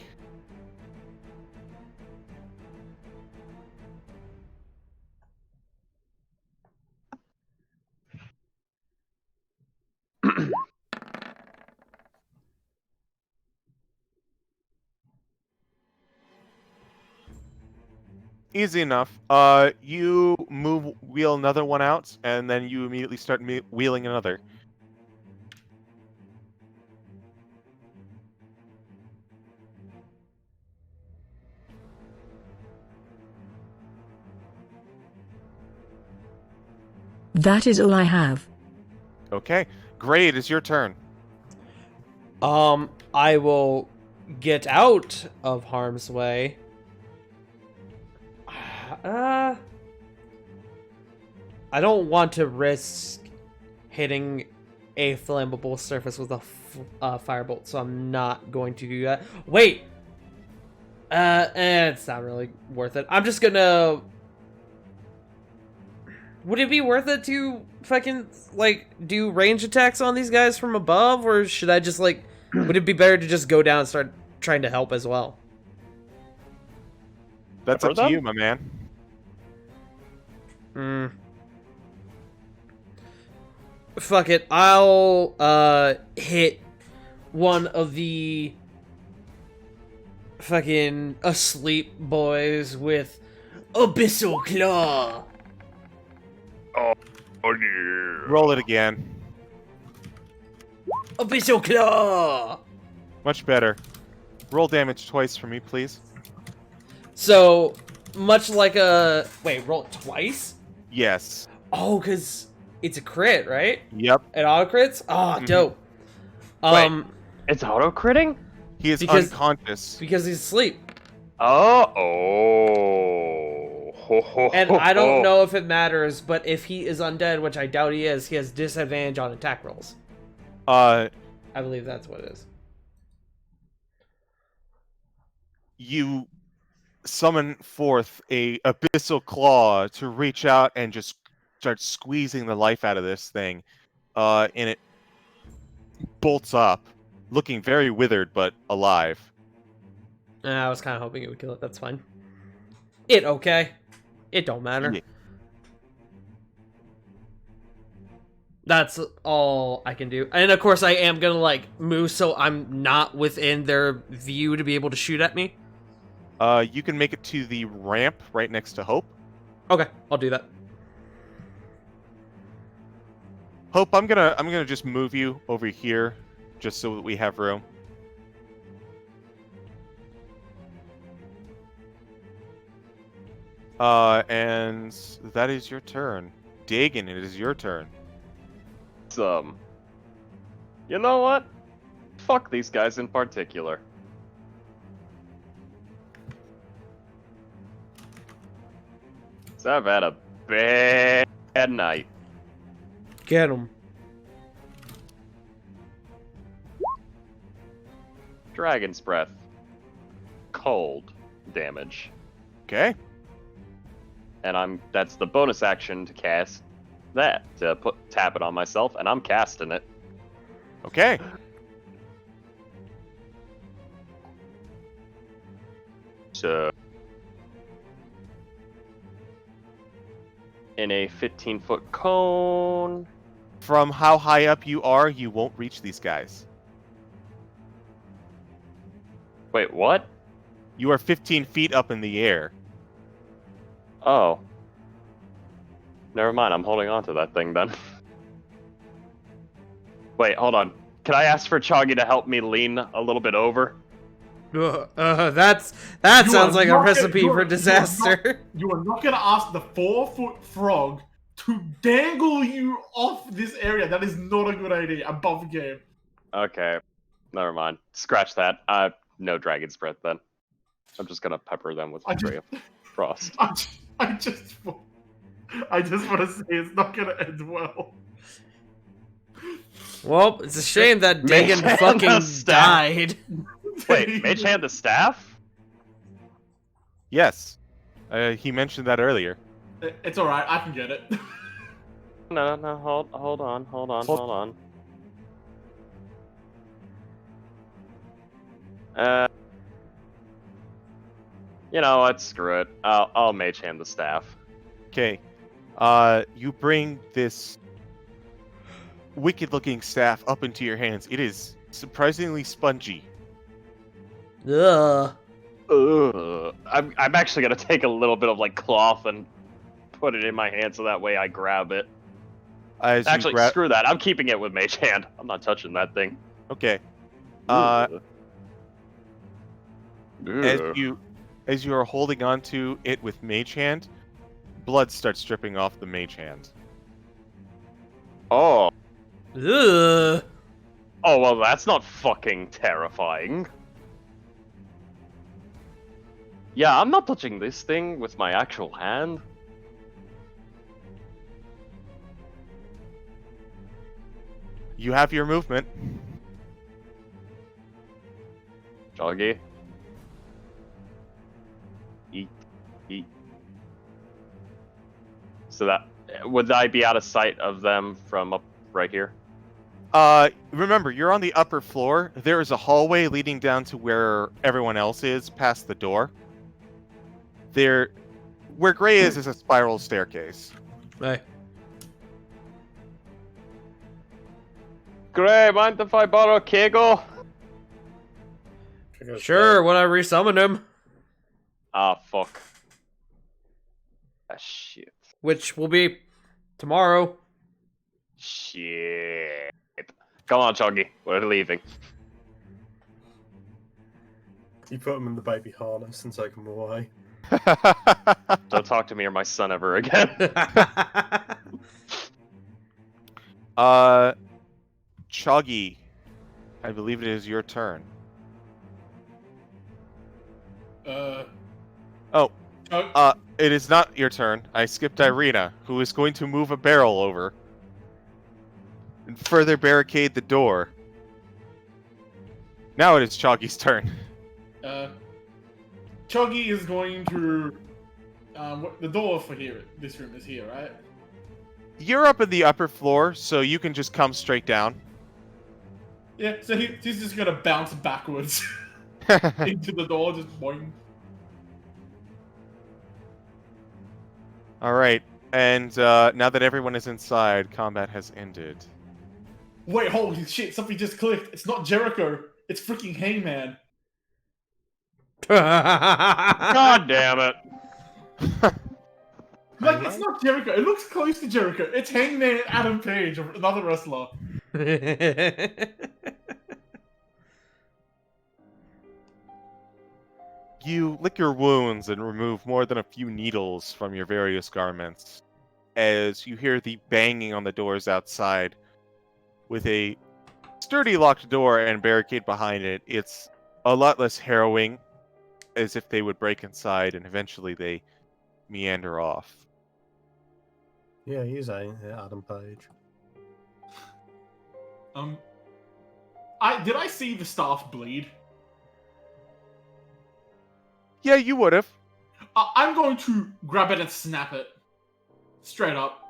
Easy enough. You wheel another one out, and then you immediately start wheeling another. That is all I have. Okay. Great, it's your turn. I will get out of harm's way. I don't want to risk hitting a flammable surface with a firebolt, so I'm not going to do that. Wait! It's not really worth it. I'm just gonna... Would it be worth it to fucking, like, do range attacks on these guys from above, or should I just, like... Would it be better to just go down and start trying to help as well? That's For up to them? you, my man. Fuck it. I'll hit one of the fucking asleep boys with Abyssal Claw. Oh dear. Roll it again. Abyssal Claw. Much better. Roll damage twice for me, please. So, much like a... Wait, roll it twice? Yes. Oh, because it's a crit, right? Yep. It auto crits? Oh, Mhm. dope. Wait. It's auto-critting? He is Because- unconscious. Because he's asleep. Oh. Ho, ho, And ho, I don't ho. know if it matters, but if he is undead, which I doubt he is, he has disadvantage on attack rolls. I believe that's what it is. You summon forth a abyssal claw to reach out and just start squeezing the life out of this thing. And it bolts up, looking very withered but alive. I was kind of hoping it would kill it. That's fine. It okay. It don't matter. Yeah. That's all I can do. And of course I am gonna like move so I'm not within their view to be able to shoot at me. You can make it to the ramp right next to Hope. Okay, I'll do that. Hope, I'm gonna just move you over here, just so that we have room. And that is your turn. Dagon, it is your turn. You know what? Fuck these guys in particular. So I've had a bad night. Get him. Dragon's Breath. Cold damage. Okay. And that's the bonus action to cast that, to tap it on myself, and I'm casting it. Okay. So in a 15-foot cone. From how high up you are, you won't reach these guys. Wait, what? You are 15 feet up in the air. Oh. Never mind, I'm holding on to that thing then. Wait, hold on. Can I ask for Choggy to help me lean a little bit over? That You sounds are like a not recipe gonna- for disaster. You are not gonna ask the 4-foot frog to dangle you off this area. That is not a good idea. Above game. Okay, never mind. Scratch that. No dragon's breath then. I'm just gonna pepper them with I a just- ray of frost. I just want to say it's not gonna end well. Well, it's a shame that Mage Dagon hand fucking the staff. died. Wait, Mage Hand the staff? Yes. He mentioned that earlier. It's alright, I can get it. No, hold on. You know what? Screw it. I'll Mage Hand the staff. Okay. You bring this wicked-looking staff up into your hands. It is surprisingly spongy. Ugh. Ugh. I'm actually gonna take a little bit of like cloth and put it in my hand so that way I grab it. As you Actually, grab... screw that. I'm keeping it with Mage Hand. I'm not touching that thing. Okay. Ugh. As Ugh. you are holding on to it with Mage Hand, blood starts dripping off the Mage Hand. Oh. Ugh. Oh, well, that's not fucking terrifying. Yeah, I'm not touching this thing with my actual hand. You have your movement. Joggy. Eat. So that... Would I be out of sight of them from up right here? Remember, you're on the upper floor. There is a hallway leading down to where everyone else is, past the door. Where Gray is a spiral staircase. Hey. Gray, mind if I borrow Kegel? Sure, when I resummon him. Ah, fuck. Ah, shit. Which will be tomorrow. Shit. Come on, Choggy. We're leaving. You put them in the baby harness and take them away. Don't talk to me or my son ever again. Choggy, I believe it is your turn. Oh, It is not your turn. I skipped Irina, who is going to move a barrel over and further barricade the door. Now it is Choggy's turn. Chuggy is going to. The door for here. This room is here, right? You're up in the upper floor, so you can just come straight down. Yeah. So he's just gonna bounce backwards into the door, just boing. All right, and now that everyone is inside, combat has ended. Wait, holy shit! Something just clicked. It's not Jericho. It's freaking Hangman. God damn it. Like, it's not Jericho. It looks close to Jericho. It's Hangman Adam Page, another wrestler. You lick your wounds and remove more than a few needles from your various garments as you hear the banging on the doors outside. With a sturdy locked door and barricade behind it, it's a lot less harrowing, as if they would break inside and eventually they meander off. Yeah, he's Adam Page. Did I see the staff bleed? Yeah, you would have. I'm going to grab it and snap it. Straight up.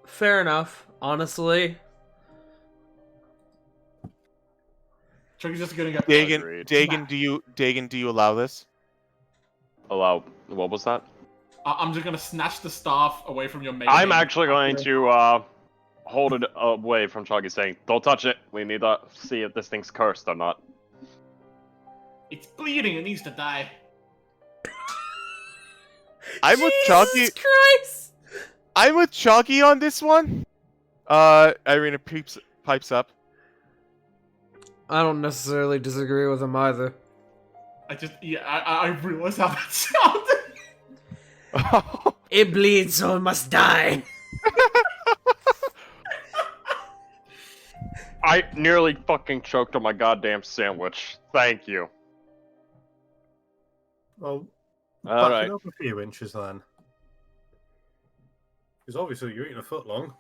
Fair enough, honestly. Chucky's just gonna get. Dagon, do you allow this? Allow. What was that? I'm just gonna snatch the staff away from your mate. I'm actually going to hold it away from Choggy, saying, "Don't touch it. We need to see if this thing's cursed or not." It's bleeding. It needs to die. I'm with Chalky. Jesus Christ! I'm with Chalky on this one. Irina pipes up. I don't necessarily disagree with him either. I realize how that sounded. It bleeds, so it must die. I nearly fucking choked on my goddamn sandwich. Thank you. Well, All back right. it up a few inches then. Because obviously you're eating a foot long.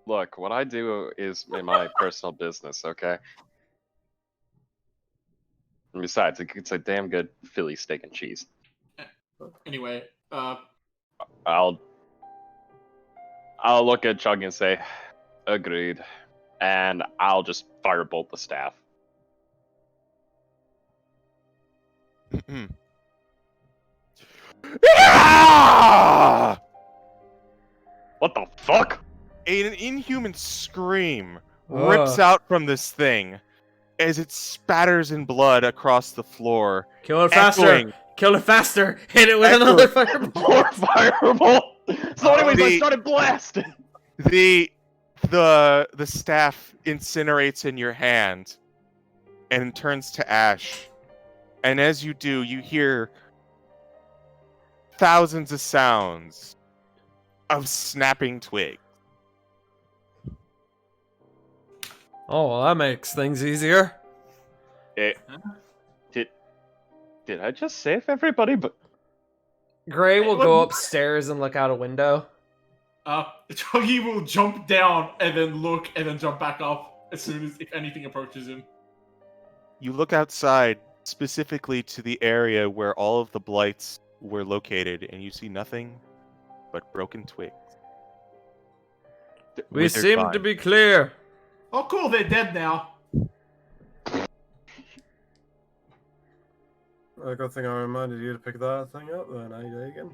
Look, what I do is in my personal business, okay? And besides, it's a damn good Philly steak and cheese. Anyway, I'll look at Chug and say, agreed. And I'll just firebolt the staff. What the fuck? An inhuman scream rips out from this thing as it spatters in blood across the floor. Kill it faster! Echoing. Kill it faster! Hit it with Echoing. another fireball! More fireball! So anyways, I The- started blasting! The staff incinerates in your hand and turns to ash. And as you do, you hear thousands of sounds of snapping twigs. Oh, well, that makes things easier. Did I just save everybody? But Gray will What- go upstairs and look out a window. Chuggy will jump down and then look and then jump back up as soon as if anything approaches him. You look outside, specifically to the area where all of the blights were located, and you see nothing but broken twigs. We Withered seem to vine. be clear. Oh, cool, they're dead now. Good thing I reminded you to pick that thing up then, eh, Dagan?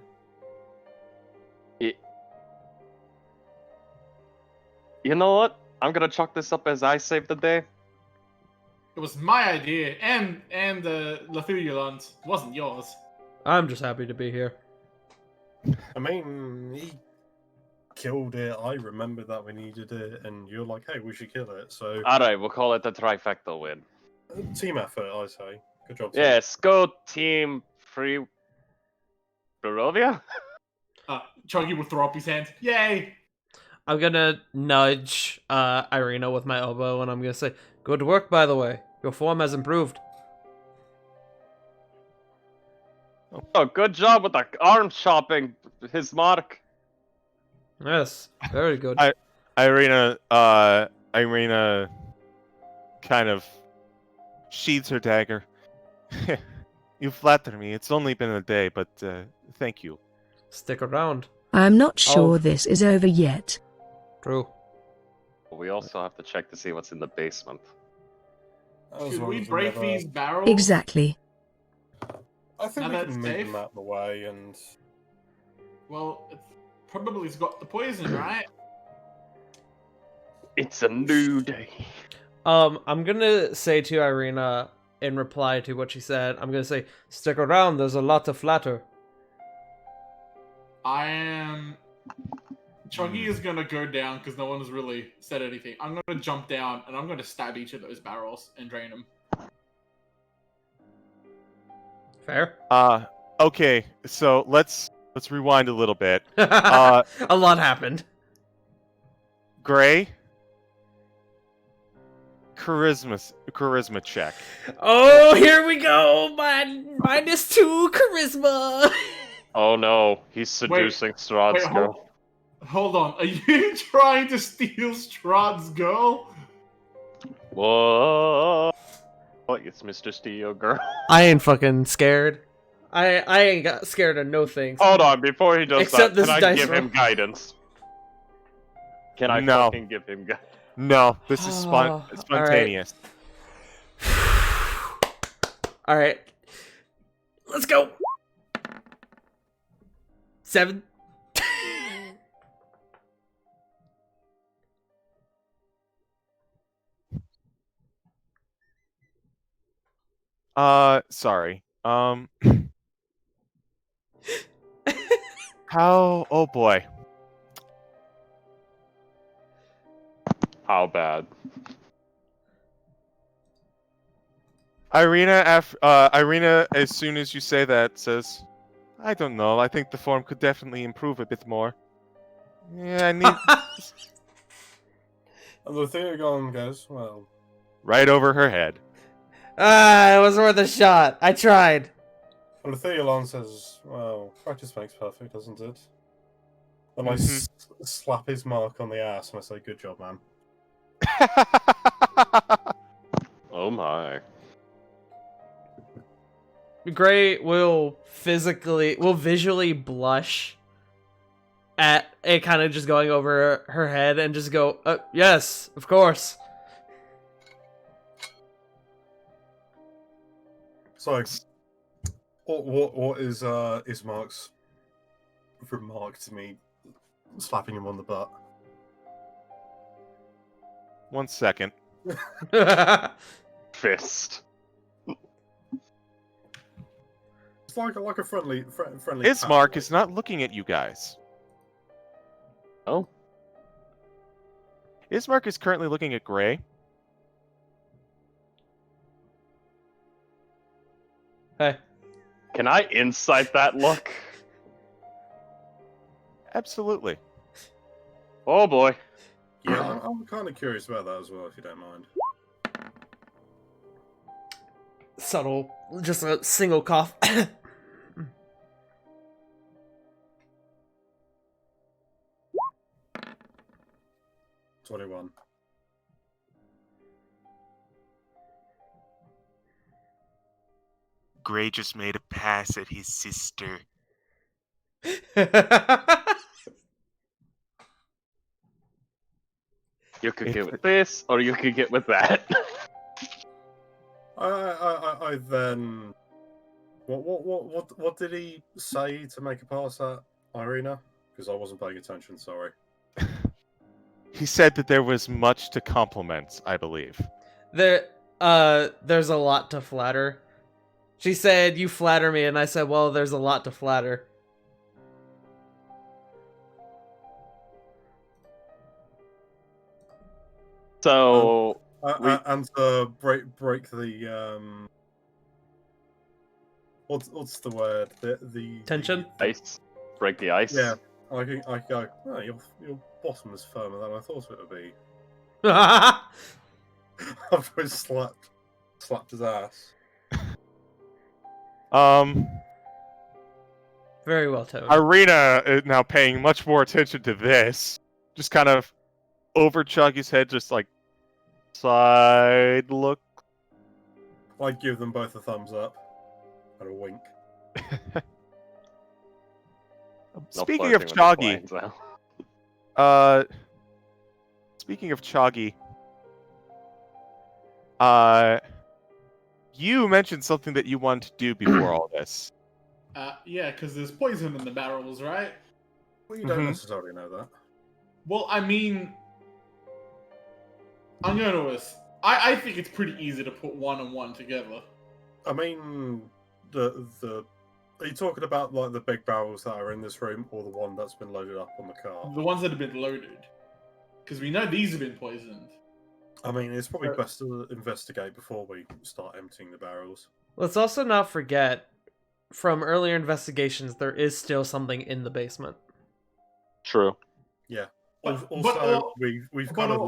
you know what? I'm gonna chalk this up as I saved the day. It was my idea, and Lathuliland wasn't yours. I'm just happy to be here. I mean, he killed it. I remembered that we needed it, and you're like, hey, we should kill it. So, Alright, we'll call it a trifecta win. team effort, I say. Good job, team. Yes, go team free Barovia? Chuggy will throw up his hands. Yay! I'm gonna nudge Irina with my elbow, and I'm gonna say, "Good work, by the way. Your form has improved." Oh, good job with the arm chopping, his mark. Yes, very good. Irina kind of sheathes her dagger. You flatter me. It's only been a day, but thank you. Stick around. I am not sure Oh. this is over yet. True. We also have to check to see what's in the basement. As Should long we as break never- these barrels? Exactly. I think Now we that's can move safe. them out of the way and... Well, it's got the poison, right? It's a new day. I'm gonna say to Irina in reply to what she said, I'm gonna say, "Stick around. There's a lot to flatter." I am. Chuggy is gonna go down because no one has really said anything. I'm gonna jump down and I'm gonna stab each of those barrels and drain them. Fair. Okay, so let's rewind a little bit. A lot happened. Gray, charisma check. Oh, here we go. -2 charisma. Oh no, he's seducing Strahd's Wait, girl. hold on. Are you trying to steal Strahd's girl? Whoa. Oh, it's Mr. Steel girl. I ain't fucking scared. I ain't got scared of no things. Hold on, before he does Except that, this can I dice give roll. him guidance? Can I No. fucking give him guidance? No, this is Oh, all right. spontaneous. All right, let's go. 7. Sorry. How? Oh boy. How bad? Irina, as soon as you say that, says, "I don't know. I think the form could definitely improve a bit more. Yeah, I need." And the Theogon goes, well, Right over her head. It was worth a shot. I tried. and the Theolon says, well, practice makes perfect, doesn't it? And I Mhm. slap his mark on the ass and I say, good job, man. Oh my. Gray will visually blush at it kind of just going over her head and just go, yes, of course. So, what is Mark's remark to me, slapping him on the butt? 1 second. Fist. It's like a friendly. Ismark pat, is not looking at you guys. Oh. Ismark is currently looking at Gray. Hey. Can I insight that look? Absolutely. Oh boy. Yeah, I'm kind of curious about that as well, if you don't mind. Subtle, just a single cough. 21. Gray just made a pass at his sister. You could get with this, or you could get with that. I then. What did he say to make a pass at Irina? Because I wasn't paying attention. Sorry. He said that there was much to compliment, I believe. there's a lot to flatter. She said, "You flatter me," and I said, "Well, there's a lot to flatter." So And to break the what's the word? The Tension? ice. Break the ice. Yeah, I go. Oh, your bottom is firmer than I thought it would be. After I slapped his ass. Very well, Tony. Irina is now paying much more attention to this. Just kind of over Chuggy's head, just like side look. I give them both a thumbs up and a wink. Speaking of Choggy, speaking of Choggy, you mentioned something that you wanted to do before all this. Yeah, because there's poison in the barrels, right? Well, you don't necessarily know that. Well, I mean, I'm going to. I think it's pretty easy to put one and one together. I mean, the are you talking about like the big barrels that are in this room, or the one that's been loaded up on the car? The ones that have been loaded, because we know these have been poisoned. I mean, it's probably best to investigate before we start emptying the barrels. Let's also not forget, from earlier investigations, there is still something in the basement. True. Yeah. But We've kind of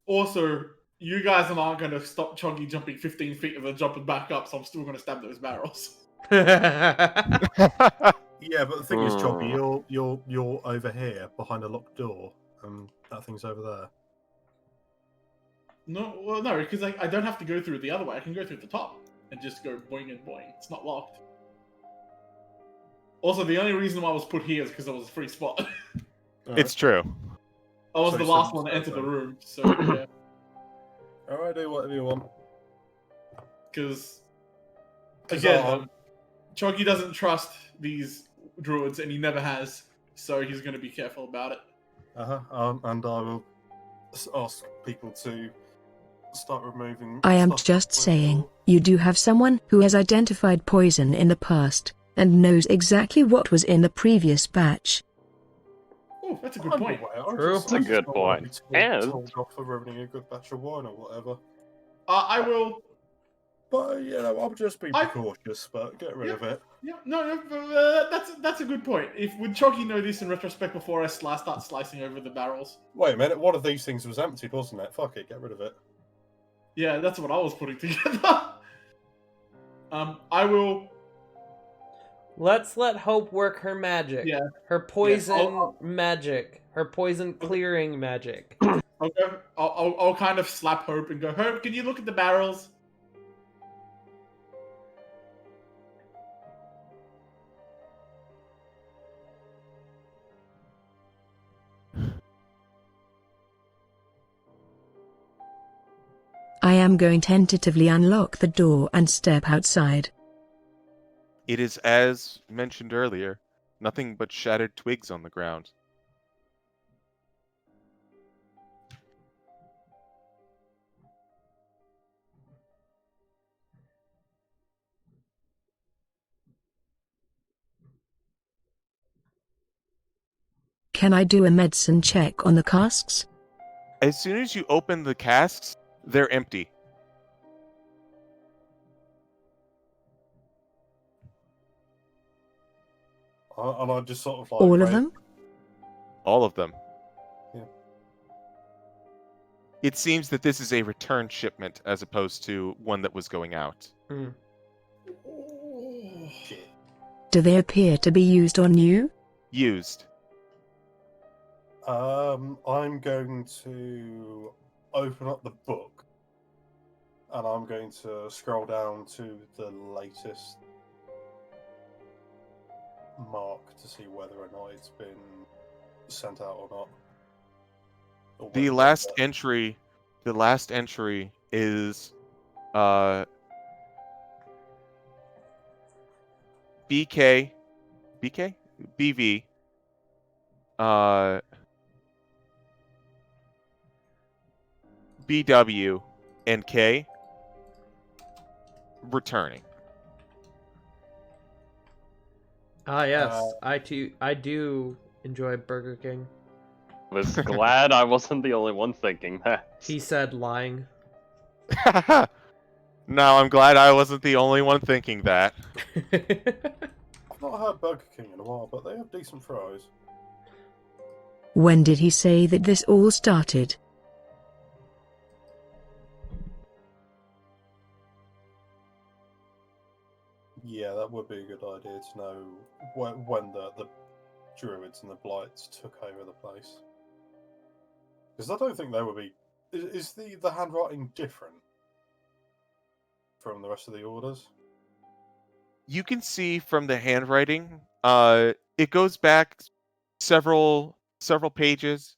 also you guys aren't going to stop Choggy jumping 15 feet and then jumping back up, so I'm still going to stab those barrels. Yeah, but the thing is, Choggy, you're over here behind a locked door, and that thing's over there. No, because I don't have to go through the other way. I can go through the top and just go boing and boing. It's not locked. Also, the only reason why I was put here is because it was a free spot. It's true. I was the last one to enter the room, so yeah. Alright, do whatever you want. Because, again, Choggy doesn't trust these druids, and he never has, so he's going to be careful about it. And I will ask people to start removing. I am stuff just from the saying, door. you do have someone who has identified poison in the past, and knows exactly what was in the previous batch. Oh, that's a good I'm point. aware. True. That's a good don't want point. to be And told off for ruining a good batch of wine or whatever. I will. But I'll just be I- precautious. But get rid of it. Yeah, no, that's a good point. Would Chalky know this in retrospect before I start slicing over the barrels? Wait a minute. One of these things was emptied, wasn't it? Fuck it. Get rid of it. Yeah, that's what I was putting together. I will. Let's let Hope work her magic. Yeah. Her poison I'll- magic. Her poison clearing magic. I'll kind of slap Hope and go, Hope, can you look at the barrels? I am going to tentatively unlock the door and step outside. It is as mentioned earlier, nothing but shattered twigs on the ground. Can I do a medicine check on the casks? As soon as you open the casks, they're empty. And I just sort of like All of them? All of them. Yeah. It seems that this is a return shipment as opposed to one that was going out. Mm. Oh, Shit. Do they appear to be used on you? Used. I'm going to open up the book, and I'm going to scroll down to the latest mark to see whether or not it's been sent out or not. Or The whether last it's, entry is BK BV BW and K returning. Ah, yes. I do enjoy Burger King. was glad I wasn't the only one thinking that. He said lying. No, I'm glad I wasn't the only one thinking that. I've not had Burger King in a while, but they have decent fries. When did he say that this all started? Yeah, that would be a good idea to know when the druids and the blights took over the place. Because I don't think they would be. Is the handwriting different from the rest of the orders? You can see from the handwriting, it goes back several pages,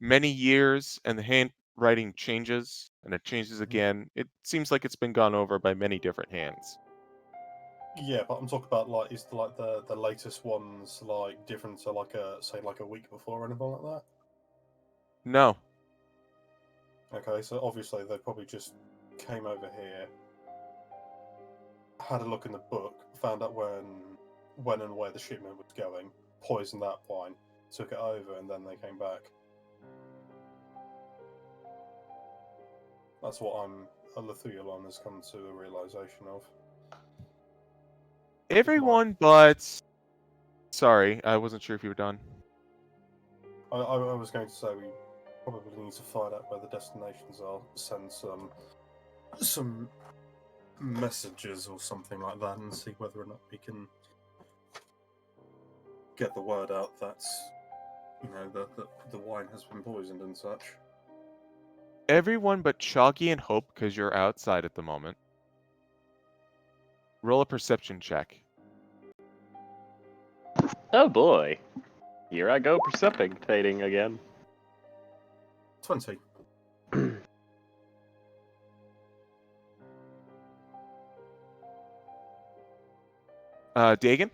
many years, and the handwriting changes, and it changes again. It seems like it's been gone over by many different hands. Yeah, but I'm talking about like the latest ones like different to like a week before or anything like that. No. Okay, so obviously they probably just came over here, had a look in the book, found out when and where the shipment was going, poisoned that wine, took it over, and then they came back. That's what a Lithuyalon has come to a realization of. Everyone but... Sorry, I wasn't sure if you were done. I was going to say we probably need to find out where the destinations are, send some messages or something like that, and see whether or not we can get the word out that the wine has been poisoned and such. Everyone but Chalky and Hope, because you're outside at the moment. Roll a perception check. Oh boy. Here I go precipitating again. 20. Dagon?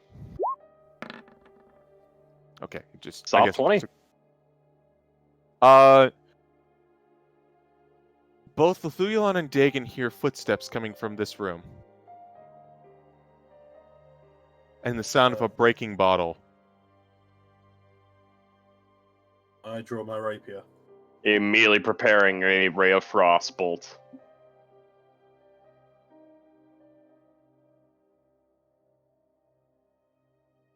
Okay, just... Soft I guess, 20. Both Lithuyalon and Dagon hear footsteps coming from this room. and the sound of a breaking bottle. I draw my rapier. Immediately preparing a ray of frost bolt.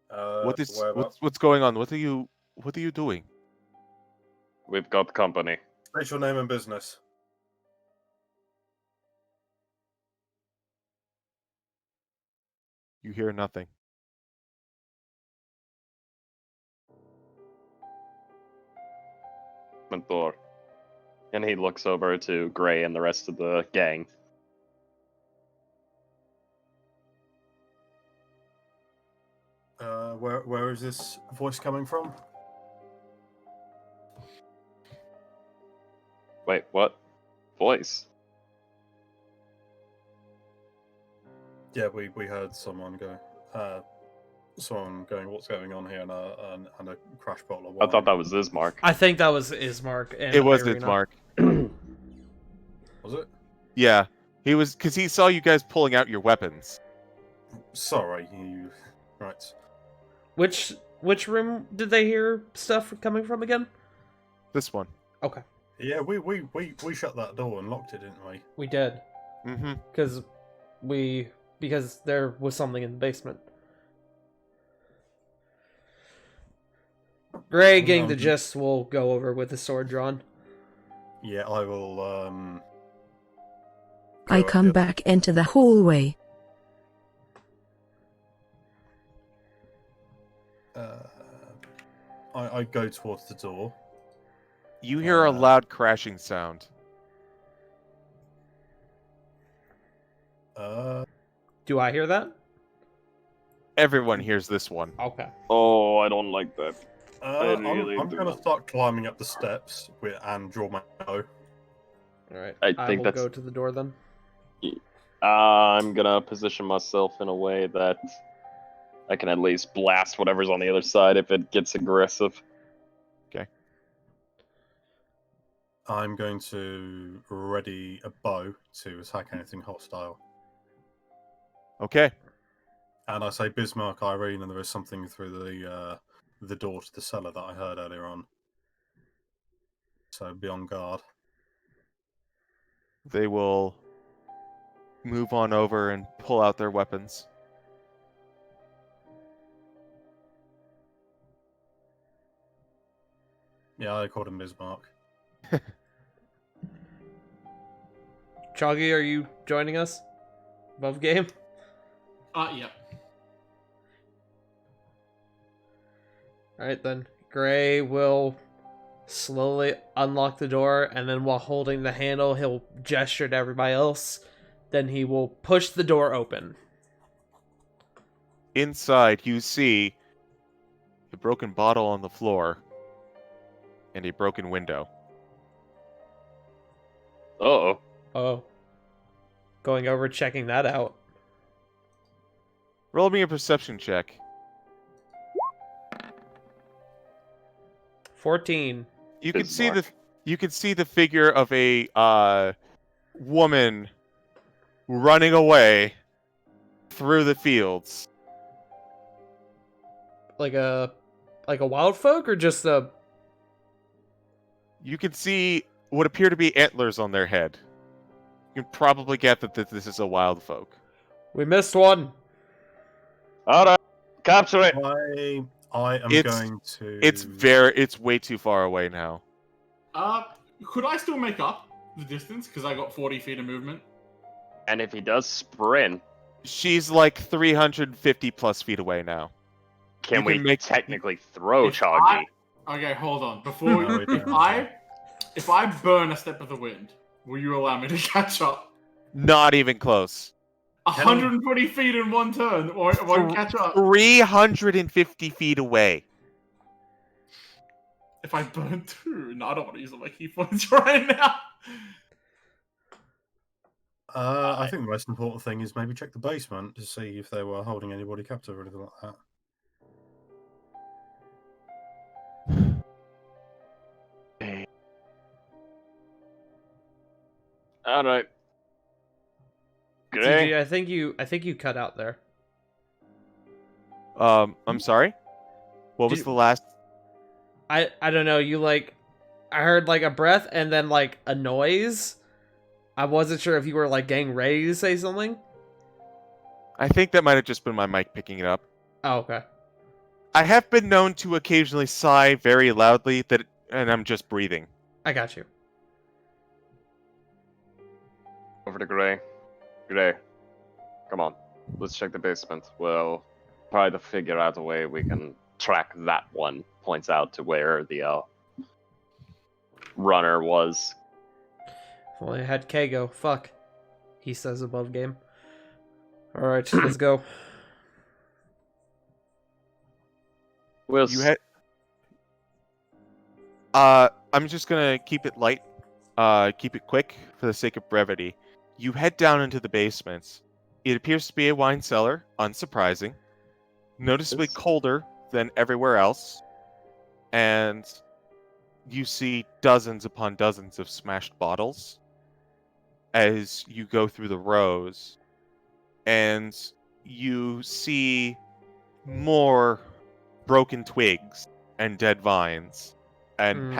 Whereabouts? What's going on? What are you doing? We've got company. State your name and business. You hear nothing. Mentor. And he looks over to Gray and the rest of the gang. Where is this voice coming from? Wait, what? Voice? Yeah, we heard someone go. Someone going, "What's going on here?" and a crash bottle of wine. I thought that was Ismark. I think that was Ismark. And It was Irina. Mark. Was it? Yeah, he was because he saw you guys pulling out your weapons. Sorry, you. Right. Which room did they hear stuff coming from again? This one. Okay, Yeah, we shut that door and locked it, didn't we? we did Mm-hmm. because there was something in the basement. Gray, getting the gist, will go over with the sword drawn. Yeah, I will. I go up come the- back into the hallway. I go towards the door. You hear a loud crashing sound. Do I hear that? Everyone hears this one. Okay. Oh, I don't like that. I'm really do gonna not. start climbing up the steps and draw my bow. All right. I I think will that's- go to the door then. I'm gonna position myself in a way that I can at least blast whatever's on the other side if it gets aggressive. I'm going to ready a bow to attack anything hostile. Okay. And I say Bismarck, Irene, and there is something through the door to the cellar that I heard earlier on. So be on guard. They will move on over and pull out their weapons. Yeah, I called him Bismarck. Choggy, are you joining us? Above game? Yeah. Alright then. Gray will slowly unlock the door, and then while holding the handle, he'll gesture to everybody else. Then he will push the door open. Inside, you see a broken bottle on the floor and a broken window. Uh-oh. Oh. Going over, checking that out. Roll me a perception check. 14. You can see Bismarck. the figure of a woman running away through the fields. Like a wild folk, or just a... You can see what appear to be antlers on their head. You can probably get that this is a wild folk. We missed one. Alright, capture it! I am It's- going to. It's way too far away now. Could I still make up the distance? Because I got 40 feet of movement. And if he does sprint, She's like 350 plus feet away now. can You we can make- technically throw If Choggy? Okay, hold on. Before No, we if don't. if I burn a step of the wind, will you allow me to catch up? Not even close. 120 feet in one turn, or I won't catch up. 350 feet away. If I burn two, no, I don't want to use all my key points right now. I think the most important thing is maybe check the basement to see if they were holding anybody captive or anything like that. Alright. CG, Gray, I think you cut out there. I'm sorry. What was Did- the last? I don't know. You like, I heard like a breath and then like a noise. I wasn't sure if you were like getting ready to say something. I think that might have just been my mic picking it up. Oh, okay. I have been known to occasionally sigh very loudly, and I'm just breathing. I got you. Over to Gray. Gray, come on. Let's check the basement. We'll try to figure out a way we can track that one. Points out to where the runner was. Well, I had Kago. Fuck. He says above game. Alright, let's go. We'll You had. I'm just gonna keep it light. Keep it quick for the sake of brevity. You head down into the basement. It appears to be a wine cellar, unsurprising. Noticeably Yes. colder than everywhere else. And you see dozens upon dozens of smashed bottles as you go through the rows. And you see more broken twigs and dead vines. And Hmm.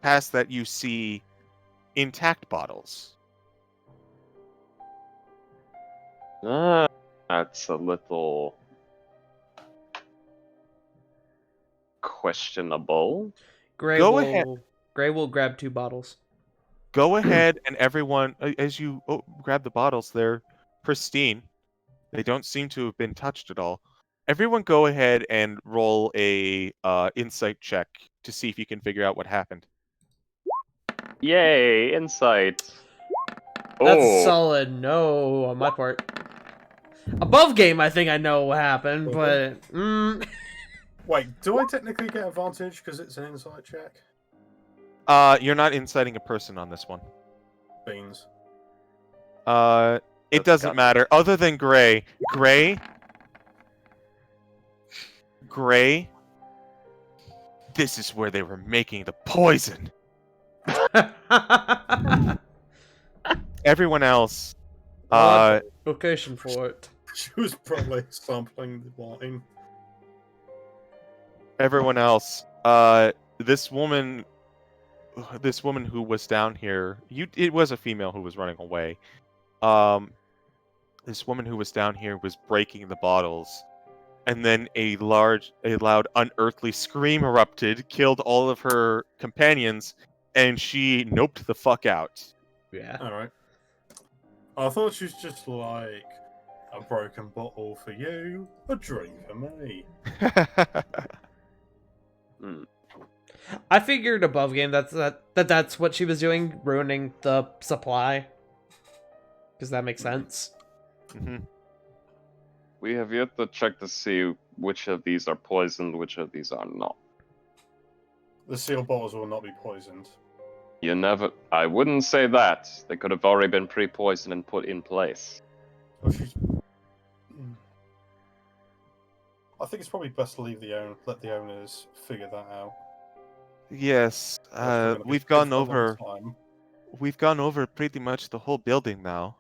past that you see intact bottles. That's a little questionable. Gray Go will ahead. Gray will grab 2 bottles. Go ahead and everyone, as you grab the bottles, they're pristine. They don't seem to have been touched at all. Everyone go ahead and roll a insight check to see if you can figure out what happened. Yay, insight. That's a Oh, solid no on my part. Above game, I think I know what happened, but Wait, do I technically get advantage because it's an insight check? You're not inciting a person on this one. Beans. It That's doesn't got- matter. Other than Gray. Gray. This is where they were making the poison. Everyone else. Odd location for it. She was probably sampling the wine. Everyone else. This woman who was down here. It was a female who was running away. This woman who was down here was breaking the bottles. And then a loud, unearthly scream erupted, killed all of her companions, and she noped the fuck out. Yeah. Alright. I thought she was just like a broken bottle for you, a drink for me. Hmm. I figured above game that's what she was doing, ruining the supply. Because that makes sense. hmm We have yet to check to see which of these are poisoned, which of these are not. The sealed bottles will not be poisoned. You never. I wouldn't say that. They could have already been pre-poisoned and put in place. Oh, she's... I think it's probably best to let the owners figure that out. Yes, That's probably gonna be we've good gone for a long over. time. We've gone over pretty much the whole building now.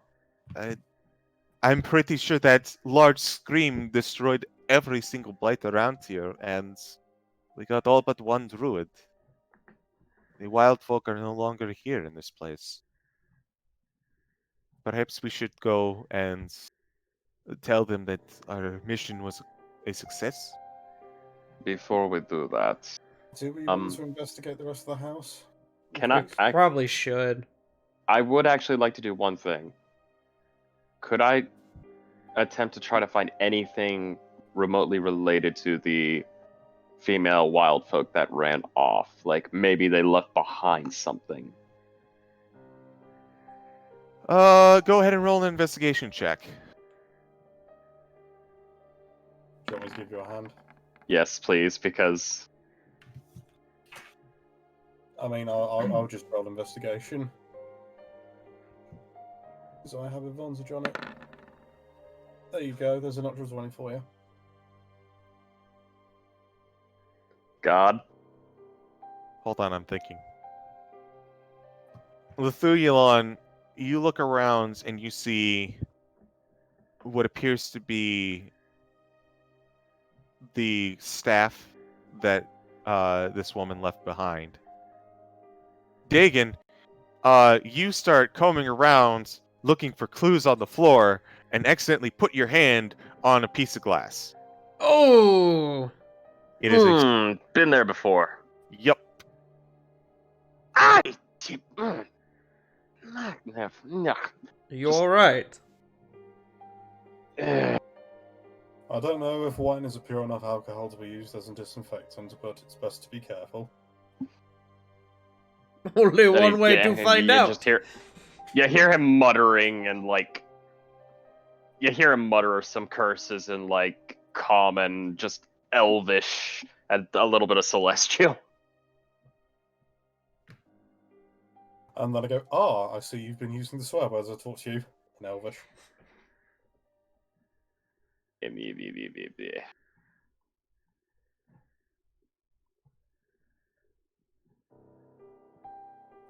I'm pretty sure that large scream destroyed every single blight around here, and we got all but one druid. The wild folk are no longer here in this place. Perhaps we should go and tell them that our mission was a success. Before we do that, Do we want to investigate the rest of the house? can I Probably should. I would actually like to do one thing. Could I attempt to try to find anything remotely related to the female wild folk that ran off? Like maybe they left behind something. Go ahead and roll an investigation check. Do you want me to give you a hand? Yes, please, because I mean, I'll just roll investigation. Because I have advantage on it. There you go, there's a natural 20 for you. God. Hold on, I'm thinking. Lithuyelon, you look around and you see what appears to be the staff that this woman left behind. Dagon, you start combing around looking for clues on the floor and accidentally put your hand on a piece of glass. Oh, It is Been there before. Yep. I. you all right? I don't know if wine is a pure enough alcohol to be used as a disinfectant, but it's best to be careful. Only one way to find out. You hear him muttering and like, you hear him mutter some curses in like common, just elvish, and a little bit of celestial. And then I go, I see you've been using the swear words I taught you in Elvish.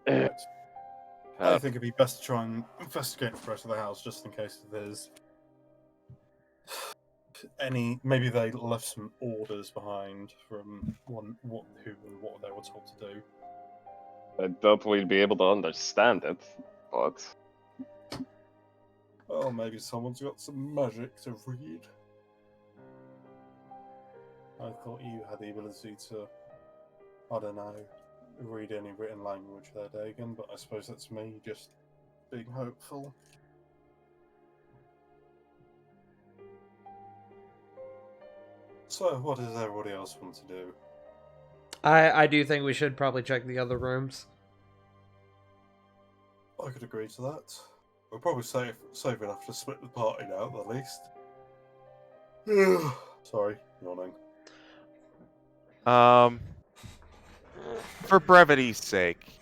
Right. I think it'd be best to try and investigate the rest of the house just in case there's any. Maybe they left some orders behind from who and what they were told to do. I doubt we'd be able to understand it, but Oh, maybe someone's got some magic to read. I thought you had the ability to, I don't know, read any written language there, Dagon, but I suppose that's me just being hopeful. So, what does everybody else want to do? I do think we should probably check the other rooms. I could agree to that. We're probably safe enough to split the party now, at least. Sorry, yawning. For brevity's sake,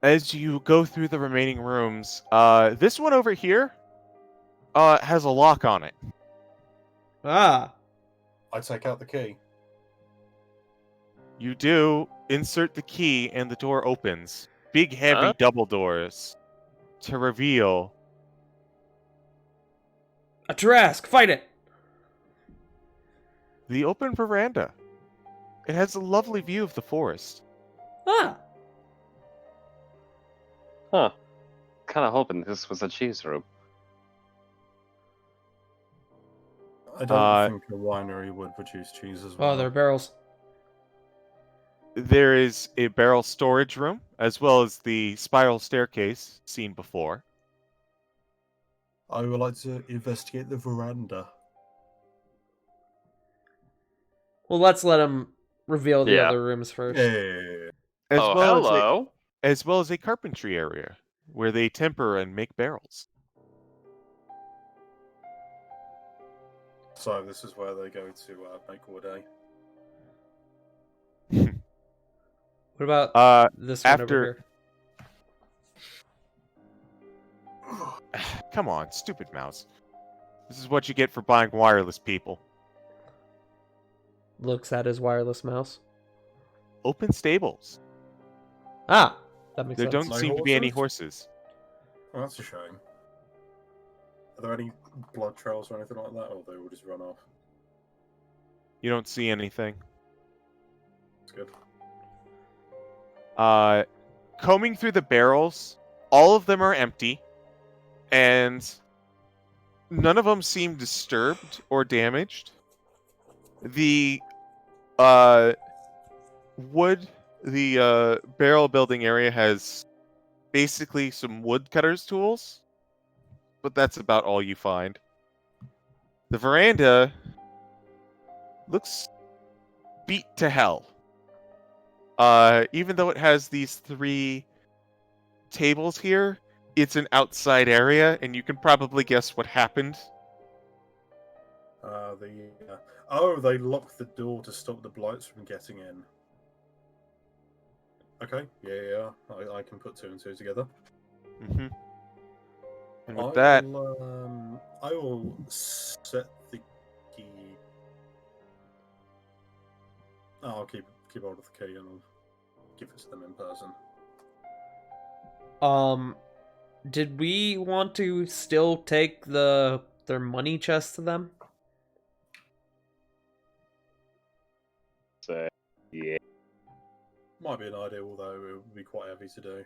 as you go through the remaining rooms, this one over here has a lock on it. Ah, I take out the key. You do insert the key and the door opens. Big, heavy Huh? double doors to reveal a Trask, fight it! the open veranda. It has a lovely view of the forest. Ah, huh. Kind of hoping this was a cheese room. I don't think a winery would produce cheese as well. oh, there are barrels. There is a barrel storage room, as well as the spiral staircase seen before. I would like to investigate the veranda. Well, let's let him reveal the Yeah. other rooms first. As Oh, well hello. as well as a carpentry area where they temper and make barrels. So this is where they go to make wood, eh? What about this one after- over here? Come on, stupid mouse. This is what you get for buying wireless, people. Looks at his wireless mouse. Open stables. Ah, that makes There sense. don't No seem to be any horses? horses. Oh, that's a shame. Are there any blood trails or anything like that, or they will just run off? You don't see anything. It's good. Combing through the barrels, all of them are empty, and none of them seem disturbed or damaged. The barrel building area has basically some woodcutter's tools, but that's about all you find. The veranda looks beat to hell. Even though it has these 3 tables here, it's an outside area, and you can probably guess what happened. They locked the door to stop the blights from getting in. Okay, yeah, I can put 2 and 2 together. Mm-hmm. And with I will set the key. I'll keep hold of the key and I'll give it to them in person. Did we want to still take their money chest to them? Yeah. Might be an idea, although it would be quite heavy to do.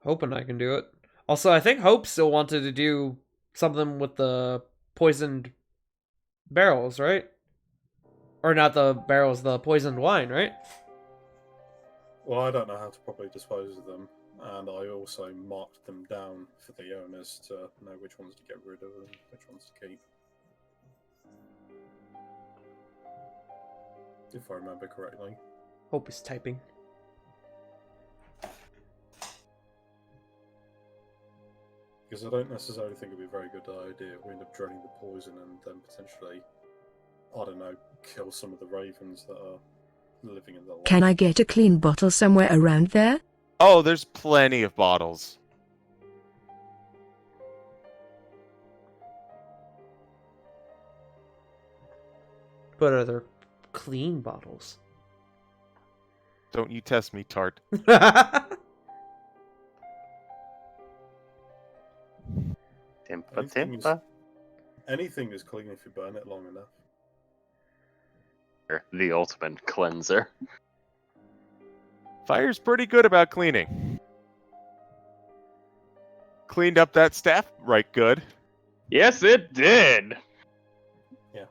Hoping I can do it. Also, I think Hope still wanted to do something with the poisoned barrels, right? Or not the barrels, the poisoned wine, right? Well, I don't know how to properly dispose of them, and I also marked them down for the owners to know which ones to get rid of and which ones to keep. If I remember correctly. Hope is typing. Because I don't necessarily think it'd be a very good idea if we end up draining the poison and then potentially, I don't know, kill some of the ravens that are living in the lake. Can I get a clean bottle somewhere around there? Oh, there's plenty of bottles. But are there clean bottles? Don't you test me, Tart. Timpa. Anything is clean if you burn it long enough. The ultimate cleanser. Fire's pretty good about cleaning. Cleaned up that staff right good. Yes, it did. Yeah.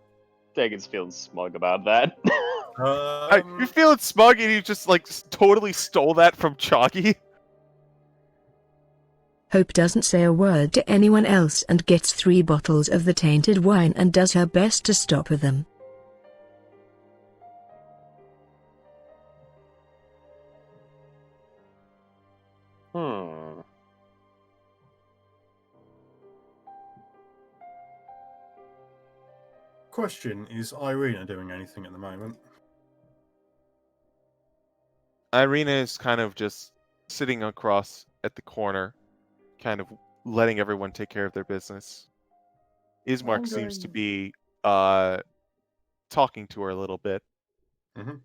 Dagon's feeling smug about that. You're feeling smug and you just like totally stole that from Chalky? Hope doesn't say a word to anyone else and gets 3 bottles of the tainted wine and does her best to stop them. Question, is Irina doing anything at the moment? Irina is kind of just sitting across at the corner, kind of letting everyone take care of their business. Ismark seems to be talking to her a little bit. Mm-hmm.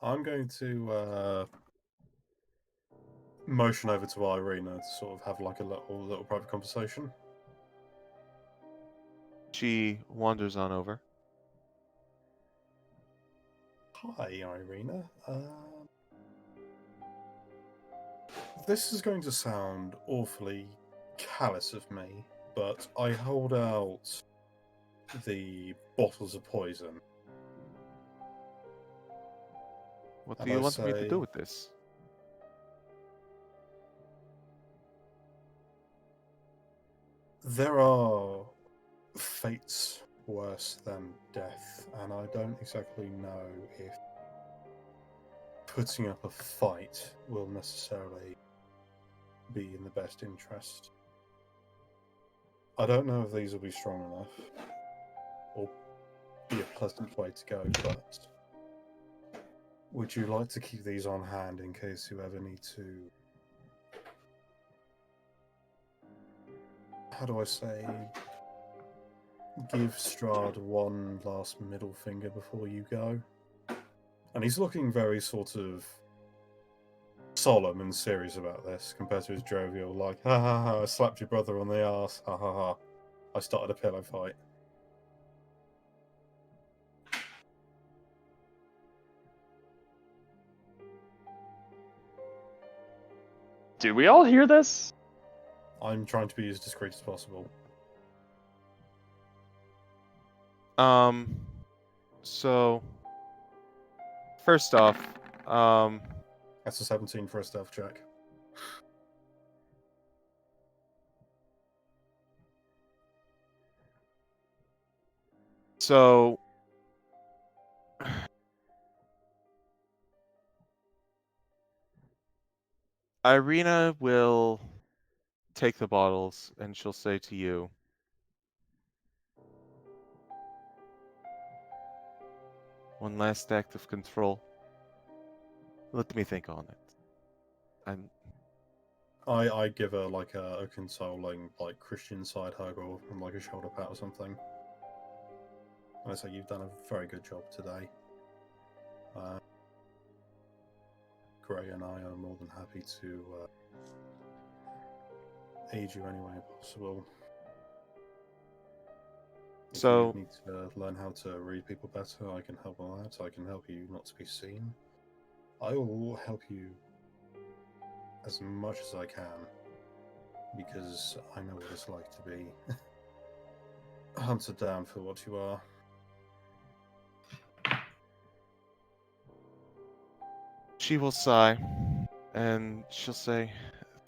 I'm going to motion over to Irina to sort of have like a little private conversation. She wanders on over. Hi, Irina. This is going to sound awfully callous of me, but I hold out the bottles of poison. What And do you I want me to say- do with this? There are fates worse than death, and I don't exactly know if putting up a fight will necessarily be in the best interest. I don't know if these will be strong enough or be a pleasant way to go, but would you like to keep these on hand in case you ever need to, how do I say, give Strahd one last middle finger before you go? And he's looking very sort of solemn and serious about this compared to his jovial, like, ha ha ha, I slapped your brother on the arse, ha ha ha, I started a pillow fight. Do we all hear this? I'm trying to be as discreet as possible. So first off, That's a 17 for a stealth check. so Irina will take the bottles and she'll say to you, one last act of control. Let me think on it. I give her like a consoling, like Christian side hug or like a shoulder pat or something. And I say, you've done a very good job today. Gray and I are more than happy to aid you any way possible. If So- you need to learn how to read people better, I can help with that. I can help you not to be seen. I will help you as much as I can, because I know what it's like to be hunted down for what you are. She will sigh, and she'll say,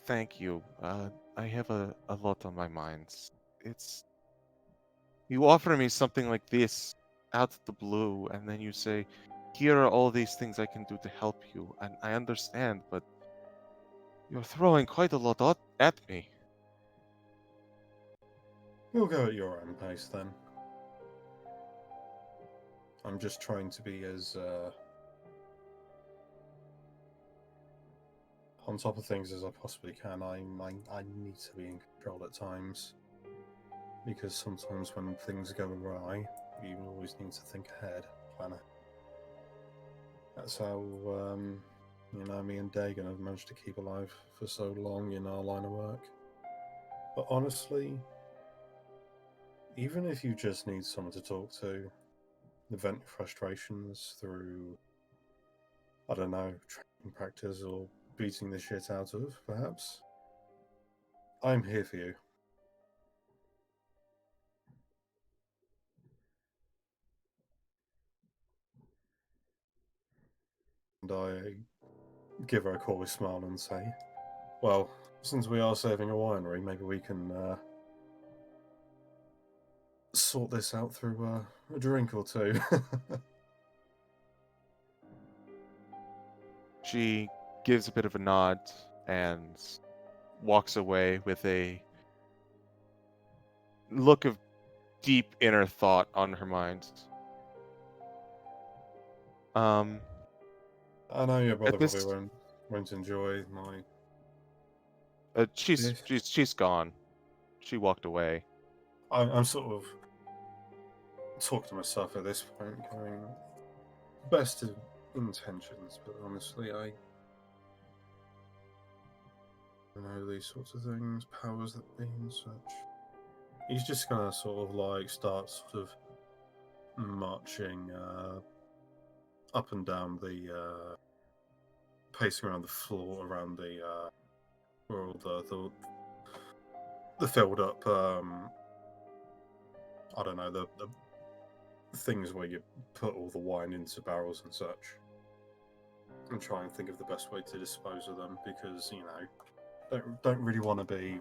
"Thank you. I have a lot on my mind. It's you offer me something like this out of the blue, and then you say, 'Here are all these things I can do to help you,' and I understand, but you're throwing quite a lot at me." You'll go at your own pace then. I'm just trying to be as on top of things as I possibly can. I need to be in control at times, because sometimes when things go awry, you always need to think ahead, plan ahead. That's how me and Dagon have managed to keep alive for so long in our line of work. But honestly, even if you just need someone to talk to, vent your frustrations through, I don't know, training practice or beating the shit out of, perhaps, I'm here for you. And I give her a coy smile and say, well, since we are saving a winery, maybe we can sort this out through a drink or two. She gives a bit of a nod and walks away with a look of deep inner thought on her mind. I know your brother At this, probably won't enjoy my she's this. she's gone. She walked away. I'm sort of talking to myself at this point, going, best of intentions, but honestly, I know these sorts of things, powers that be and such. He's just gonna sort of like start sort of marching up and down the pacing around the floor, around the where all the filled up I don't know, the things where you put all the wine into barrels and such, and try and think of the best way to dispose of them, because don't really want to be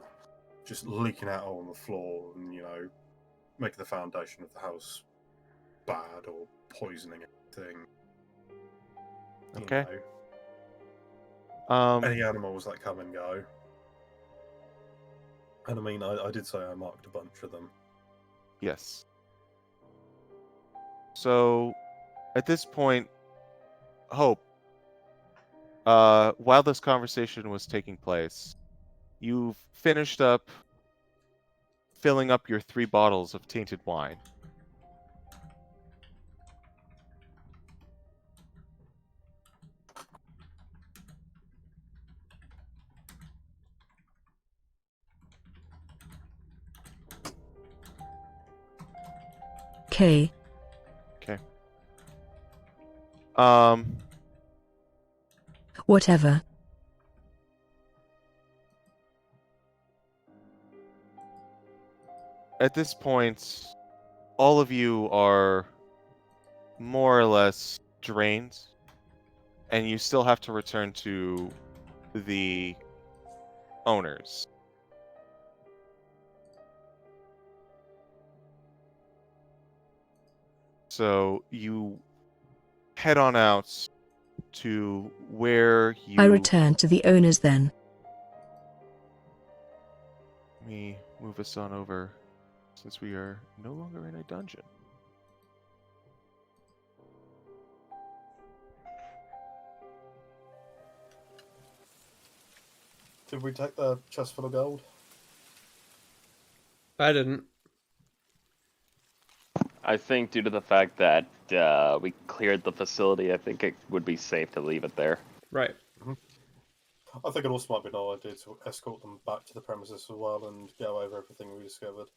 just leaking out on the floor and making the foundation of the house bad or poisoning anything. Okay. Any animals that come and go. And I mean, I did say I marked a bunch of them. Yes. So, at this point, Hope, while this conversation was taking place, you've finished up filling up your 3 bottles of tainted wine. K. Okay. Um, Whatever. at this point, all of you are more or less drained, and you still have to return to the owners. So you head on out to where you... I return to the owners then. Let me move us on over, since we are no longer in a dungeon. Did we take the chest full of gold? I didn't. I think due to the fact that we cleared the facility, I think it would be safe to leave it there. Right. I think it also might be an idea to escort them back to the premises as well and go over everything we discovered.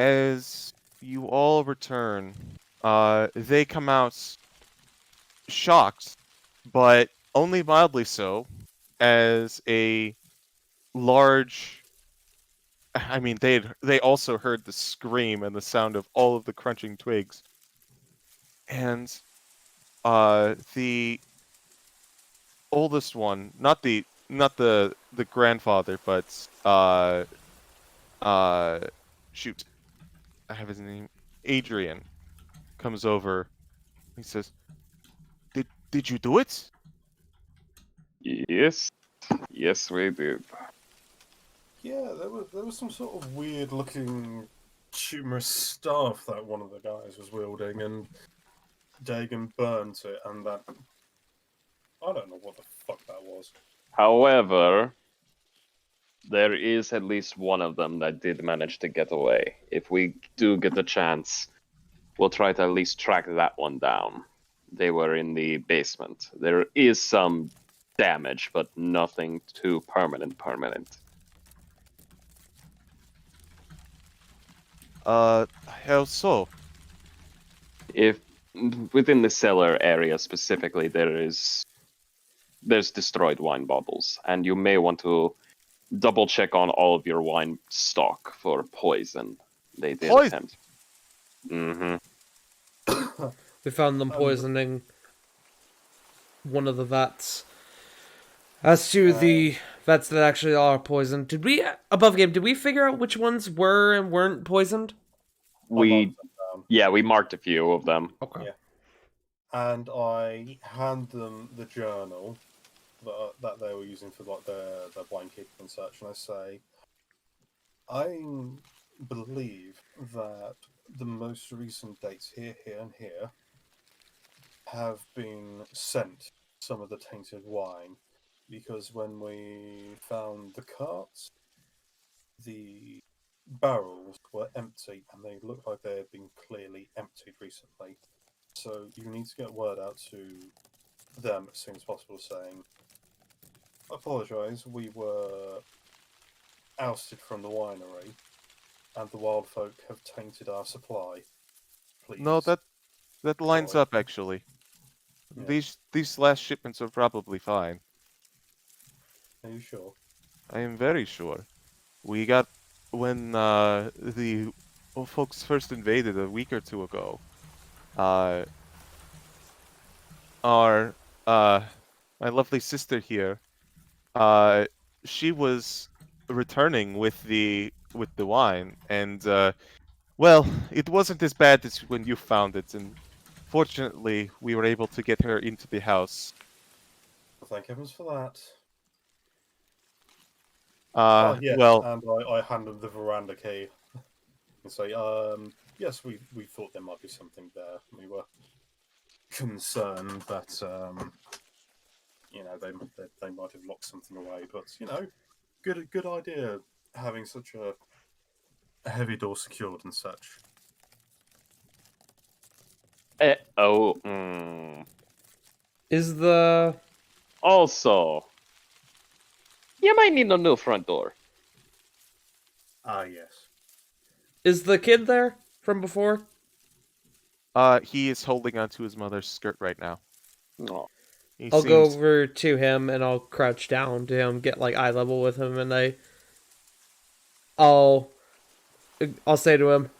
as you all return, they come out shocked, but only mildly so, as a large. I mean, they also heard the scream and the sound of all of the crunching twigs, and the oldest one, not the grandfather, but uh, shoot, I have his name, Adrian, comes over. He says, "Did you do it?" Yes, yes, we did. Yeah, there was some sort of weird looking tumorous staff that one of the guys was wielding, and Dagon burnt it, and that I don't know what the fuck that was. However, there is at least one of them that did manage to get away. If we do get the chance, we'll try to at least track that one down. They were in the basement. There is some damage, but nothing too permanent. How so? If within the cellar area specifically, there's destroyed wine bottles, and you may want to double check on all of your wine stock for poison. They did Poison? attempt. Mm-hmm. We found them poisoning one of the vats. As to the vats that actually are poisoned, did we, above game, did we figure out which ones were and weren't poisoned? We marked a few of them. Okay. Yeah. And I hand them the journal that they were using for like their wine keeping and such, and I say, I believe that the most recent dates here, and here have been sent some of the tainted wine, because when we found the carts, the barrels were empty and they looked like they had been clearly emptied recently. So you need to get word out to them as soon as possible saying, apologise, we were ousted from the winery and the wild folk have tainted our supply. Please. No, that lines Sorry. up actually. Yeah. These last shipments are probably fine. Are you sure? I am very sure. We got when the folks first invaded a week or two ago. Our my lovely sister here, she was returning with the wine, and well, it wasn't as bad as when you found it, and fortunately, we were able to get her into the house. Well, thank heavens for that. Oh, yes, Well, and I hand them the veranda key and say, yes, we thought there might be something there. We were concerned that, you know, they might have locked something away, but, you know, good idea having such a heavy door secured and such. Is the... Also, you might need a new front door. Ah, yes. Is the kid there from before? he is holding onto his mother's skirt right now. Oh. He I'll go seems over to him and I'll crouch down to him, get like eye level with him, and I'll say to him,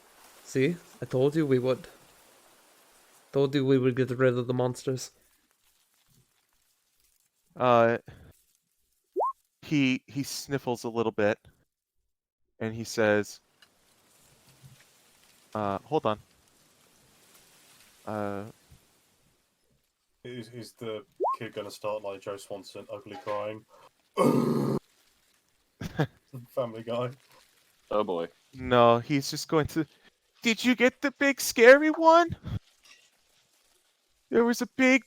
"See, I told you we would. Told you we would get rid of the monsters." He sniffles a little bit, and he says, hold on. Is the kid going to start like Joe Swanson, ugly crying? Family Guy. Oh boy. No, he's just going to. Did you get the big scary one? There was a big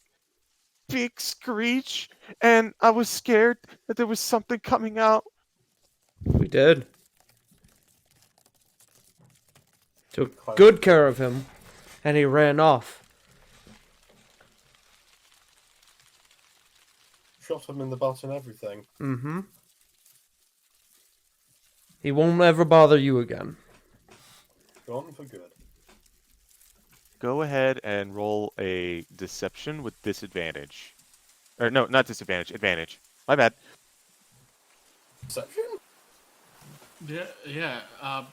screech, and I was scared that there was something coming out. We did. Took good care of him, and he ran off. Shot him in the butt and everything. Mm-hmm. He won't ever bother you again. Gone for good. Go ahead and roll a deception with disadvantage. Or no, not disadvantage, advantage. My bad. Perception? Yeah. I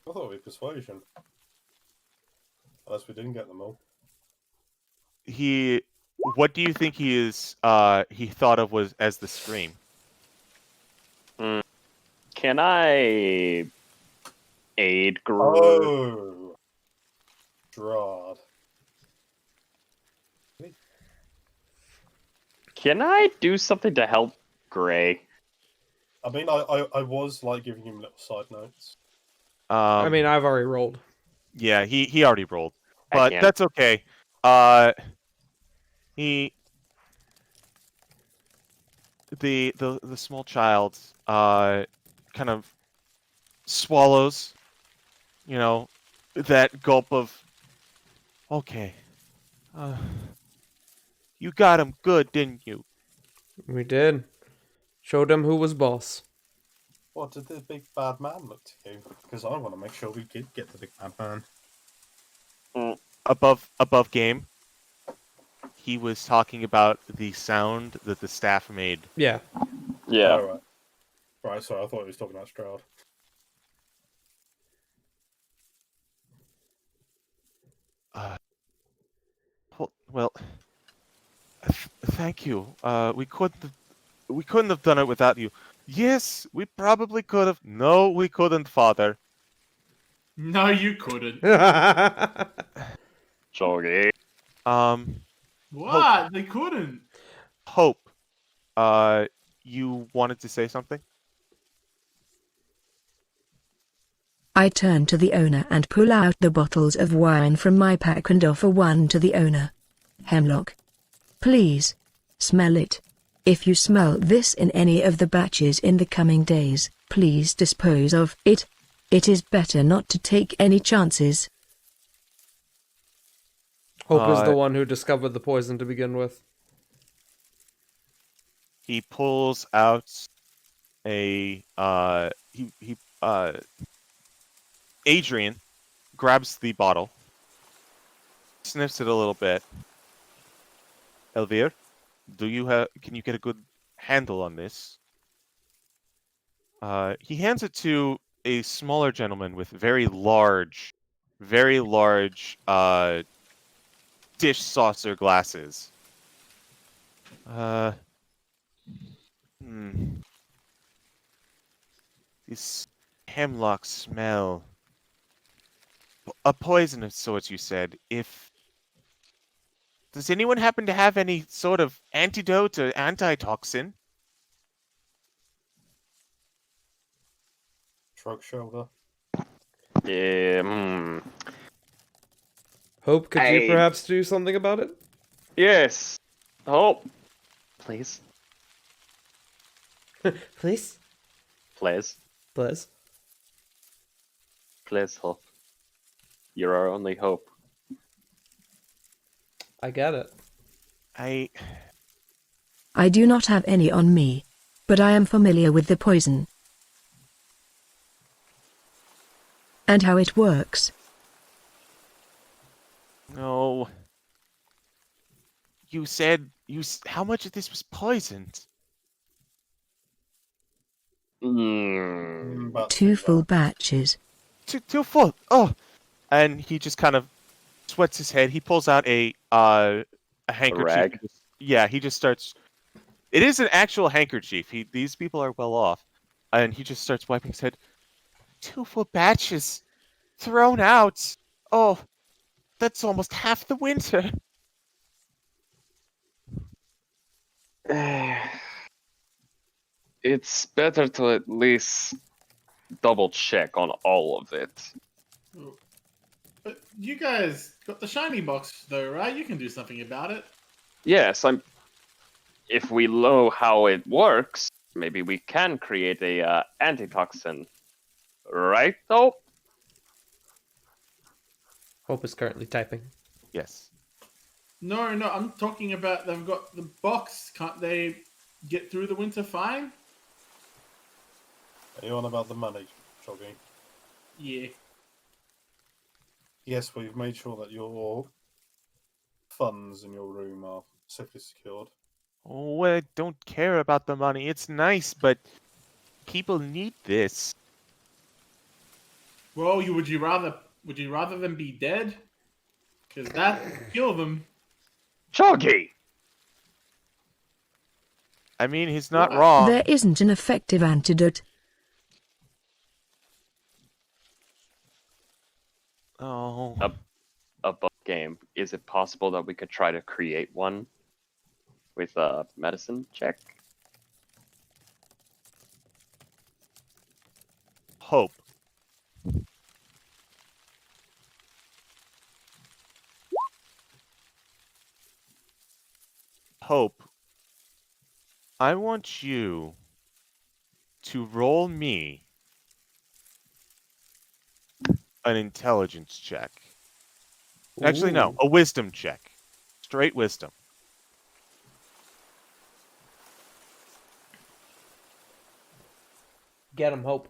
thought it was persuasion. Unless we didn't get them all. What do you think he thought of was as the scream? Can I aid Gru? Oh! Strahd. Can I do something to help Gray? I mean, I was like giving him little side notes. I mean, I've already rolled. Yeah, he already rolled, I but can't. that's okay. He the small child kind of swallows, that gulp of okay. You got him good, didn't you? We did. Showed him who was boss. What did the big bad man look to you? Because I want to make sure we did get the big bad man. Above game. He was talking about the sound that the staff made. Yeah. Yeah. Oh, right. Right, sorry, I thought he was talking about Strahd. Well, thank you. We couldn't have done it without you. Yes, we probably could have. No, we couldn't, Father. No, you couldn't. Jogi. What? They couldn't. Hope. You wanted to say something? I turn to the owner and pull out the bottles of wine from my pack and offer one to the owner. Hemlock. Please. Smell it. If you smell this in any of the batches in the coming days, please dispose of it. It is better not to take any chances. Hope is the one who discovered the poison to begin with. He pulls out Adrian grabs the bottle, sniffs it a little bit. Elvir, can you get a good handle on this? He hands it to a smaller gentleman with very large dish saucer glasses. This hemlock smell. A poison of sorts, you said. Does anyone happen to have any sort of antidote or antitoxin? Shrug shoulder. Yeah. Hope, could you perhaps do something about it? Yes. Hope. Please. Please? Please. Please? Please, Hope. You're our only hope. I get it. I do not have any on me, but I am familiar with the poison and how it works. No. You said how much of this was poisoned? About 2 full batches. Two full. Oh, and he just kind of sweats his head. He pulls out a handkerchief. rag? He just starts. It is an actual handkerchief. These people are well off, and he just starts wiping his head. 2 full batches thrown out. Oh, that's almost half the winter. It's better to at least double check on all of it. But you guys got the shiny box, though, right? You can do something about it. Yes, if we know how it works, maybe we can create a antitoxin. Right, Hope? Hope is currently typing. Yes. No, I'm talking about they've got the box. Can't they get through the winter fine? Are you on about the money, Choggy? Yeah. Yes, we've made sure that your funds in your room are safely secured. Oh, I don't care about the money. It's nice, but people need this. Well, would you rather them be dead? Because that kill them. Choggy! I mean, he's not What? wrong. There isn't an effective antidote. Oh. A book game. Is it possible that we could try to create one with a medicine check? Hope. Hope. I want you to roll me an intelligence check. Actually, no, Ooh. a wisdom check. Straight wisdom. Get him, Hope.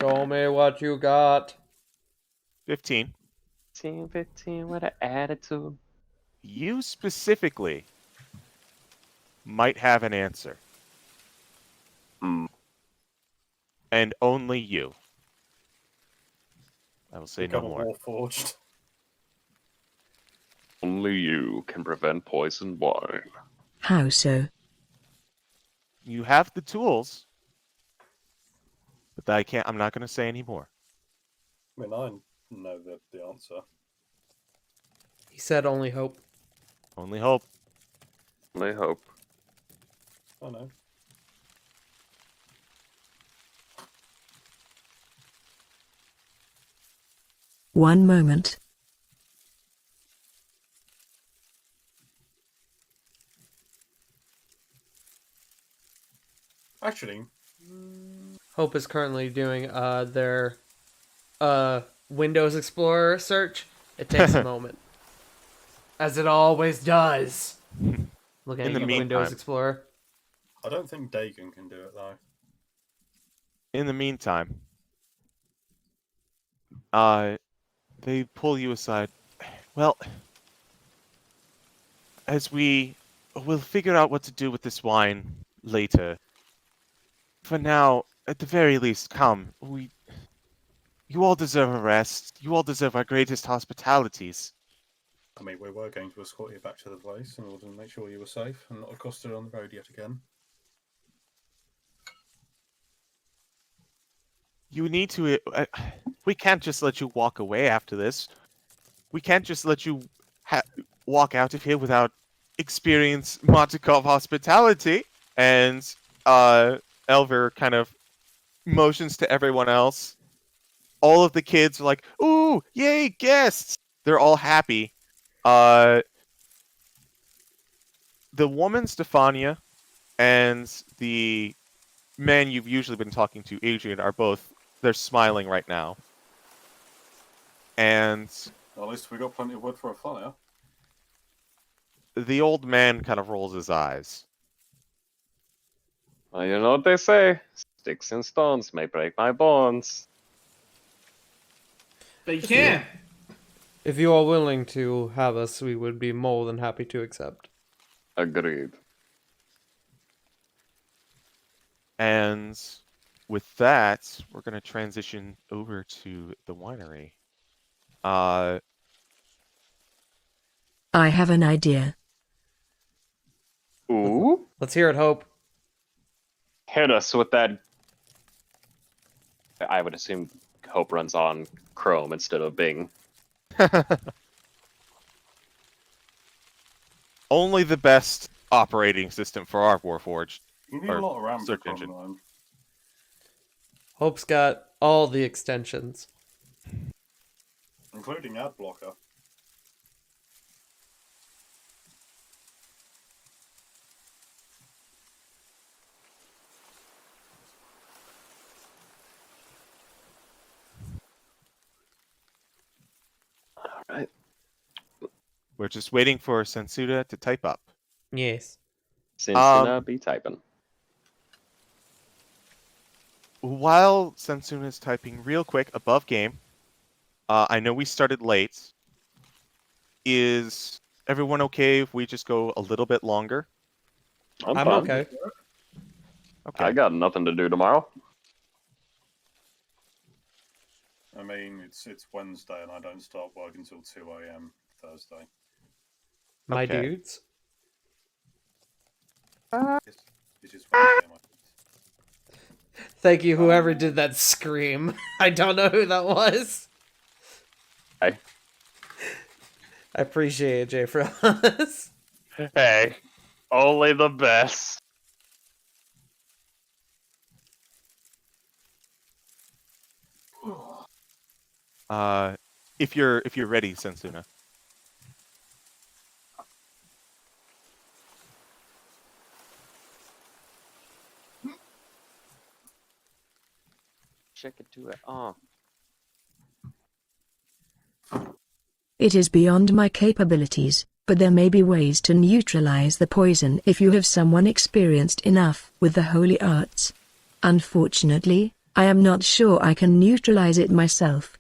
Show me what you got. 15. 15, what an attitude. You specifically might have an answer. Hmm. And only you. I will say no Become a more. warforged. Only you can prevent poison wine. How so? You have the tools, but I'm not going to say any more. I mean, I know the answer. He said only Hope. Only hope. Only hope. I know. One moment. Actually, Hope is currently doing their Windows Explorer search. It takes a moment. As it always does. Looking In at the you, Windows meantime, Explorer. I don't think Dagon can do it though. they pull you aside. Well, we'll figure out what to do with this wine later. For now, at the very least, come. You all deserve a rest. You all deserve our greatest hospitalities. I mean, we were going to escort you back to the place in order to make sure you were safe and not accosted on the road yet again. You need to. We can't just let you walk away after this. We can't just let you walk out of here without experience Montikov hospitality. And Elver kind of motions to everyone else. All of the kids are like, "Ooh, yay, guests!" They're all happy. The woman Stefania and the man you've usually been talking to, Adrian, they're smiling right now. And At least we got plenty of wood for a fire. the old man kind of rolls his eyes. Well, you know what they say. Sticks and stones may break my bones. They can. If you are willing to have us, we would be more than happy to accept. Agreed. And with that, we're going to transition over to the winery. I have an idea. Ooh. Let's hear it, Hope. Hit us with that. I would assume Hope runs on Chrome instead of Bing. Only the best operating system for our Warforged. You need Or a lot of RAM for search Chrome, engine. though. Hope's got all the extensions. Including ad blocker. Alright. We're just waiting for Sensuda to type up. Yes. Cincinnati be typing. while Sensuna is typing real quick above game, I know we started late. Is everyone okay if we just go a little bit longer? I'm I'm fine. okay. Okay. I got nothing to do tomorrow. I mean, it's Wednesday and I don't start work until 2 a.m. Thursday. My Okay. dudes. It is Wednesday, my Thank you, whoever did that scream. I don't know who that was. Hey. I appreciate it, Jay Frost. Hey, only the best. If you're ready, Sensuna. Check it to it. Oh. It is beyond my capabilities, but there may be ways to neutralize the poison if you have someone experienced enough with the holy arts. Unfortunately, I am not sure I can neutralize it myself.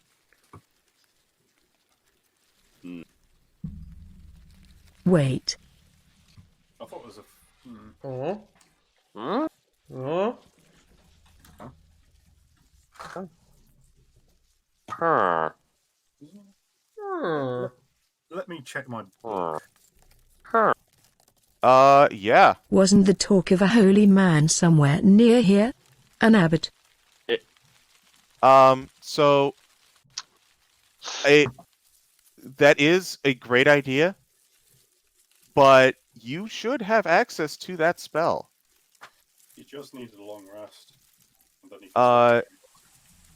Wait. I thought it was a. Oh. Hmm? Oh. Huh. Hmm. Let me check my. Huh. Yeah. Wasn't the talk of a holy man somewhere near here? An abbot? So that is a great idea, but you should have access to that spell. You just needed a long rest. And then you Uh,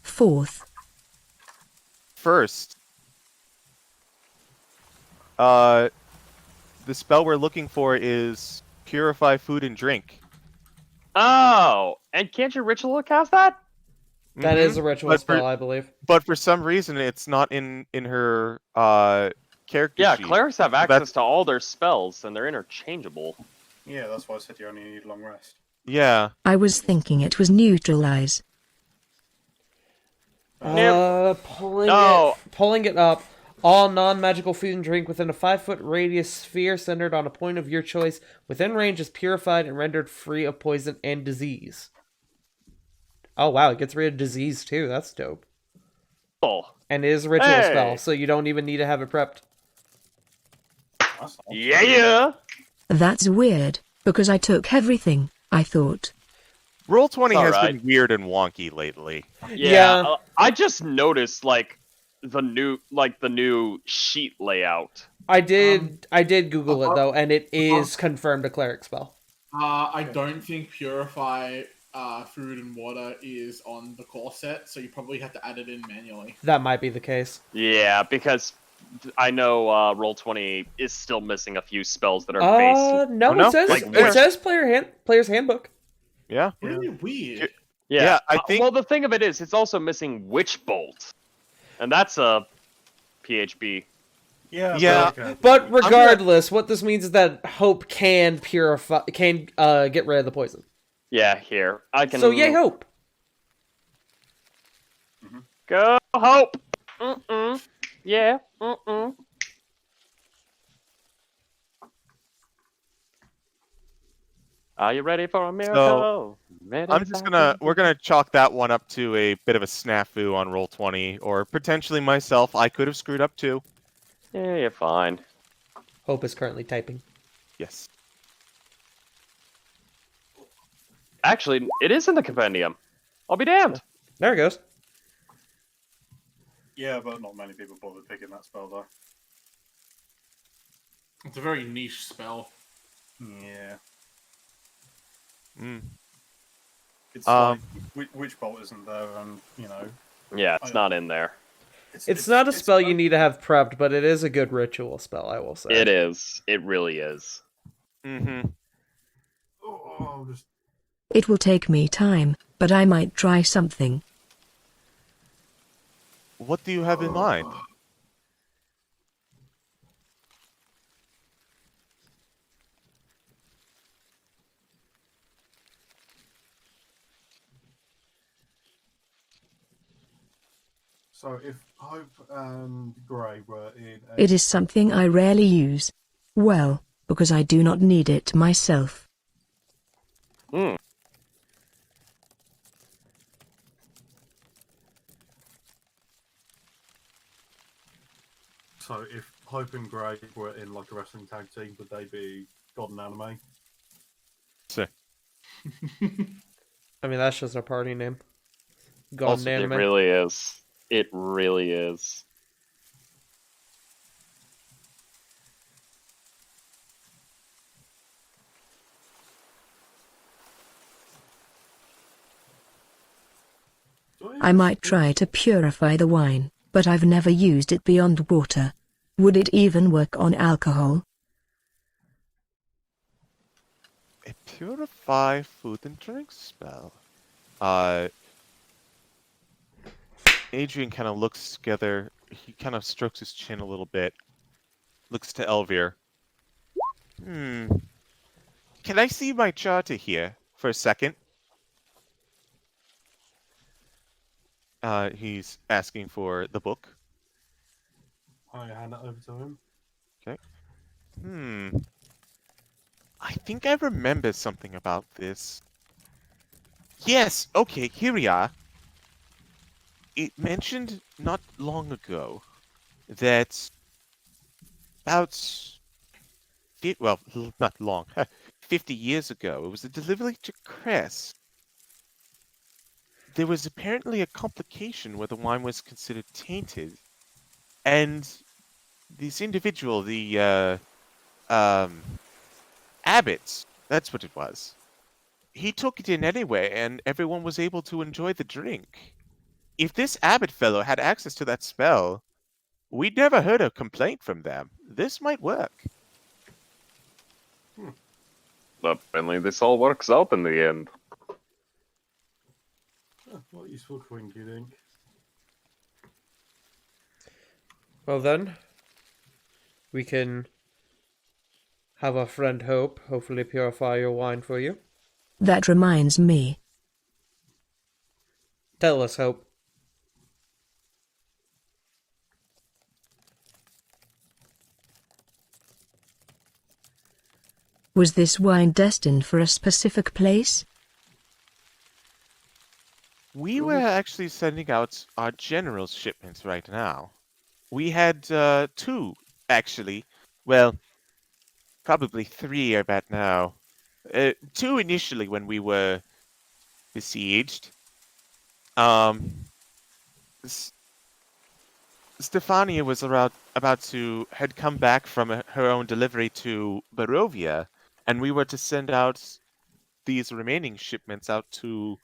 Fourth. First, the spell we're looking for is Purify Food and Drink. Oh, and can't your ritual cast that? That is a ritual But spell, I believe. But for some reason, it's not in her character Yeah, sheet. clerics have So access to all their spells, and they're interchangeable. Yeah, that's why I said you only need a long rest. Yeah. I was thinking it was neutralize. Pulling it up. All non-magical food and drink within a 5-foot radius sphere centered on a point of your choice within range is purified and rendered free of poison and disease. Oh wow, it gets rid of disease too. That's dope. Oh, And it is a ritual Hey! spell, so you don't even need to have it prepped. That's not yeah. That's weird, because I took everything, I thought. Roll20 It's has alright. been weird and wonky lately. Yeah, Yeah. I just noticed the new sheet layout. I did Google it apart- though, and it is confirmed a cleric spell. I don't think Purify food and water is on the core set, so you probably have to add it in manually. That might be the case. Yeah, because I know Roll20 is still missing a few spells that are based. No, Oh, no? it says Like, it says player's handbook. Yeah. Really weird. Yeah, I think- Well, the thing of it is, it's also missing Witch Bolt, and that's a PHB. Yeah, Yeah. But regardless, what this means is that Hope can get rid of the poison. Yeah, here I can. So yay, Hope! Go Hope. Mm-mm. Yeah. Mm-mm. Are you ready for a miracle? We're gonna chalk that one up to a bit of a snafu on Roll20, or potentially myself. I could have screwed up too. Yeah, you're fine. Hope is currently typing. Yes. Actually, it is in the compendium. I'll be damned. There it goes. Yeah, but not many people bothered picking that spell though. It's a very niche spell. Yeah. Mm. It's Um, like Witch Bolt isn't there, and you know. Yeah, it's not in there. It's not a spell you need to have prepped, but it is a good ritual spell, I will say. It is. It really is. Mm-hmm. Oh, just It will take me time, but I might try something. What do you have in mind? So if Hope and Grey were in a... It is something I rarely use. Well, because I do not need it myself. Hmm. So if Hope and Grey were in like a wrestling tag team, would they be God and Anime? So, I mean, that's just a party name. Gone Also, it anime. really is. It really is. I might try to purify the wine, but I've never used it beyond water. Would it even work on alcohol? a purify food and drink spell. Adrian kind of looks together. He kind of strokes his chin a little bit. Looks to Elvir. Can I see my charter here for a second? He's asking for the book. I hand it over to him. I think I remember something about this. Yes, okay, here we are. It mentioned not long ago that about, well, not long, 50 years ago, it was a delivery to Crest. There was apparently a complication where the wine was considered tainted, and this individual, the abbot, that's what it was. He took it in anyway, and everyone was able to enjoy the drink. If this abbot fellow had access to that spell, we'd never heard a complaint from them. This might work. Apparently, this all works out in the end. What useful coin do you think? Well then, we can have our friend Hope hopefully purify your wine for you. That reminds me. Tell us, Hope. Was this wine destined for a specific place? We were actually sending out our general's shipments right now. We had two, actually. Well, probably three about now. Two initially when we were besieged. Stefania was about to had come back from her own delivery to Barovia, and we were to send out these remaining shipments out to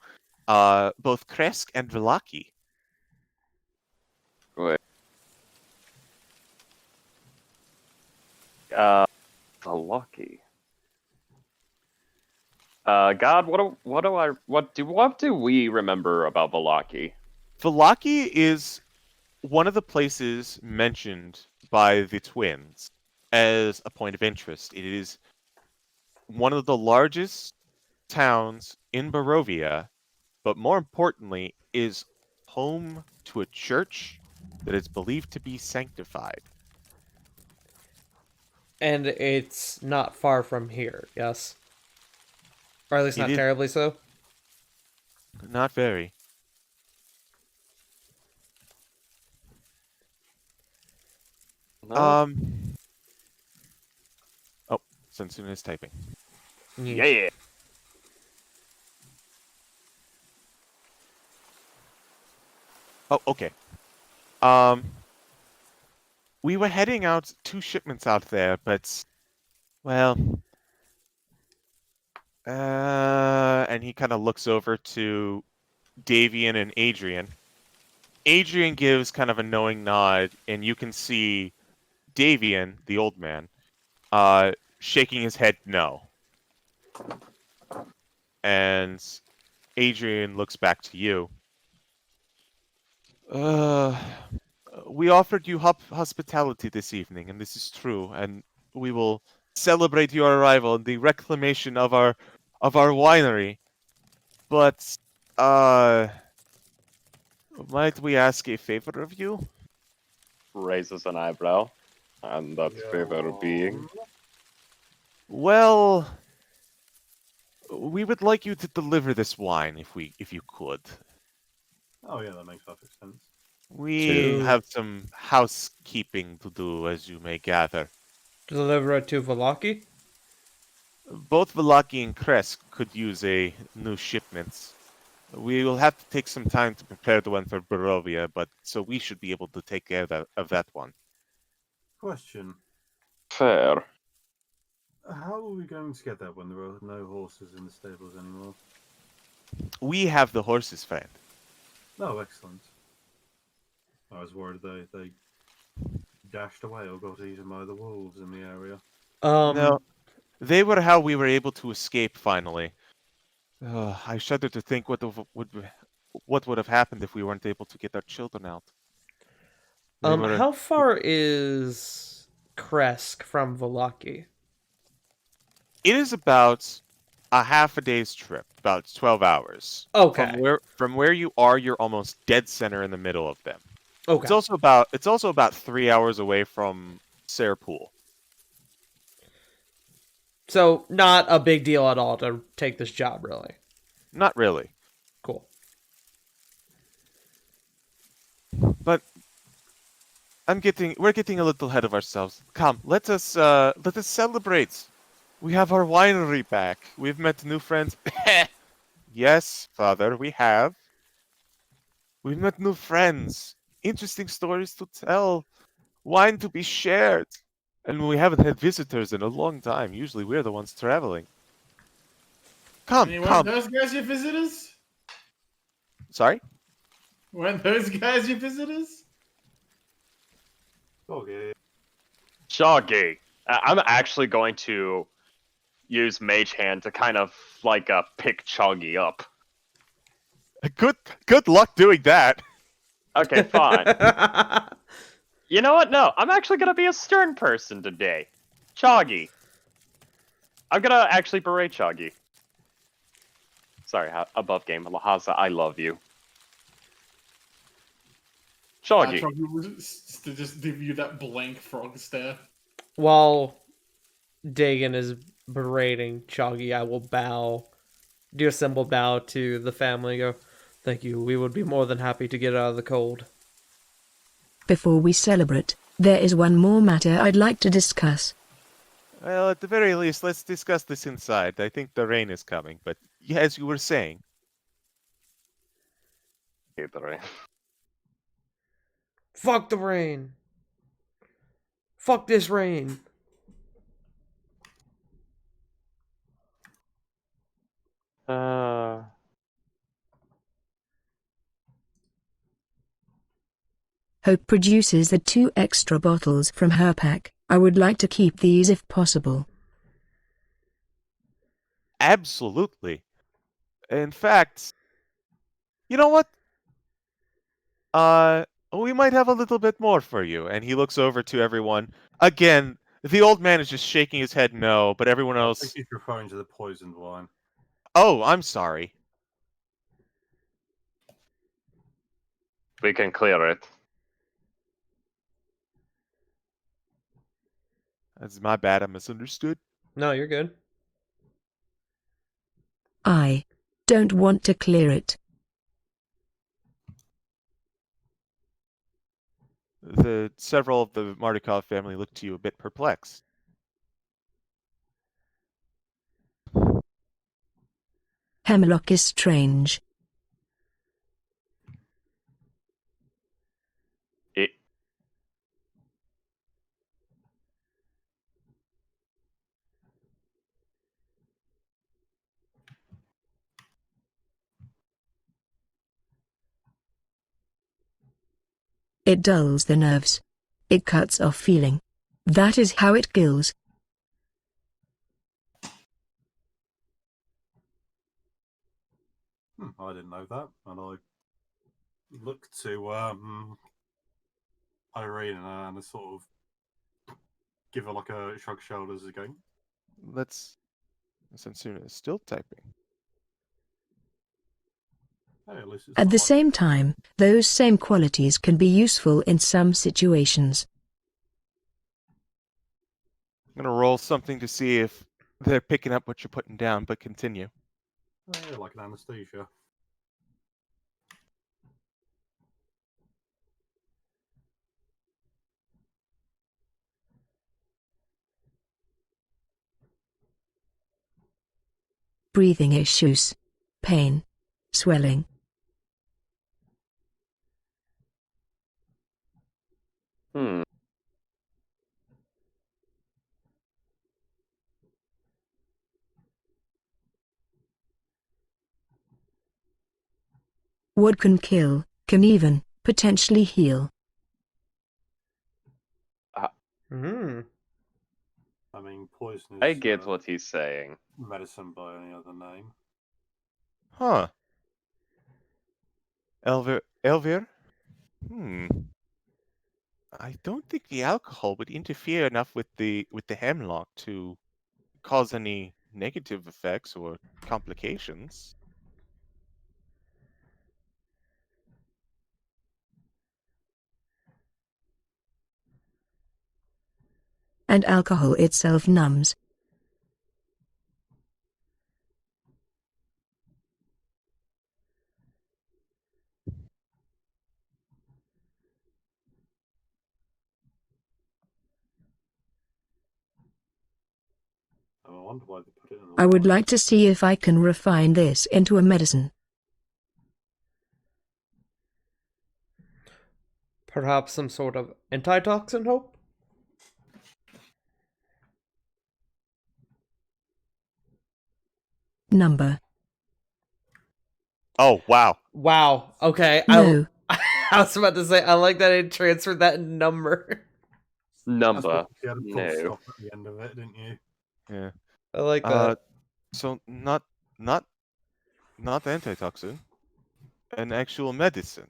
both Kresk and Velaki. Wait. Velaki. God, what do we remember about Velaki? Velaki is one of the places mentioned by the twins as a point of interest. It is one of the largest towns in Barovia, but more importantly, is home to a church that is believed to be sanctified. And it's not far from here, yes? Or at least It not is- terribly so? Not very. No? Oh, Sensuna is typing. Yeah. Oh, okay. We were heading out 2 shipments out there, but well, and he kind of looks over to Davian and Adrian. Adrian gives kind of a knowing nod, and you can see Davian, the old man, shaking his head no. And Adrian looks back to you. We offered you hospitality this evening, and this is true, and we will celebrate your arrival and the reclamation of our winery. But Might we ask a favor of you? Raises an eyebrow. And that Go favor being. on. Well, we would like you to deliver this wine if you could. Oh yeah, that makes perfect sense. We To have some housekeeping to do, as you may gather. deliver it to Valaki? Both Velaki and Kresk could use a new shipment. We will have to take some time to prepare the one for Barovia, but so we should be able to take care of that one. Question: Fair. how are we going to get that when there are no horses in the stables anymore? We have the horses, friend. Oh, excellent. I was worried they dashed away or got eaten by the wolves in the area. No, they were how we were able to escape finally. I shudder to think what would have happened if we weren't able to get our children out. They were. How far is Kresk from Valaki? It is about a half a day's trip, about 12 hours. Okay. From where you are, you're almost dead center in the middle of them. Okay. It's also about 3 hours away from Serpool. So not a big deal at all to take this job, really. Not really. Cool. But we're getting a little ahead of ourselves. Come, let us celebrate. We have our winery back. We've met new friends. Yes, Father, we have. We've met new friends. Interesting stories to tell. Wine to be shared. And we haven't had visitors in a long time. Usually we're the ones traveling. Come, Anyway, come. those guys your visitors? Sorry? Weren't those guys your visitors? Okay. Shoggy. I'm actually going to use Mage Hand to kind of like pick Choggy up. Good luck doing that. Okay, fine. You know what? No, I'm actually gonna be a stern person today. Choggy. I'm gonna actually berate Choggy. Sorry, above game. Lahasa, I love you. Choggy. Choggy was to just give you that blank frog stare. While Dagon is berating Choggy, I will bow, do a simple bow to the family and go, "Thank you. We would be more than happy to get out of the cold." Before we celebrate, there is one more matter I'd like to discuss. Well, at the very least, let's discuss this inside. I think the rain is coming, but yeah, as you were saying. Fuck the rain. Fuck this rain. Hope produces the 2 extra bottles from her pack. I would like to keep these if possible. Absolutely. In fact, you know what? We might have a little bit more for you. And he looks over to everyone. Again, the old man is just shaking his head no, but everyone I else. think he's referring to the poisoned wine. Oh, I'm sorry. We can clear it. That's my bad. I misunderstood. No, you're good. I don't want to clear it. Several of the Mardukov family look to you a bit perplexed. Hemlock is strange. It. It dulls the nerves. It cuts off feeling. That is how it kills. I didn't know that, and I looked to Irene and I sort of give her like a shrug shoulders again. Sensuna is still typing. Hey, at least it's At not the like same time, those same qualities can be useful in some situations. I'm gonna roll something to see if they're picking up what you're putting down, but continue. like an anesthesia. Breathing issues. Pain. Swelling. Hmm. What can kill, can even, potentially heal. Hmm. I mean, poison I is get what he's saying. medicine by any other name. Huh. Elvir? Hmm. I don't think the alcohol would interfere enough with the hemlock to cause any negative effects or complications. And alcohol itself numbs. I wonder why they put it in the I would wine. like to see if I can refine this into a medicine. Perhaps some sort of antitoxin, Hope? Number. Oh, wow. Wow. Okay. No. I was about to say I like that it transferred that number. That's Number. because you had a full No. stop at the end of it, didn't you? Yeah. I like Uh, that. so not antitoxin, an actual medicine.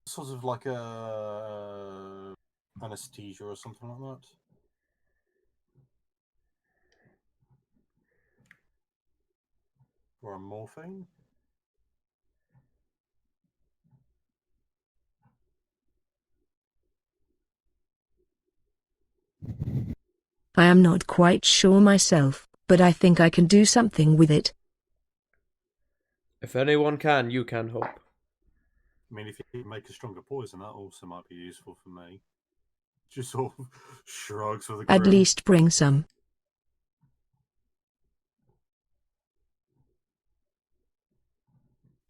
Sort of like a anesthesia or something like that. Or a morphine. I am not quite sure myself, but I think I can do something with it. If anyone can, you can, Hope. I mean, if you can make a stronger poison, that also might be useful for me. Just sort of shrugs with a At grin. least bring some.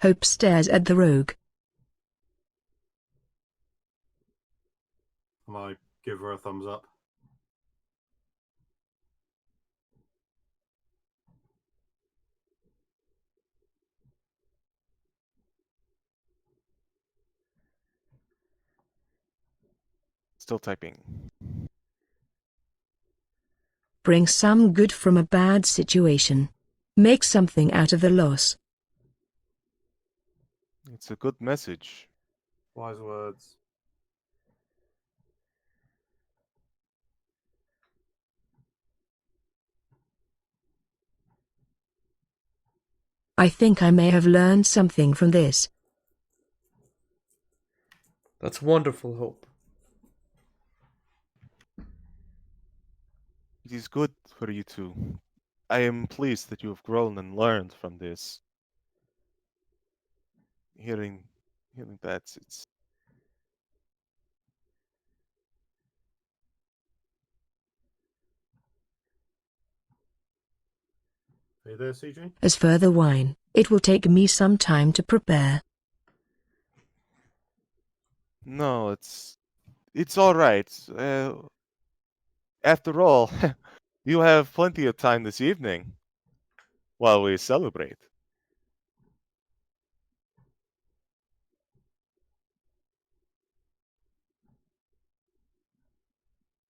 Hope stares at the rogue. And I give her a thumbs up. Still typing. Bring some good from a bad situation. Make something out of the loss. It's a good message. Wise words. I think I may have learned something from this. That's wonderful, Hope. It is good for you to. I am pleased that you have grown and learned from this. Hearing, hearing that, it's. Are you there, CG? As for the wine, it will take me some time to prepare. No, it's all right. After all, you have plenty of time this evening while we celebrate.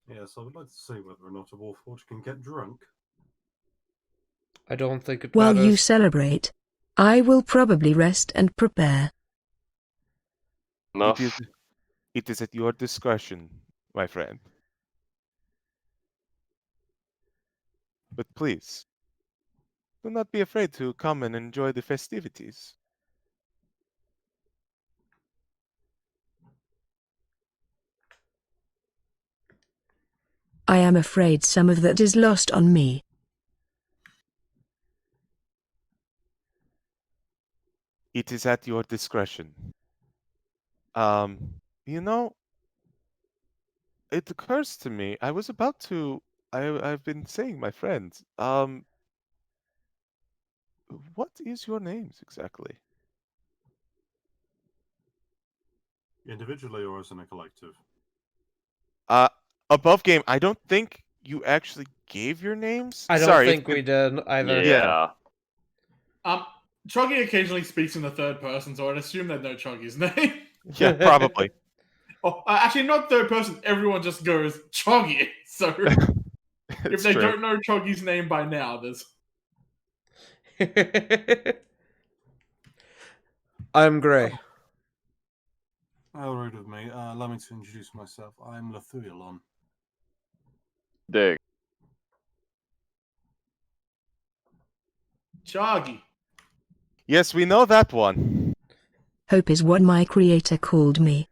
Yes, I would like to see whether or not a Warforged can get drunk. I don't think it While you matters. celebrate, I will probably rest and prepare. It is, Enough. it is at your discretion, my friend. But please, do not be afraid to come and enjoy the festivities. I am afraid some of that is lost on me. It is at your discretion. You know, it occurs to me, I was about to, I've been saying, my friend, what is your names exactly? Individually or as in a collective? Above game, I don't think you actually gave your names. I don't Sorry, think we did either. Yeah. Chuggy occasionally speaks in the third person, so I'd assume they'd know Chuggy's name. yeah, probably. Oh, actually, not third person. Everyone just goes Chuggy. So if It's they true. don't know Chuggy's name by now, there's. I'm Gray. How rude of me. Allow me to introduce myself. I'm Lathuilon. Dig. Chuggy. Yes, we know that one. Hope is what my creator called me.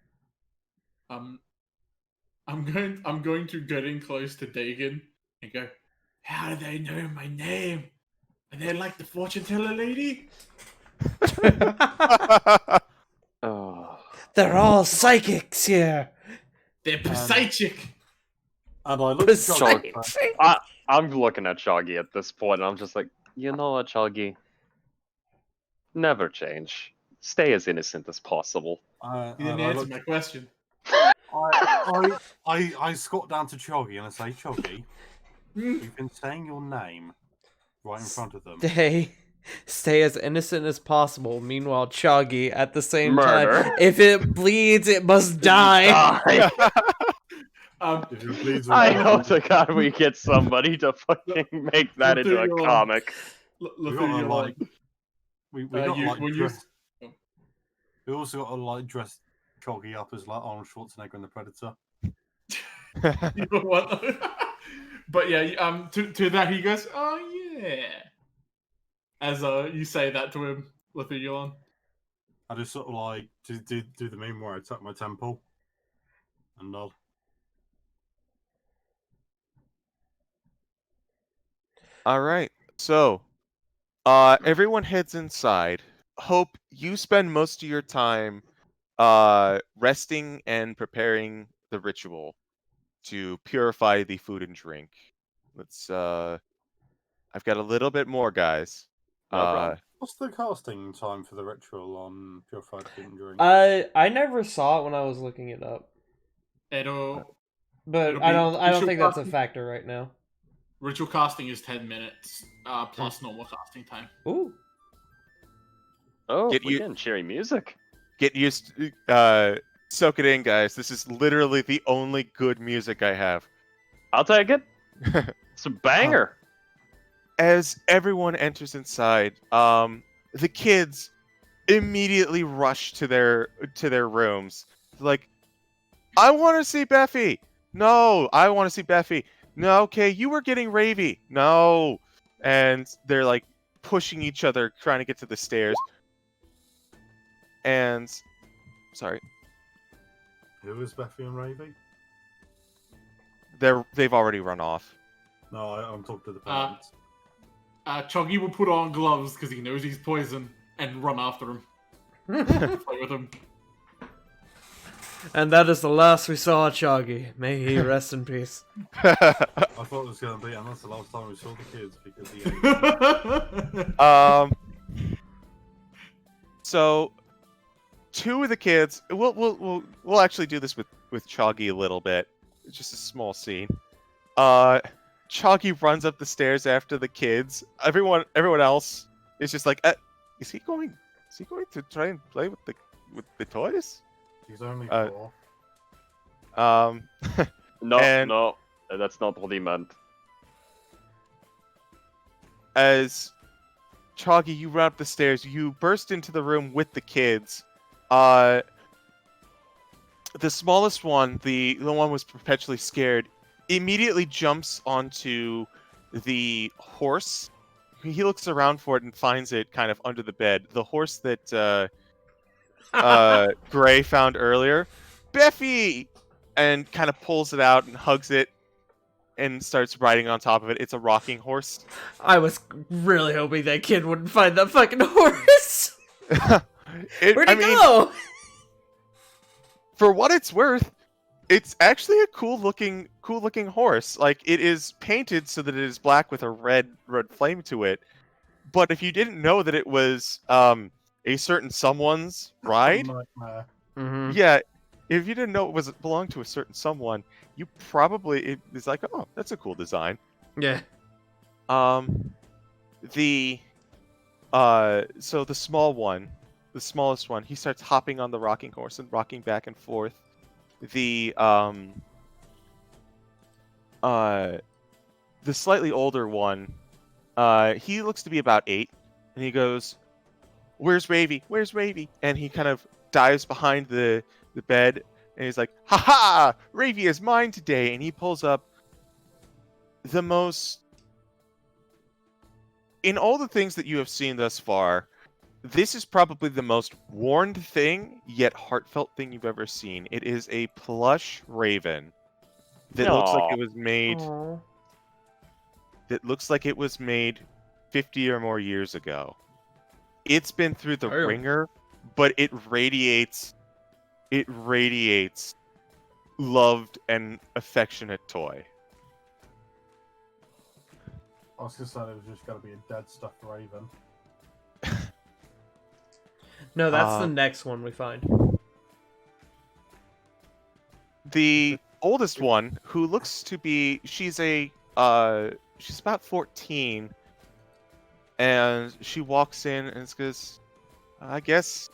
I'm going to get in close to Dagon and go, how do they know my name? Are they like the fortune teller lady? Oh. They're all psychics here. They're psychic. And I look at Chuggy. I'm looking at Choggy at this point, and I'm just like, you know what, Choggy? Never change. Stay as innocent as possible. You didn't answer my question. I squat down to Choggy and I say, Choggy, you've been saying your name right in front of them. Stay as innocent as possible. Meanwhile, Choggy at the same Murder. time. If it bleeds, it must die. If it bleeds, I hope to God we get somebody to fucking make that into a comic. We got we got you- like when you- dress. We also got to like dress Choggy up as like Arnold Schwarzenegger in the Predator. You know what? But yeah, to that he goes, oh yeah. As you say that to him, Lathuilon. I just sort of like do the meme where I tap my temple and nod. All right. So, everyone heads inside. Hope you spend most of your time resting and preparing the ritual to purify the food and drink. Let's I've got a little bit more, guys. No problem. What's the casting time for the ritual on Purified Food and Drink? I never saw it when I was looking it up, It'll but It'll I be don't ritual think that's a casting. factor right now. Ritual casting is 10 minutes plus normal casting time. Ooh. Oh, Get we're you- getting cheery music. Get used soak it in, guys. This is literally the only good music I have. I'll take it. It's a banger. As everyone enters inside, the kids immediately rush to their rooms. Like, I want to see Beffy. No, I want to see Beffy. No, okay, you were getting Ravy. No, and they're like pushing each other, trying to get to the stairs. And sorry, Who is Beffy and Ravy? they've already run off. No, I'm talking to the parents. Choggy will put on gloves because he knows he's poison and run after him. Play with him. And that is the last we saw of Choggy. May he rest in peace. I thought it was going to be, and that's the last time we saw the kids because he. So two of the kids. We'll actually do this with Choggy a little bit. It's just a small scene. Choggy runs up the stairs after the kids. Everyone else is just like, is he going to try and play with the toys? He's only 4. No, that's not what he meant. As Choggy, you run up the stairs, you burst into the room with the kids. The smallest one, the one was perpetually scared, immediately jumps onto the horse. He looks around for it and finds it kind of under the bed. The horse that Gray found earlier. Beffy! And kind of pulls it out and hugs it. and starts riding on top of it. It's a rocking horse. I was really hoping that kid wouldn't find that fucking horse. Where'd he go? For what it's worth, it's actually a cool looking horse. Like, it is painted so that it is black with a red flame to it. But if you didn't know that it was a certain someone's ride, Nightmare. Mm-hmm. yeah, if you didn't know it belonged to a certain someone, you probably it's like, oh, that's a cool design. Yeah. So the smallest one, he starts hopping on the rocking horse and rocking back and forth. The slightly older one, he looks to be about 8, and he goes, "Where's Ravy? Where's Ravy?" And he kind of dives behind the bed, and he's like, "Ha ha! Ravy is mine today!" And he pulls up the most... In all the things that you have seen thus far, this is probably the most warned thing, yet heartfelt thing you've ever seen. It is a plush raven that looks like Aw. it was made... That looks like it was made 50 or more years ago. It's been through the Oh. ringer, but it radiates loved and affectionate toy. I was just saying it was just going to be a dead stuffed raven. No, that's the Um, next one we find. The oldest one, who looks to be, she's about 14, and she walks in and goes, I guess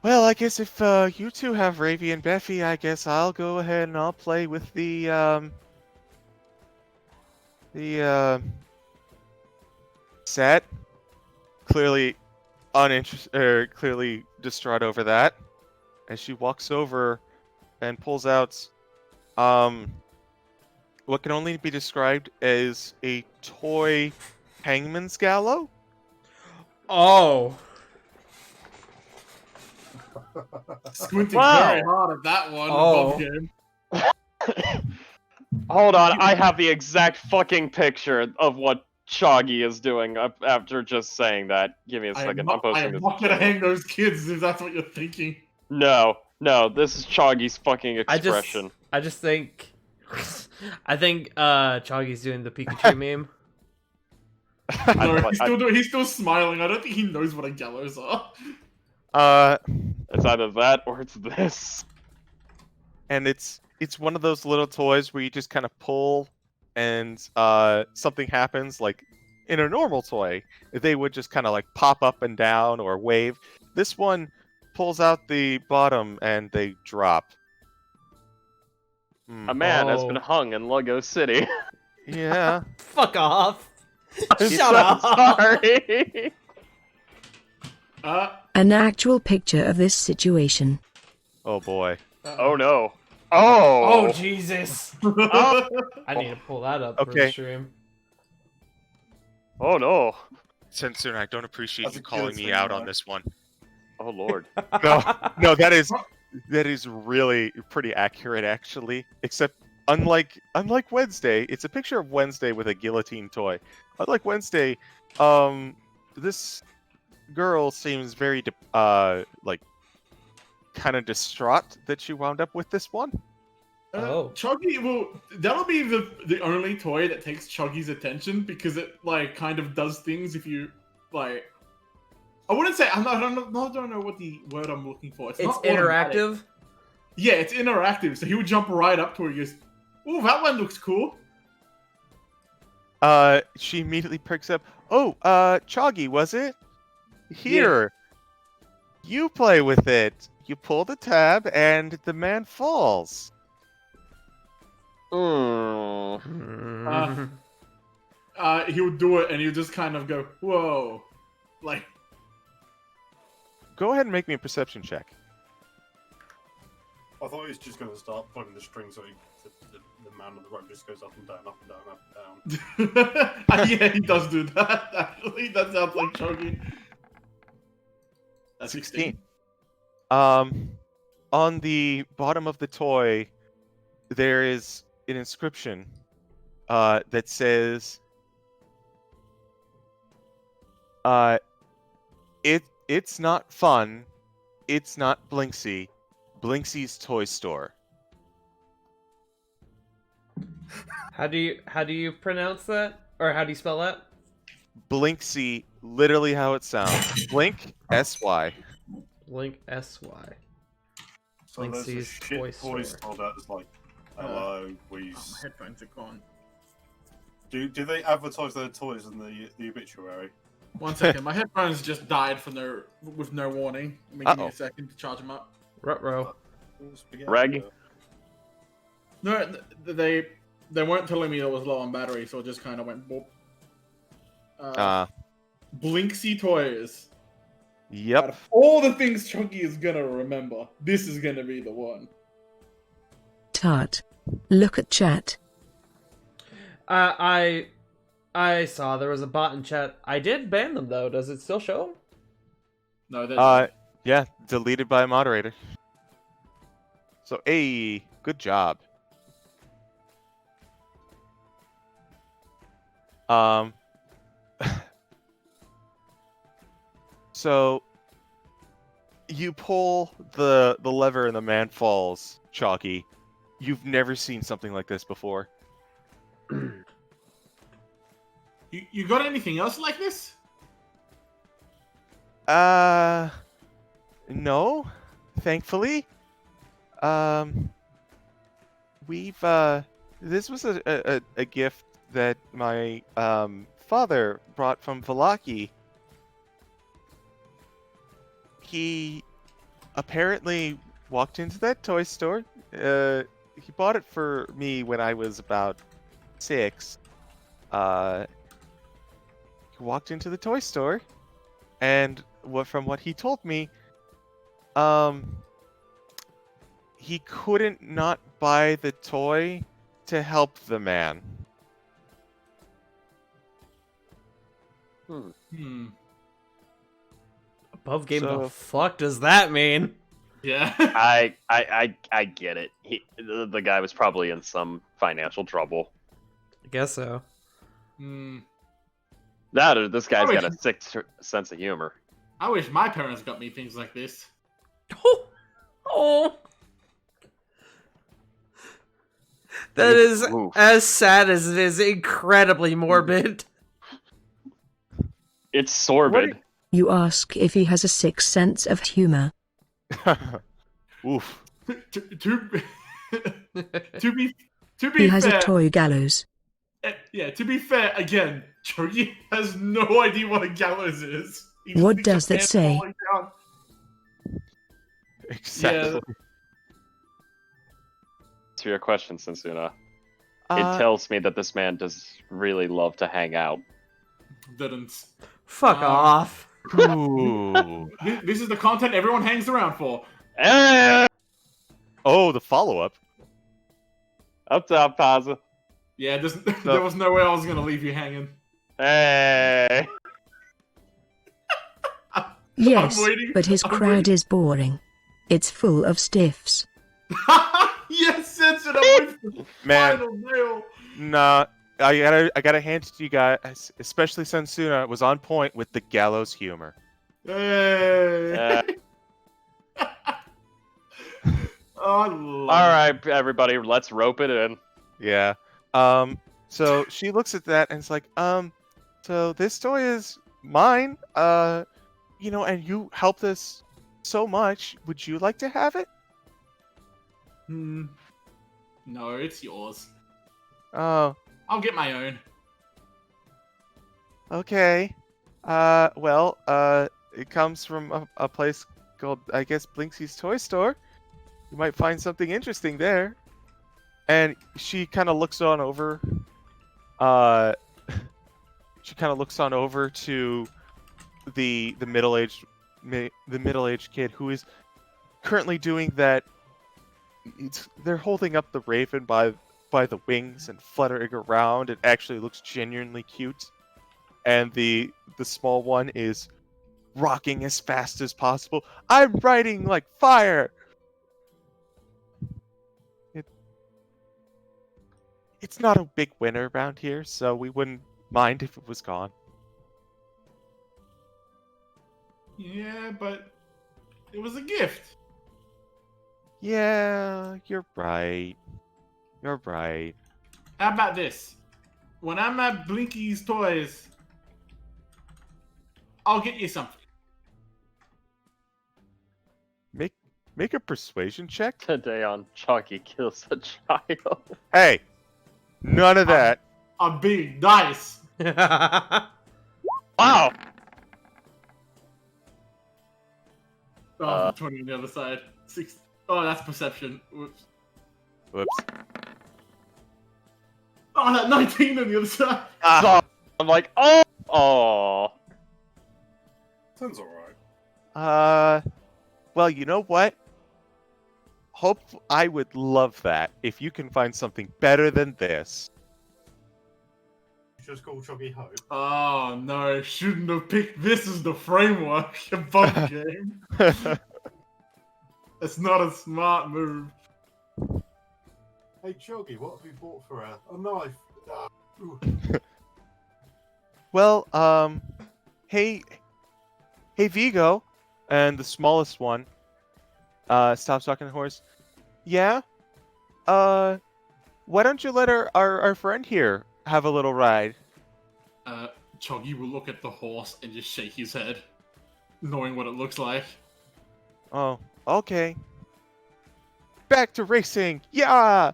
if you two have Ravy and Beffy, I guess I'll go ahead and I'll play with the set. Clearly uninterested, or clearly distraught over that, as she walks over and pulls out what can only be described as a toy hangman's gallows. Oh. Squinting Wow. very hard at that one. Oh. Above game. Hold on, I have the exact fucking picture of what Choggy is doing after just saying that. Give me a I am second. I'm not, I posting am this. not going to hang those kids if that's what you're thinking. No, this is Choggy's fucking expression. I just think I think Choggy's doing the Pikachu meme. No, I- he's still smiling. I don't think he knows what a gallows are. It's either that or it's this. And it's one of those little toys where you just kind of pull, and something happens. Like in a normal toy, they would just kind of like pop up and down or wave. This one pulls out the bottom and they drop. A man has Oh. been hung in Lego City. Yeah. Fuck off. I'm Shut so up. sorry. An actual picture of this situation. Oh boy. Oh no. Oh Oh. Jesus. Oh. I need to pull that up for the Okay. stream. Oh no. Sensuna, I don't appreciate That's you a calling guillotine, me out on right? this one. Oh lord. No, that is really pretty accurate, actually. Except unlike Wednesday, it's a picture of Wednesday with a guillotine toy. Unlike Wednesday, this girl seems very like kind of distraught that she wound up with this one. Oh. Chuggy that'll be the only toy that takes Chuggy's attention, because it like kind of does things if you like. I wouldn't say I don't know what the word I'm looking for. It's not automatic. interactive. Yeah, it's interactive. So he would jump right up to her and goes, "Oh, that one looks cool." She immediately perks up. Oh, Choggy, was it? Here. You play with it. You pull the tab and the man falls. Mm. He would do it and he would just kind of go, "Whoa," like. Go ahead and make me a perception check. I thought he was just going to start pulling the string so the man on the rope just goes up and down, up and down, up and down. Yeah, he does do that. Actually, that sounds like Chuggy. That's 16. On the bottom of the toy, there is an inscription that says, it's not fun. It's not Blinksy. Blinksy's toy store. How do you pronounce that? Or how do you spell that? Blinksy, literally how it sounds. Blink, S-Y. Link SY. So there's a Blinksy's shit toy toy store. store that's like, hello, we. Oh, my headphones are gone. Do they advertise their toys in the obituary? 1 second, my headphones just died with no warning. Let me give me Uh-oh. a second to charge them up. Ruh-roh. Reg? No, they weren't telling me it was low on battery, so it just kind of went boop. Blinksy Toys. Out Yep. of all the things Chunky is gonna remember, this is gonna be the one. Tart. Look at chat. I saw there was a bot in chat. I did ban them though. Does it still show them? No, they're Yeah, deleted by a moderator. So, hey, good job. So you pull the lever and the man falls, Chalky. You've never seen something like this before. You got anything else like this? No, thankfully. We've this was a gift that my father brought from Vallaki. He apparently walked into that toy store. He bought it for me when I was about 6. He walked into the toy store, and from what he told me, he couldn't not buy the toy to help the man. Hmm. Above game, So- the fuck does that mean? Yeah. I get it. The guy was probably in some financial trouble. I guess so. Hmm. That or this guy's Probably got a sick sense of humor. I wish my parents got me things like this. Oh. That is Oof. as sad as it is incredibly morbid. It's sorbid. You ask if he has a sick sense of humor. Oof. to be He has fair, a toy gallows. yeah. To be fair, again, Chogi has no idea what a gallows is. He just What thinks a does that man say? falling down. Exactly. To your question, Sensuna, Uh, it tells me that this man does really love to hang out. Didn't. Fuck off. Ooh. This is the content everyone hangs around for. Eh! Oh, the follow-up. Up top, Paza. Yeah, there was no way I was gonna leave you hanging. Hey! Yes, waiting- but his I'm crowd waiting. is boring. It's full of stiffs. Yes, Sensen, I'm with the Man. final nail. Nah, I gotta hand it to you guys, especially Sensuna was on point with the gallows humor. Hey. Uh, Oh, I love all right, everybody, let's rope it in. Yeah. So she looks at that and it's like, so this toy is mine. And you helped us so much. Would you like to have it? Hmm. No, it's yours. Oh, I'll get my own. okay. It comes from a place called, I guess, Blinksy's Toy Store. You might find something interesting there. And she kind of looks on over. She kind of looks on over to the middle-aged kid who is currently doing that. They're holding up the raven by the wings and fluttering around. It actually looks genuinely cute. And the small one is rocking as fast as possible. I'm riding like fire. It's not a big winner around here, so we wouldn't mind if it was gone. Yeah, but it was a gift. Yeah, you're right. You're right. How about this? When I'm at Blinky's Toys, I'll get you something. Make a persuasion check. Today on Chalky Kills a Child. Hey, none of that. A big dice. Wow! Oh, 20 on the other side. 6. Oh, that's perception. Whoops. Whoops. Oh, that 19 on the other side. So, I'm like, oh! Sounds alright. Well, you know what? I would love that if you can find something better than this. Just call Choggy Hope. Oh no, shouldn't have picked this as the framework above game. It's not a smart move. Hey Choggy, what have you bought for a knife? Well, hey Vigo, and the smallest one, stops talking to the horse. Yeah? Why don't you let our friend here have a little ride? Choggy will look at the horse and just shake his head, knowing what it looks like. Oh, okay. Back to racing! Yeah!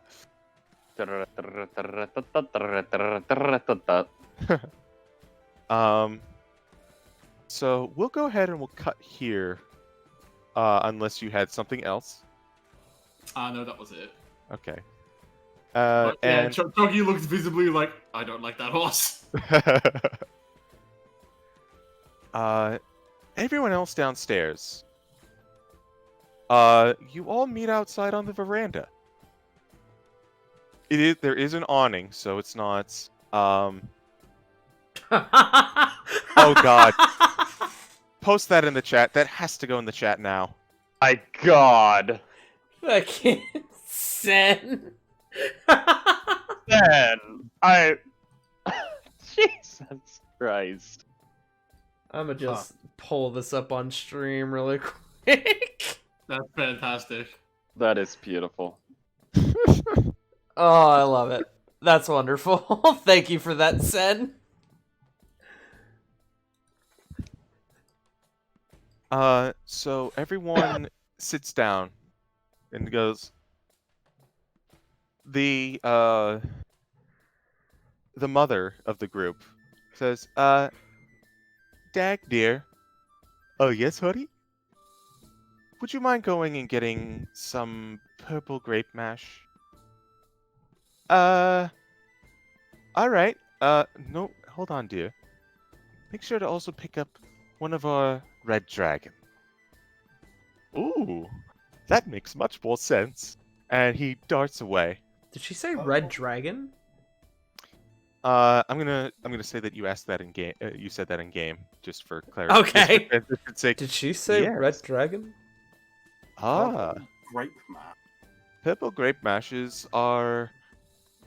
So we'll go ahead and we'll cut here, unless you had something else. No, that was it. Okay. But, yeah, And Choggy looks visibly like, I don't like that horse. everyone else downstairs. You all meet outside on the veranda. There is an awning, so it's not. Oh God! Post that in the chat. That has to go in the chat now. My God! Fucking Sen. Man, Jesus Christ. I'ma just pull this up on stream really quick. That's fantastic. That is beautiful. Oh, I love it. That's wonderful. Thank you for that, Sen. So everyone sits down and goes. The mother of the group says, Dag, dear. Oh, yes, honey? Would you mind going and getting some purple grape mash? Alright. No, hold on, dear. Make sure to also pick up one of our red dragon. Ooh, that makes much more sense. And he darts away. Did she say red dragon? I'm gonna say that you asked that in game. You said that in game, just for clarity. Okay. Just for sake. Did she say Yes. red dragon? Grape man. Purple grape mashes are.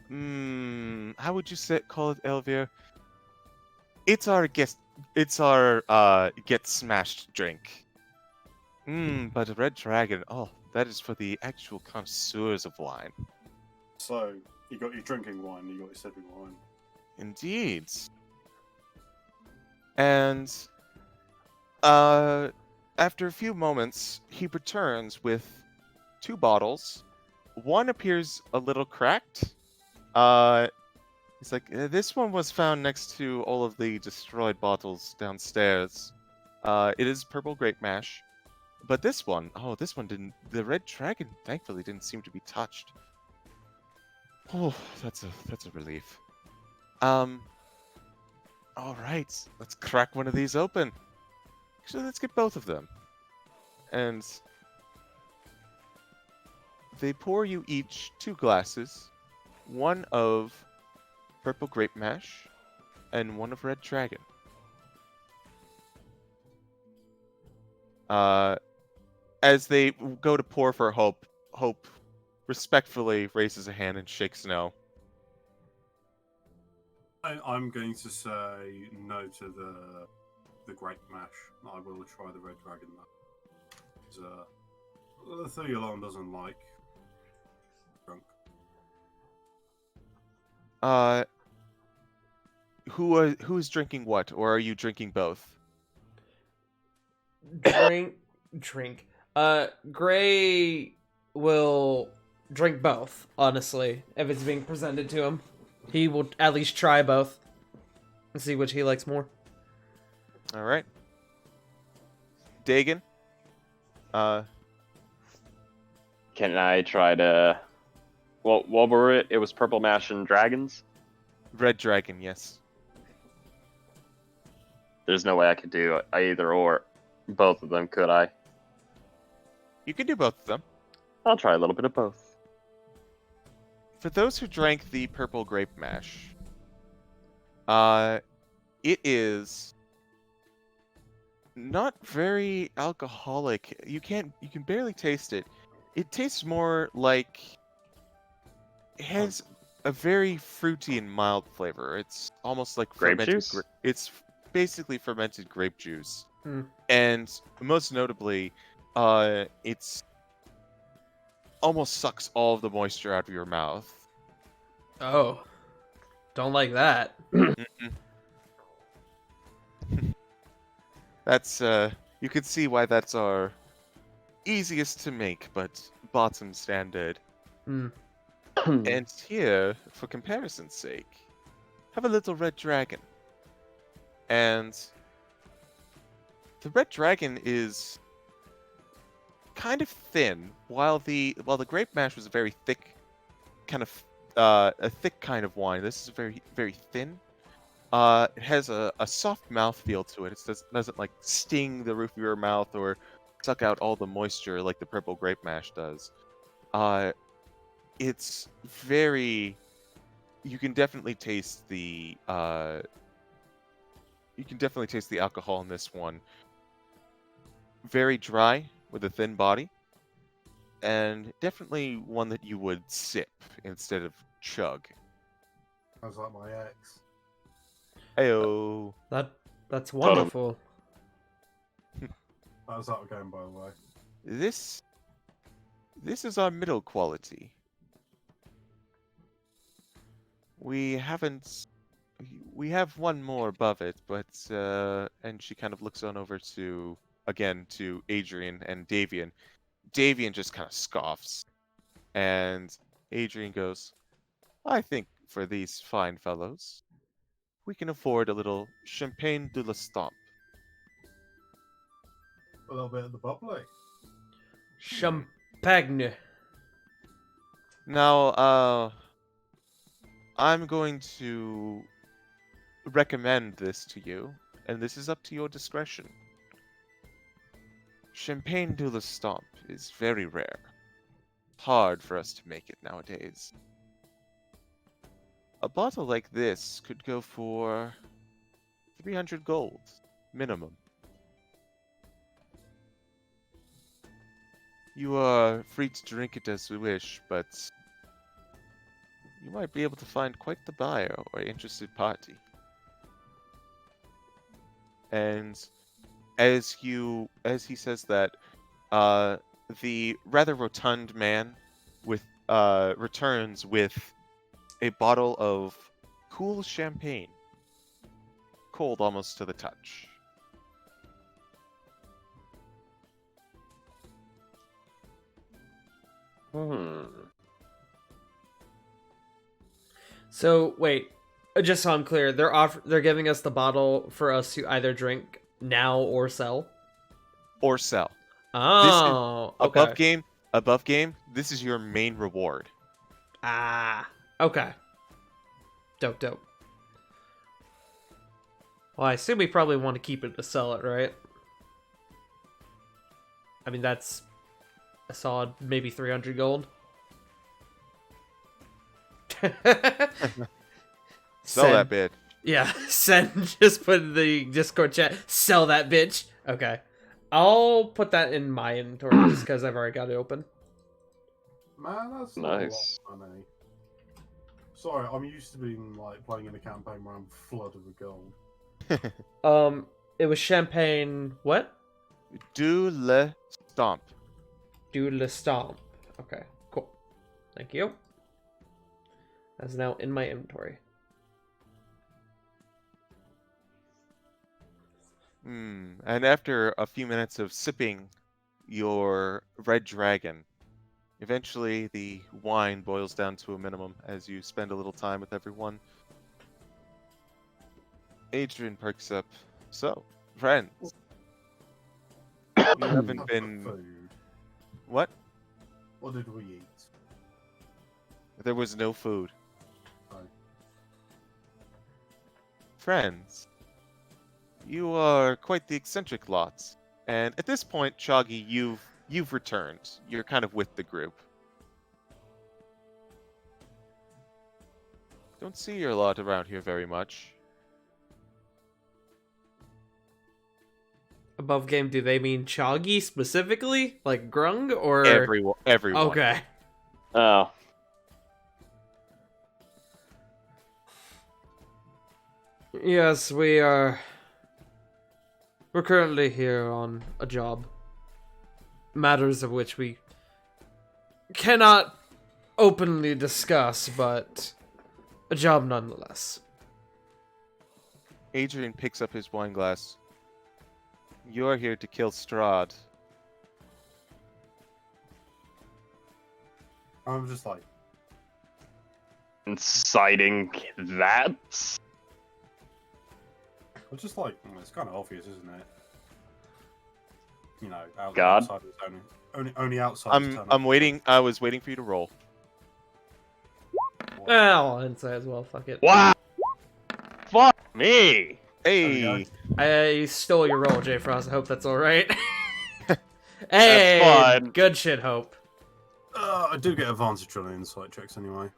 How would you call it, Elvira? It's our get smashed drink. But a red dragon. Oh, that is for the actual connoisseurs of wine. So, you got your drinking wine, you got your sipping wine. Indeed. And after a few moments, he returns with 2 bottles. One appears a little cracked. He's like, this one was found next to all of the destroyed bottles downstairs. It is purple grape mash. But this one didn't. The red dragon, thankfully, didn't seem to be touched. Oh, that's a relief. All right, let's crack one of these open. Actually, let's get both of them. And they pour you each 2 glasses, one of purple grape mash, and one of red dragon. As they go to pour for Hope, Hope respectfully raises a hand and shakes no. I'm going to say no to the grape mash. I will try the red dragon though. The 30 alarm doesn't like drunk. Who is drinking what, or are you drinking both? Drink. Gray will drink both, honestly, if it's being presented to him. He will at least try both and see which he likes more. All right. Dagon. Can I try to? Well, what were it? It was purple mash and dragons. Red dragon, yes. There's no way I could do either or both of them, could I? You can do both of them. I'll try a little bit of both. For those who drank the purple grape mash, it is not very alcoholic. You can barely taste it. It tastes more like it has a very fruity and mild flavor. It's almost like Grape fermented juice? It's basically fermented grape juice. Hmm. And most notably, it's almost sucks all of the moisture out of your mouth. Oh. Don't like that. That's you can see why that's our easiest to make, but bottom standard. Hmm. And here, for comparison's sake, have a little red dragon. And the red dragon is kind of thin, while the grape mash was a very thick, kind of a thick kind of wine. This is very very thin. It has a soft mouthfeel to it. It doesn't like sting the roof of your mouth or suck out all the moisture like the purple grape mash does. It's very. You can definitely taste the. You can definitely taste the alcohol in this one. Very dry with a thin body, and definitely one that you would sip instead of chug. Sounds like my ex. Heyo. That's wonderful. How's that going, by the way? This is our middle quality. We have one more above it, but and she kind of looks on over to Adrian and Davian. Davian just kind of scoffs, and Adrian goes, "I think for these fine fellows, we can afford a little champagne de la stomp." A little bit of the bubbly. Champagne. Now, I'm going to recommend this to you, and this is up to your discretion. Champagne de la Stomp is very rare. Hard for us to make it nowadays. A bottle like this could go for 300 gold, minimum. You are free to drink it as you wish, but you might be able to find quite the buyer or interested party. And as he says that, the rather rotund man returns with a bottle of cool champagne, cold almost to the touch. So wait, just so I'm clear, they're giving us the bottle for us to either drink now or sell. Or sell. Oh, okay. Above game, this is your main reward. Ah, okay. Dope. Well, I assume we probably want to keep it to sell it, right? I mean, that's a solid maybe 300 gold. Sell that bit. Yeah, just put in the Discord chat, sell that bitch. Okay. I'll put that in my inventory just because I've already got it open. Man, that's Nice. not a lot of money. Sorry, I'm used to being like playing in a campaign where I'm flooded with gold. It was champagne. What? Do le stomp. Do le stomp. Okay, cool. Thank you. That's now in my inventory. And after a few minutes of sipping your red dragon, eventually the wine boils down to a minimum as you spend a little time with everyone. Adrian perks up. So, friends, you haven't been... Food. What? What did we eat? There was no food. Oh. Friends, you are quite the eccentric lots. And at this point, Choggy, you've returned. You're kind of with the group. Don't see your lot around here very much. Above game, do they mean Choggy specifically? Like Grung or Everyone. Okay. Oh. Yes, we are. We're currently here on a job. Matters of which we cannot openly discuss, but a job nonetheless. Adrian picks up his wine glass. You're here to kill Strahd. I'm just like, Inciting that? I'm just like, it's kind of obvious, isn't it? You know, God. outside is only outside. is I'm waiting. I was waiting for you to roll. What? I'll inside as well. Fuck it. Wow! Fuck me! Hey, I stole your roll, J Frost. I hope that's all right. Hey, That's fine. good shit, Hope. I do get advantage on insight checks anyway.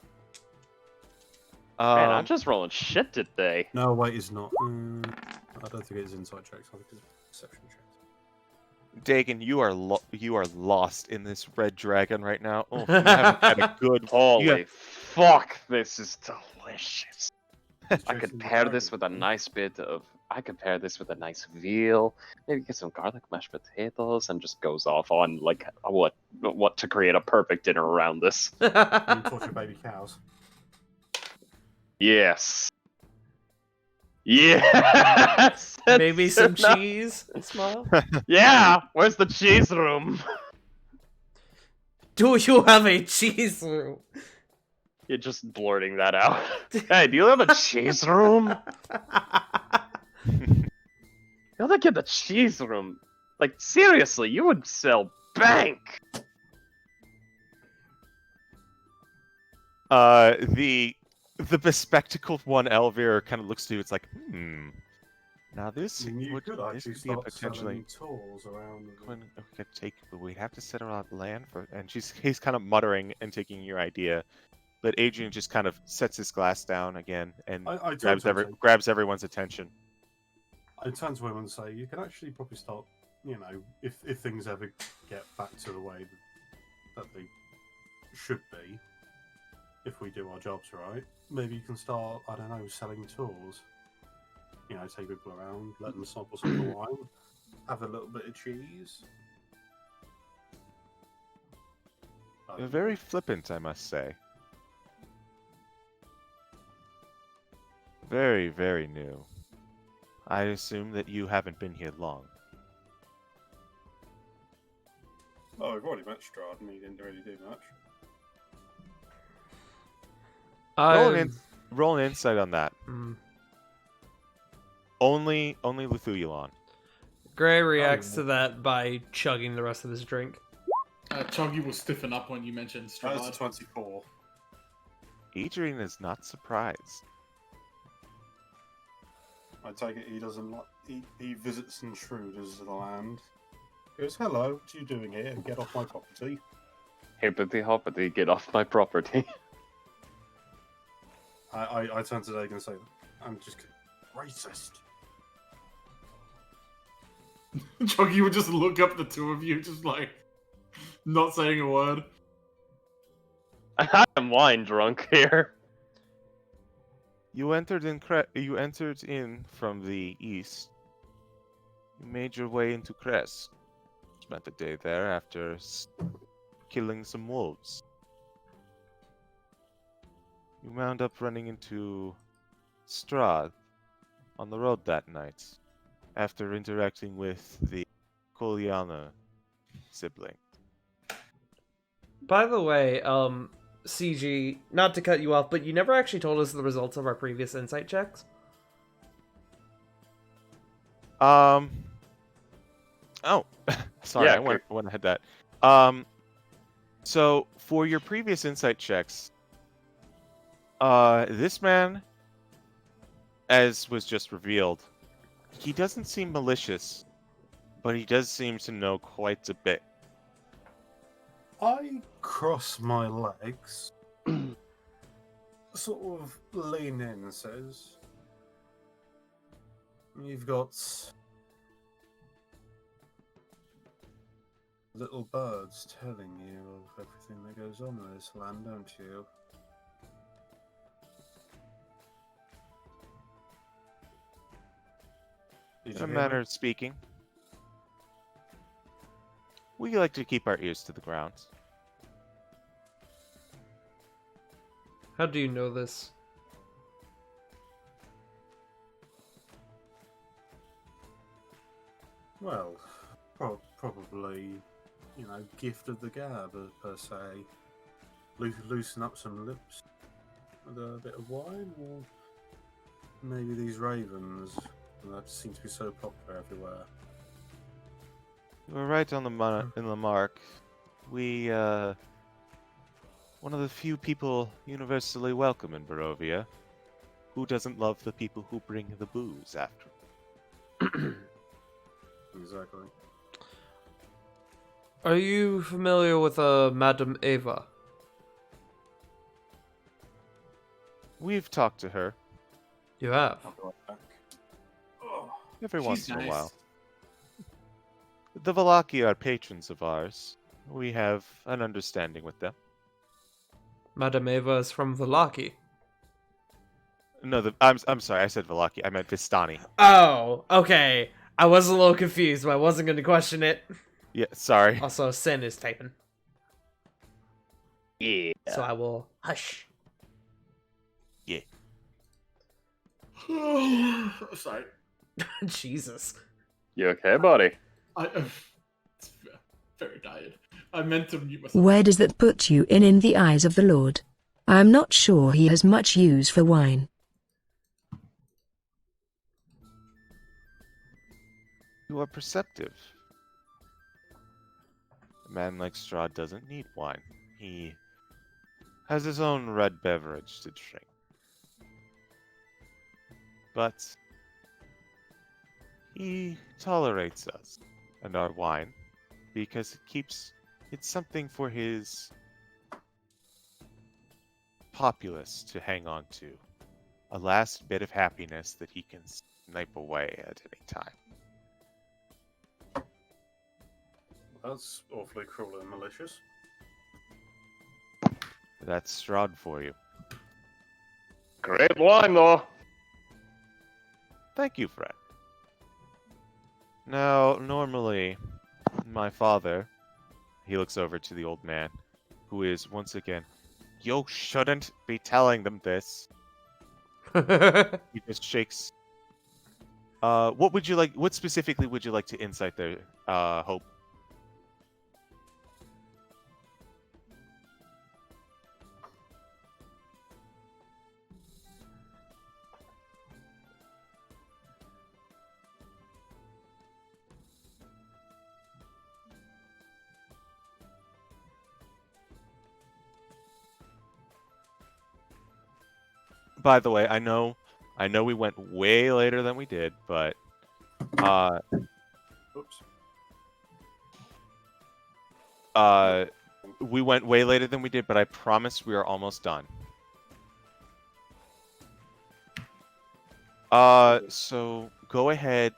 Man, I'm just rolling shit today. No, wait, it's not. I don't think it's insight checks. I think it's perception checks. Dagon, you are lost in this red dragon right now. Oh, you haven't had a good. Holy fuck, this is delicious. It's I Jason could the pair this Dragon. with a nice bit of. I could pair this with a nice veal. Maybe get some garlic mashed potatoes, and just goes off on like what to create a perfect dinner around this. You torture baby cows. Yes. Yes. Maybe some Enough. cheese. Smile. Yeah. Where's the cheese room? Do you have a cheese room? You're just blurting that out. Hey, do you have a cheese room? You don't get the cheese room. Like seriously, you would sell bank. The bespectacled one, Elvira, kind of looks to you. It's like, now this You would could this actually could be a start potentially. selling tools around. We could take, but we'd have to set out land for. And he's kind of muttering and taking your idea, but Adrian just kind of sets his glass down again and I grabs everyone's attention. I turn to him and say, you can actually probably start, you know, if things ever get back to the way that they should be, if we do our jobs right, maybe you can start, I don't know, selling tools. You know, take people around, let them sample some of the wine, have a little bit of cheese. You're very flippant, I must say. Very, very new. I assume that you haven't been here long. Oh, we've already met Strahd and he didn't really do much. Roll an insight on that. Only Lithuyelon. Gray reacts to that by chugging the rest of his drink. Chuggy will stiffen up when you mention That was Strahd. 24. Adrian is not surprised. I take it he doesn't like. He visits intruders of the land. He goes, hello, what are you doing here? Get off my property. Hippity hoppity, get off my property. I turn to Dagon and say, I'm just racist. Chuggy would just look up the two of you, just like, not saying a word. I'm wine drunk here. You entered in from the east. You made your way into Crest. Spent the day there after killing some wolves. You wound up running into Strahd on the road that night after interacting with the Koliana sibling. By the way, CG, not to cut you off, but you never actually told us the results of our previous insight checks. Oh, sorry, Yeah, I went ahead that. So for your previous insight checks, this man, as was just revealed, he doesn't seem malicious, but he does seem to know quite a bit. I cross my legs, sort of lean in and says, "You've got little birds telling you of everything that goes on in this land, don't you?" Did In you a hear manner me? of speaking, we like to keep our ears to the ground. How do you know this? Well, probably, gift of the gab, per se. Loosen up some lips with a bit of wine, or maybe these ravens that seem to be so popular everywhere. You were right on in the mark. We, one of the few people universally welcome in Barovia. Who doesn't love the people who bring the booze after? Exactly. Are you familiar with Madame Eva? We've talked to her You have. I'll be right back. Oh, every She's once in a nice. while. The Valaki are patrons of ours. We have an understanding with them. Madame Eva is from Vallaki. No, I'm sorry, I said Valaki. I meant Vistani. Oh, okay. I was a little confused, but I wasn't going to question it. Yeah, sorry. Also, Sin is typing, Yeah. so I will hush. Yeah. Sorry. Jesus. You okay, buddy? It's very tired. I meant to mute myself. Where does that put you in the eyes of the Lord? I am not sure he has much use for wine. You are perceptive. A man like Strahd doesn't need wine. He has his own red beverage to drink. But he tolerates us and our wine because it's something for his populace to hang on to. A last bit of happiness that he can snipe away at any time. that's awfully cruel and malicious. That's Strahd for you. Great wine, though. Thank you, Fred. Now, normally, my father, he looks over to the old man, who is once again, you shouldn't be telling them this. He just shakes. What specifically would you like to insight there, Hope? By the way, I know we went way later than we did, but Oops. we went way later than we did, but I promise we are almost done. So go ahead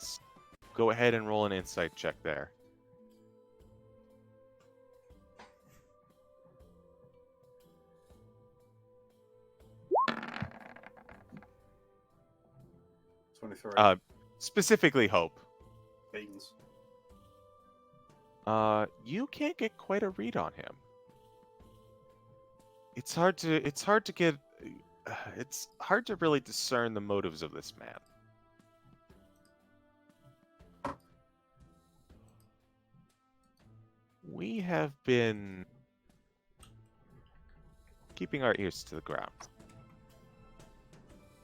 and roll an insight check there. 23. Specifically Hope. Beans. You can't get quite a read on him. It's hard to really discern the motives of this man. We have been keeping our ears to the ground.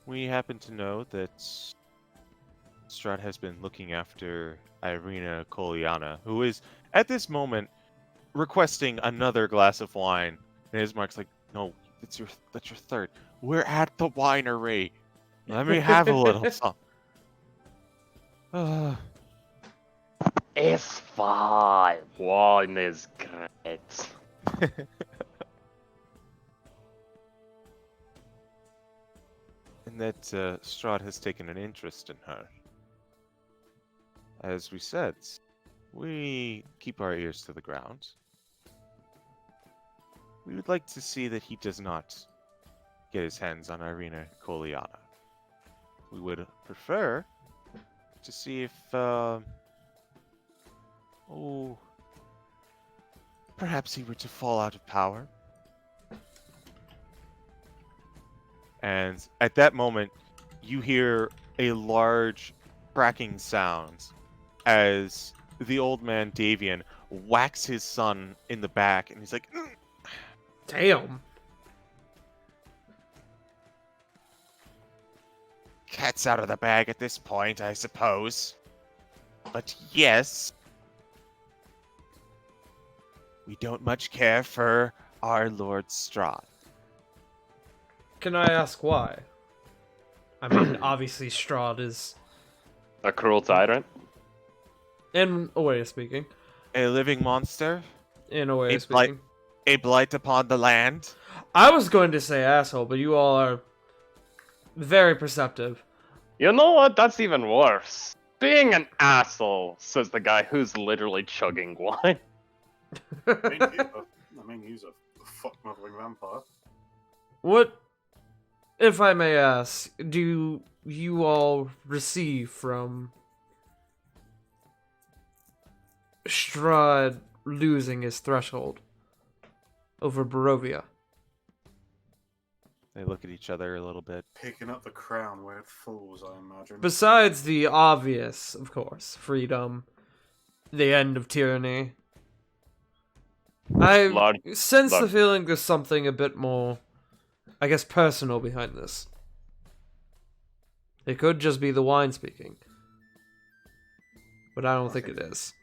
We happen to know that Strahd has been looking after Irina Koliana, who is, at this moment, requesting another glass of wine. And Ismark's like, no, that's your third. We're at the winery. Let me have a little something. It's fine. Wine is great. And that Strahd has taken an interest in her. As we said, we keep our ears to the ground. We would like to see that he does not get his hands on Irina Koliana. We would prefer to see if, perhaps he were to fall out of power. And at that moment, you hear a large cracking sound as the old man Davian whacks his son in the back, and he's like, "Mm." Damn. Cat's out of the bag at this point, I suppose. But yes, we don't much care for our Lord Strahd. Can I ask why? I mean, obviously Strahd is, A cruel tyrant? in a way of speaking. A living monster? In a way A of speaking. A blight upon the land? I was going to say asshole, but you all are very perceptive. You know what? That's even worse. Being an asshole, says the guy who's literally chugging wine. I mean, he's a fuck-mothering vampire. What, if I may ask, do you all receive from Strahd losing his threshold over Barovia? They look at each other a little bit. Picking up the crown where it falls, I imagine. Besides the obvious, of course, freedom, the end of tyranny, I sense the feeling there's something a bit more, I guess, personal behind this. It could just be the wine speaking. But I don't think it is.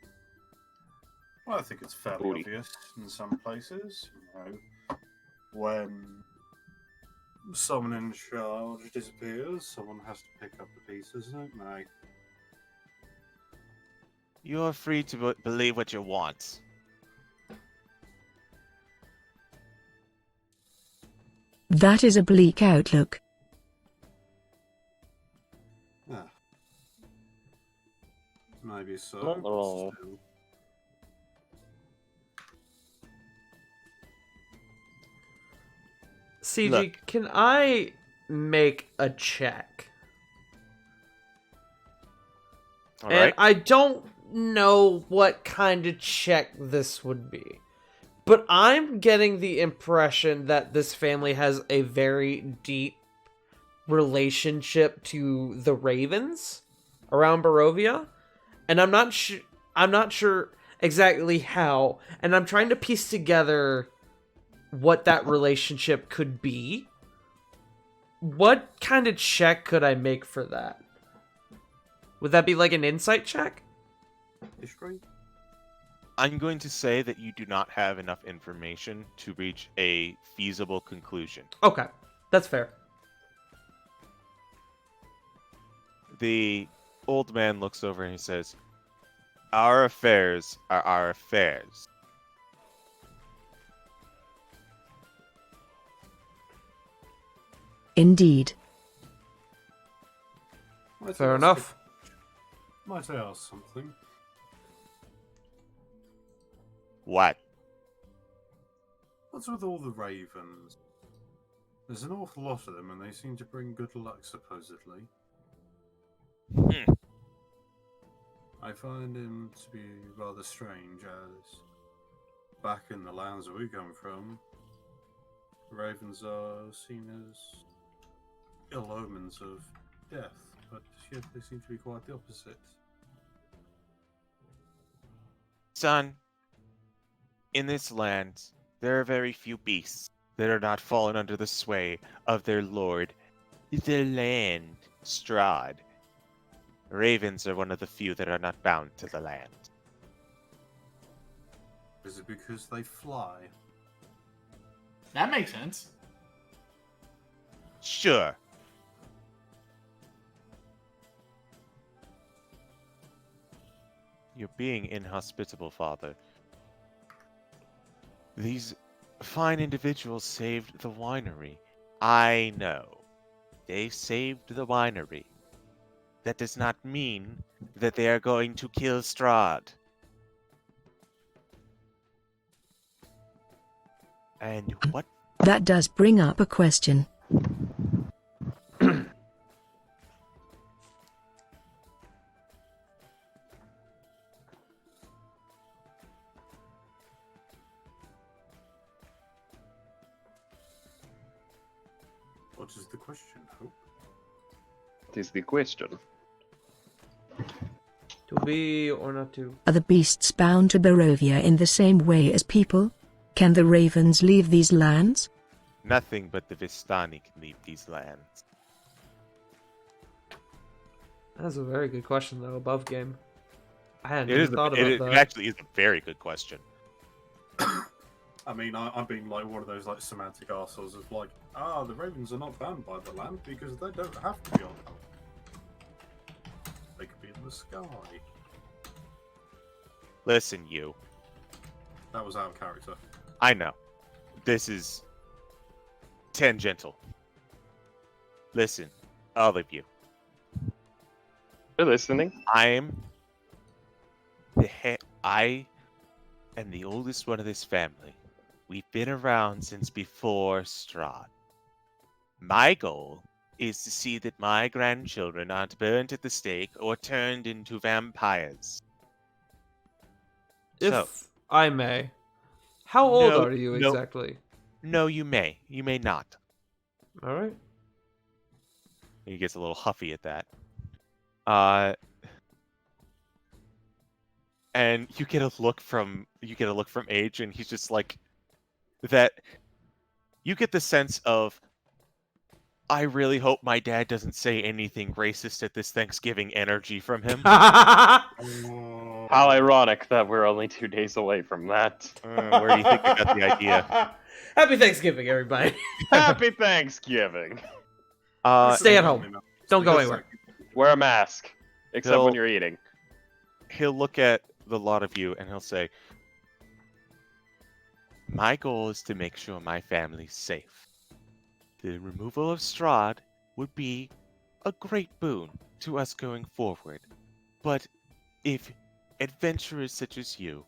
Well, I think it's fairly obvious in some places. You know, when someone in charge disappears, someone has to pick up the pieces, don't they? You're free to believe what you want. That is a bleak outlook. Ah. Maybe so. Not wrong. Still. CG, Look. can I make a check? All And right. I don't know what kind of check this would be. But I'm getting the impression that this family has a very deep relationship to the Ravens around Barovia. And I'm not sure exactly how. And I'm trying to piece together what that relationship could be. What kind of check could I make for that? Would that be like an insight check? History? I'm going to say that you do not have enough information to reach a feasible conclusion. Okay, that's fair. The old man looks over and he says, "Our affairs are our affairs." Indeed. Fair enough. Might I ask something? What? What's with all the ravens? There's an awful lot of them, and they seem to bring good luck, supposedly. I find him to be rather strange, as back in the lands that we come from, ravens are seen as ill omens of death, but here they seem to be quite the opposite. Son, in this land, there are very few beasts that are not fallen under the sway of their lord, the land, Strahd. Ravens are one of the few that are not bound to the land. Is it because they fly? That makes sense. Sure. You're being inhospitable, father. These fine individuals saved the winery. I know. They saved the winery. That does not mean that they are going to kill Strahd. And what? That does bring up a question. What is the question, Hope? What is the question? To be or not to? Are the beasts bound to Barovia in the same way as people? Can the ravens leave these lands? Nothing but the Vistani can leave these lands. That's a very good question, though. Above game. I hadn't It even thought about it that. actually is a very good question. I mean, I'm being like one of those like semantic arseholes of like, the ravens are not bound by the land because they don't have to be on land. They could be in the sky. Listen, you. That was out of character. I know. This is tangential. Listen, all of you. You're listening? I am the oldest one of this family. We've been around since before Strahd. My goal is to see that my grandchildren aren't burnt at the stake or turned into vampires. If So, I may. How old No, are you no. exactly? no, you may. You may not. Alright. He gets a little huffy at that. And you get a look from Age, and he's just like that. You get the sense of, I really hope my dad doesn't say anything racist at this Thanksgiving energy from him. How ironic that we're only 2 days away from that. Where do you think I got the idea? Happy Thanksgiving, everybody. Happy Thanksgiving! Stay at home. Don't go anywhere. Wear a mask, except He'll- when you're eating. He'll look at the lot of you and he'll say, my goal is to make sure my family's safe. The removal of Strahd would be a great boon to us going forward. But if adventurers such as you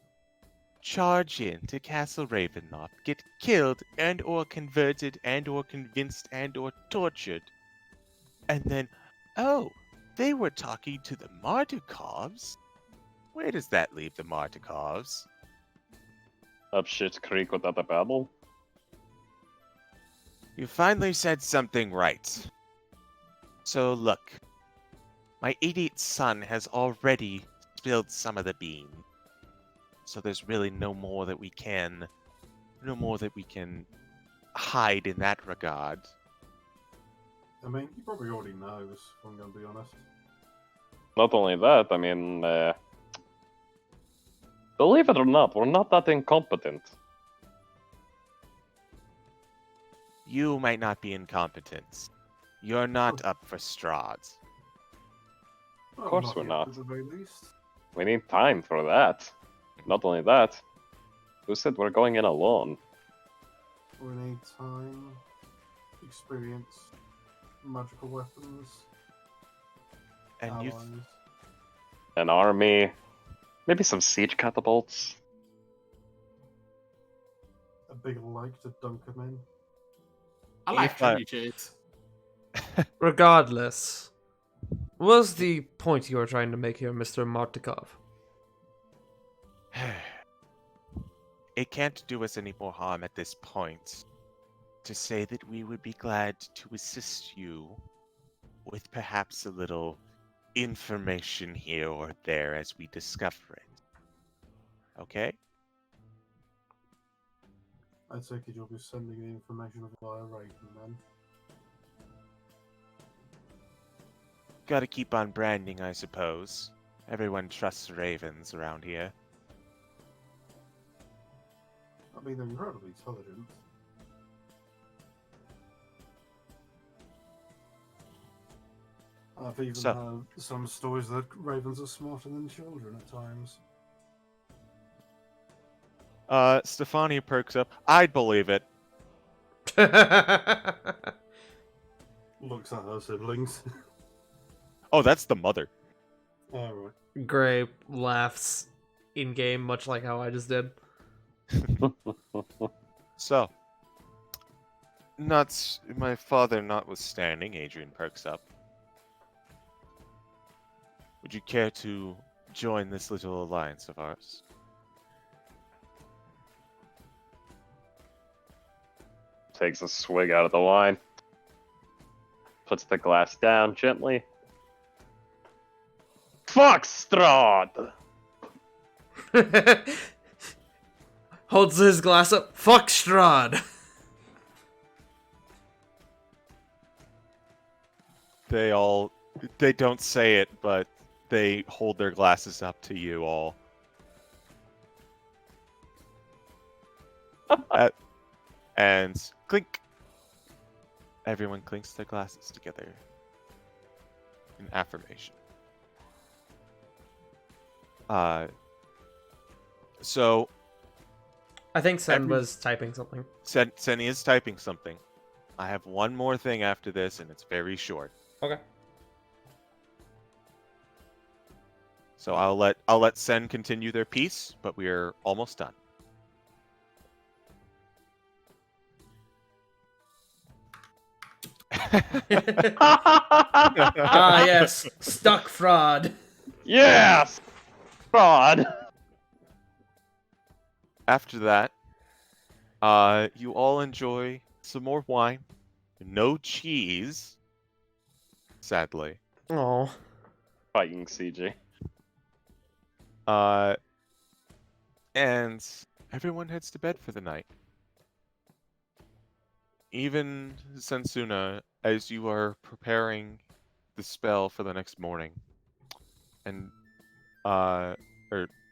charge in to Castle Ravenloft, get killed and or converted and or convinced and or tortured, and then, oh, they were talking to the Mardukovs? Where does that leave the Mardukovs? Up shit's creek without a paddle. You finally said something right. So look, my idiot son has already spilled some of the beans. So there's really no more that we can hide in that regard. I mean, he probably already knows, if I'm going to be honest. Not only that, I mean, believe it or not, we're not that incompetent. You might not be incompetent. You're not up for Strahd. Of course we're not. At the very least. We need time for that. Not only that, who said we're going in alone? We need time, experience, magical weapons, And you allies. An army, maybe some siege catapults. A big lake to dunk them in. I like If I- trebuchets. Regardless, What's the point you are trying to make here, Mr. Martikov? It can't do us any more harm at this point to say that we would be glad to assist you with perhaps a little information here or there as we discover it. Okay? I take it you'll be sending the information via Raven then. Gotta keep on branding, I suppose. Everyone trusts ravens around here. I mean, they're incredibly intelligent. I've even heard some stories that ravens are smarter than children at times. Stefani perks up. I'd believe it. Looks at her siblings. Oh, that's the mother. Alright. Gray laughs in game, much like how I just did. So, my father notwithstanding, Adrian perks up. Would you care to join this little alliance of ours? Takes a swig out of the wine. Puts the glass down gently. Fuck Strahd! Holds his glass up. Fuck Strahd. They don't say it, but they hold their glasses up to you all. And clink. Everyone clinks their glasses together in affirmation. So I think Sen was typing something. Sen is typing something. I have one more thing after this, and it's very short. Okay. So I'll let Sen continue their piece, but we are almost done. Ah, yes. Stuck fraud. Yes! Fraud! After that, you all enjoy some more wine. No cheese, sadly. Oh. Fighting CG. And everyone heads to bed for the night. Even Sensuna, as you are preparing the spell for the next morning, and or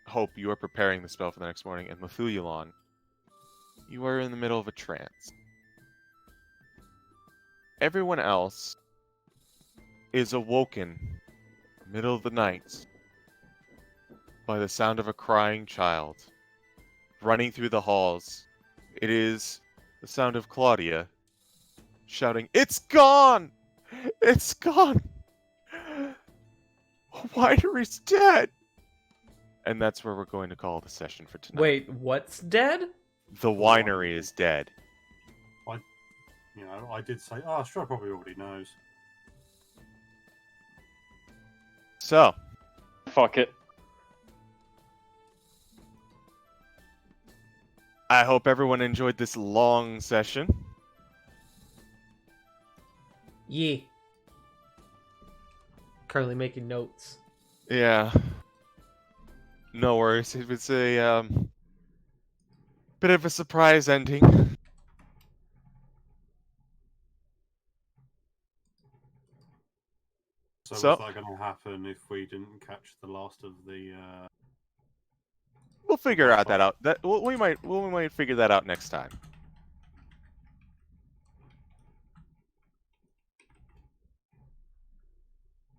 Hope, you are preparing the spell for the next morning, and Methulon, you are in the middle of a trance. Everyone else is awoken middle of the night by the sound of a crying child running through the halls. It is the sound of Claudia shouting, "It's gone! It's gone! Winery's dead!" And that's where we're going to call the session for tonight. Wait, what's dead? The winery is dead. I did say, Strahd probably already knows. So, Fuck it. I hope everyone enjoyed this long session. Yeah. Currently making notes. Yeah. No worries. It was a bit of a surprise ending. So what's that going to happen if we didn't catch the last of the? We'll figure that out. We might figure that out next time.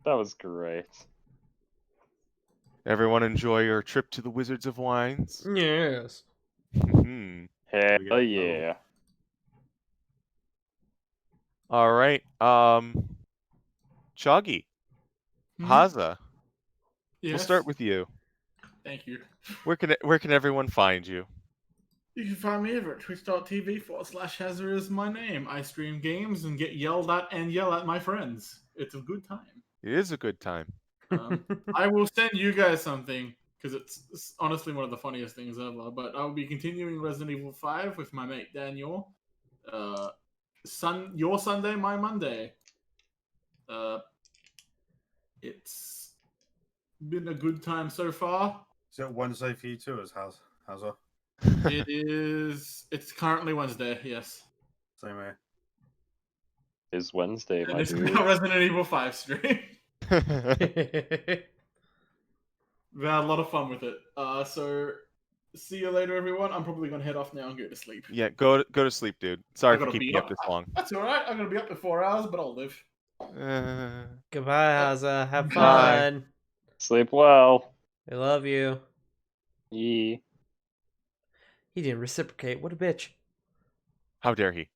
That was great. Everyone enjoy your trip to the Wizards of Wines. Yes. Hell yeah. All right. Choggy, Haza. Yes. We'll start with you. Thank you. Where can everyone find you? You can find me over at twitch.tv/Hazard is my name. I stream games and get yelled at and yell at my friends. It's a good time. It is a good time. I will send you guys something because it's honestly one of the funniest things ever. But I'll be continuing Resident Evil 5 with my mate Daniel. Your Sunday, my Monday. It's been a good time so far. Is it Wednesday for you too? As how's it? It is. It's currently Wednesday. Yes. Same here. Is Wednesday, And my it's dude. now Resident Evil 5 stream. We had a lot of fun with it. So see you later, everyone. I'm probably gonna head off now and go to sleep. Yeah, go to sleep, dude. Sorry I for gotta keeping be you up this long. That's alright. I'm gonna be up in 4 hours, but I'll live. Goodbye, Haza. Have Bye. fun. Sleep well. I love you. Yee. He didn't reciprocate. What a bitch. How dare he?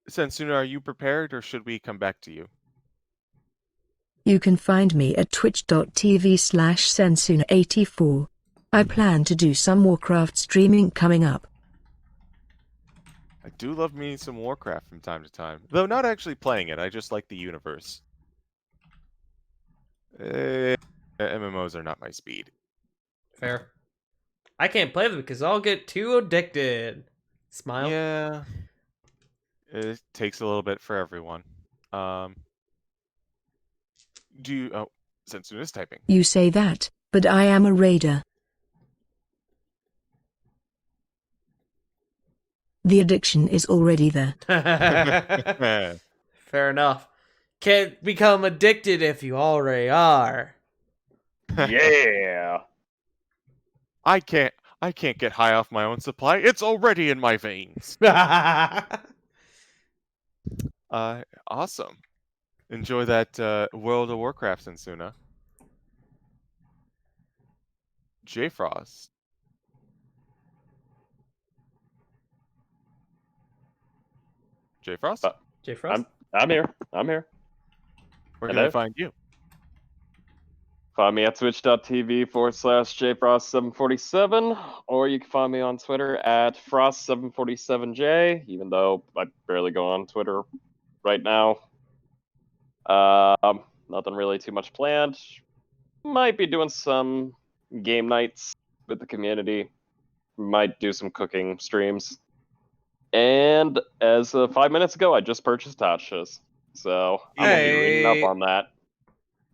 Sensuna, are you prepared, or should we come back to you? You can find me at twitch.tv/Sensuna84. I plan to do some Warcraft streaming coming up. I do love me some Warcraft from time to time, though not actually playing it. I just like the universe. MMOs are not my speed. Fair. I can't play them because I'll get too addicted. Smile. Yeah. It takes a little bit for everyone. Oh, Sensuna's typing. You say that, but I am a raider. The addiction is already there. Fair enough. Can't become addicted if you already are. Yeah. I can't get high off my own supply. It's already in my veins. Awesome. Enjoy that World of Warcraft, Sensuna. J Frost. J Frost? J Frost? I'm here. I'm here. Where can Hello? I find you? Find me at twitch.tv/JFrost747, or you can find me on Twitter at Frost747J, even though I barely go on Twitter right now. Nothing really too much planned. Might be doing some game nights with the community. Might do some cooking streams. And as 5 minutes ago, I just purchased Tasha's. So I'm going to be reading up on that.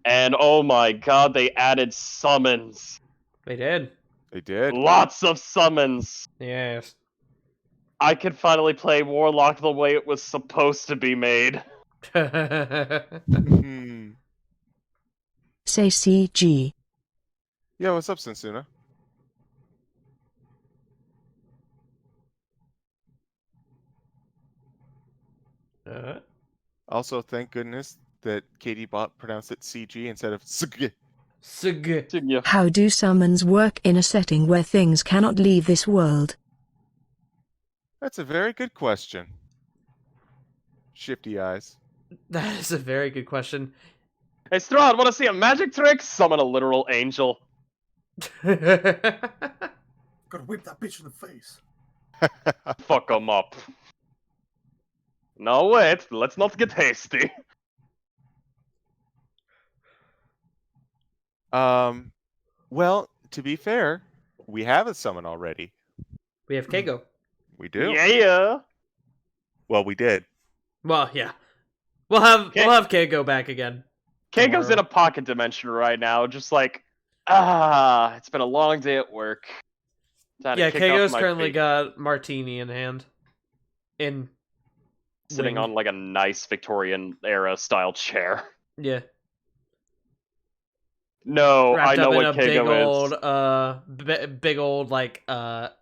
And oh my god, they added summons. They did. They did. Lots of summons. Yes. I could finally play Warlock the way it was supposed to be made. Say CG. Yo, what's up, Sensuna? Also, thank goodness that Katie Bot pronounced it CG instead of SG. Sig. How do summons work in a setting where things cannot leave this world? That's a very good question. Shifty eyes. That is a very good question. Hey, Strahd, want to see a magic trick? Summon a literal angel. Gotta whip that bitch in the face. Fuck them up. No, wait, let's not get hasty. Well, to be fair, we have a summon already. We have Keiko. We do. Yeah. Well, we did. Well, yeah. We'll have Keiko back again. Keiko's in a pocket dimension right now, just like, it's been a long day at work. Time to Yeah, kick off Keiko's my currently feet. got martini in hand. Sitting wing. on like a nice Victorian era style chair. Yeah. No, I Wrapped know up in what a big Keiko is. old, big old like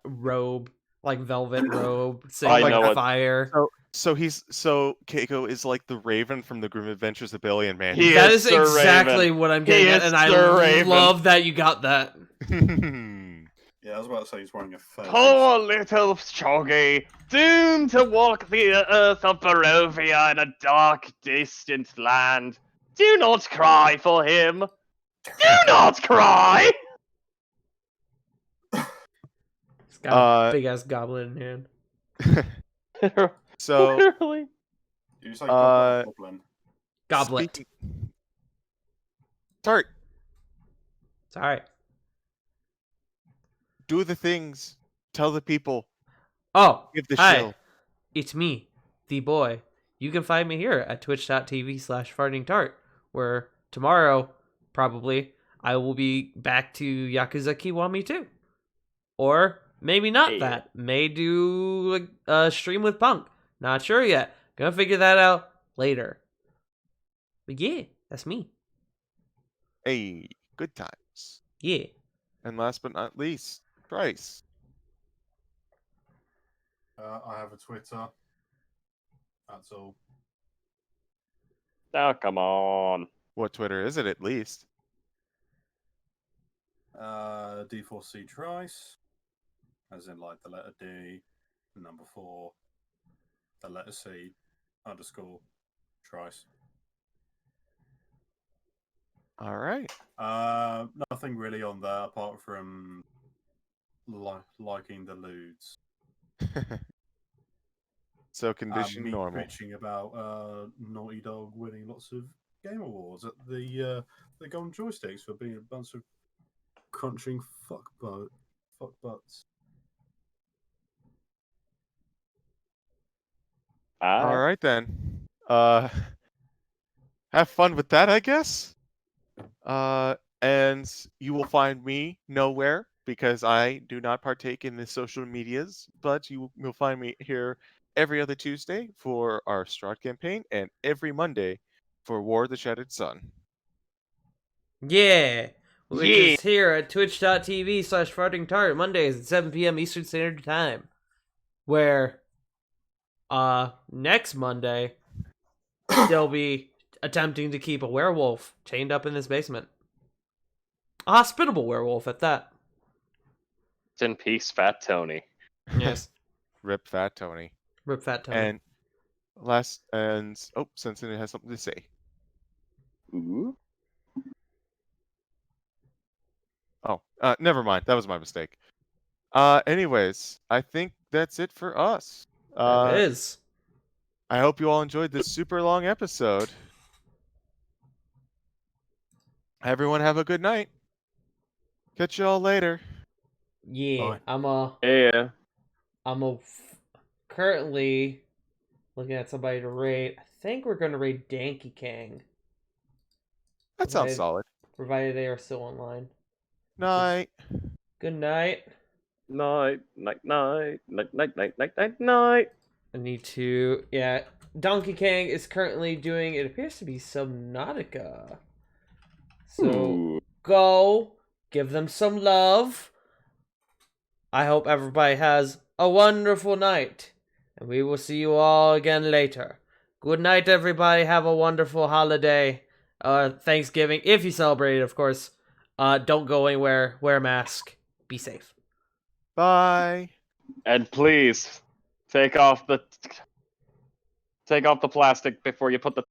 robe, like velvet robe, I sitting know on what- fire. So Keiko is like the Raven from the Grim Adventures of Billy and Mandy. He That is is Sir exactly Raven. what I'm He getting at, is and I Sir Raven. love that you got that. Yeah, I was about to say he's wearing a fur. Poor little Choggy, doomed to walk the earth of Barovia in a dark, distant land. Do not cry for him. Do not cry! It's got Uh, a big ass goblin in hand. So Literally. He's like Uh, Goblin. Goblet. Speaking... Tart, It's alright. do the things. Tell the people. Oh, Give the hi. shill. It's me, the boy. You can find me here at twitch.tv/fartingtart, where tomorrow, probably, I will be back to Yakuza Kiwami 2. Or maybe not Hey. that. May do a stream with Punk. Not sure yet. Gonna figure that out later. But yeah, that's me. Hey, good times. Yeah. And last but not least, Bryce. I have a Twitter. That's all. Oh, come on. What Twitter is it, at least? D4C Trice, as in like the letter D, number 4, the letter C, _ Trice. All right. Nothing really on there apart from liking the lewds. So condition Me normal. bitching about Naughty Dog winning lots of game awards at the Golden Joysticks for being a bunch of crunching fuck butts. All Bye. right then. Have fun with that, I guess. And you will find me nowhere because I do not partake in the social medias, but you will find me here every other Tuesday for our Strahd campaign and every Monday for War of the Shattered Sun. Yeah. Which Yeah. is here at twitch.tv/fartingtart, Mondays at 7 p.m. Eastern Standard Time. Where, next Monday, they'll be attempting to keep a werewolf chained up in this basement. A hospitable werewolf at that. Rest in peace, Fat Tony. Yes. Rip Fat Tony. Rip Fat Tony. And Sensen has something to say. Ooh. Oh, never mind. That was my mistake. Anyways, I think that's it for us. That is. I hope you all enjoyed this super long episode. Everyone have a good night. Catch y'all later. Yeah. Bye. Yeah. Currently looking at somebody to raid. I think we're going to raid Danky Kang. That sounds Okay. solid. Provided they are still online. Night. Good night. Night, night, night, night, night, night, night, night, night. I need to. Yeah. Donkey Kang is currently doing. It appears to be Subnautica. So Ooh. go give them some love. I hope everybody has a wonderful night. And we will see you all again later. Good night, everybody. Have a wonderful holiday. Thanksgiving. If you celebrate it, of course. Don't go anywhere. Wear a mask. Be safe. Bye. And please take off the plastic before you put the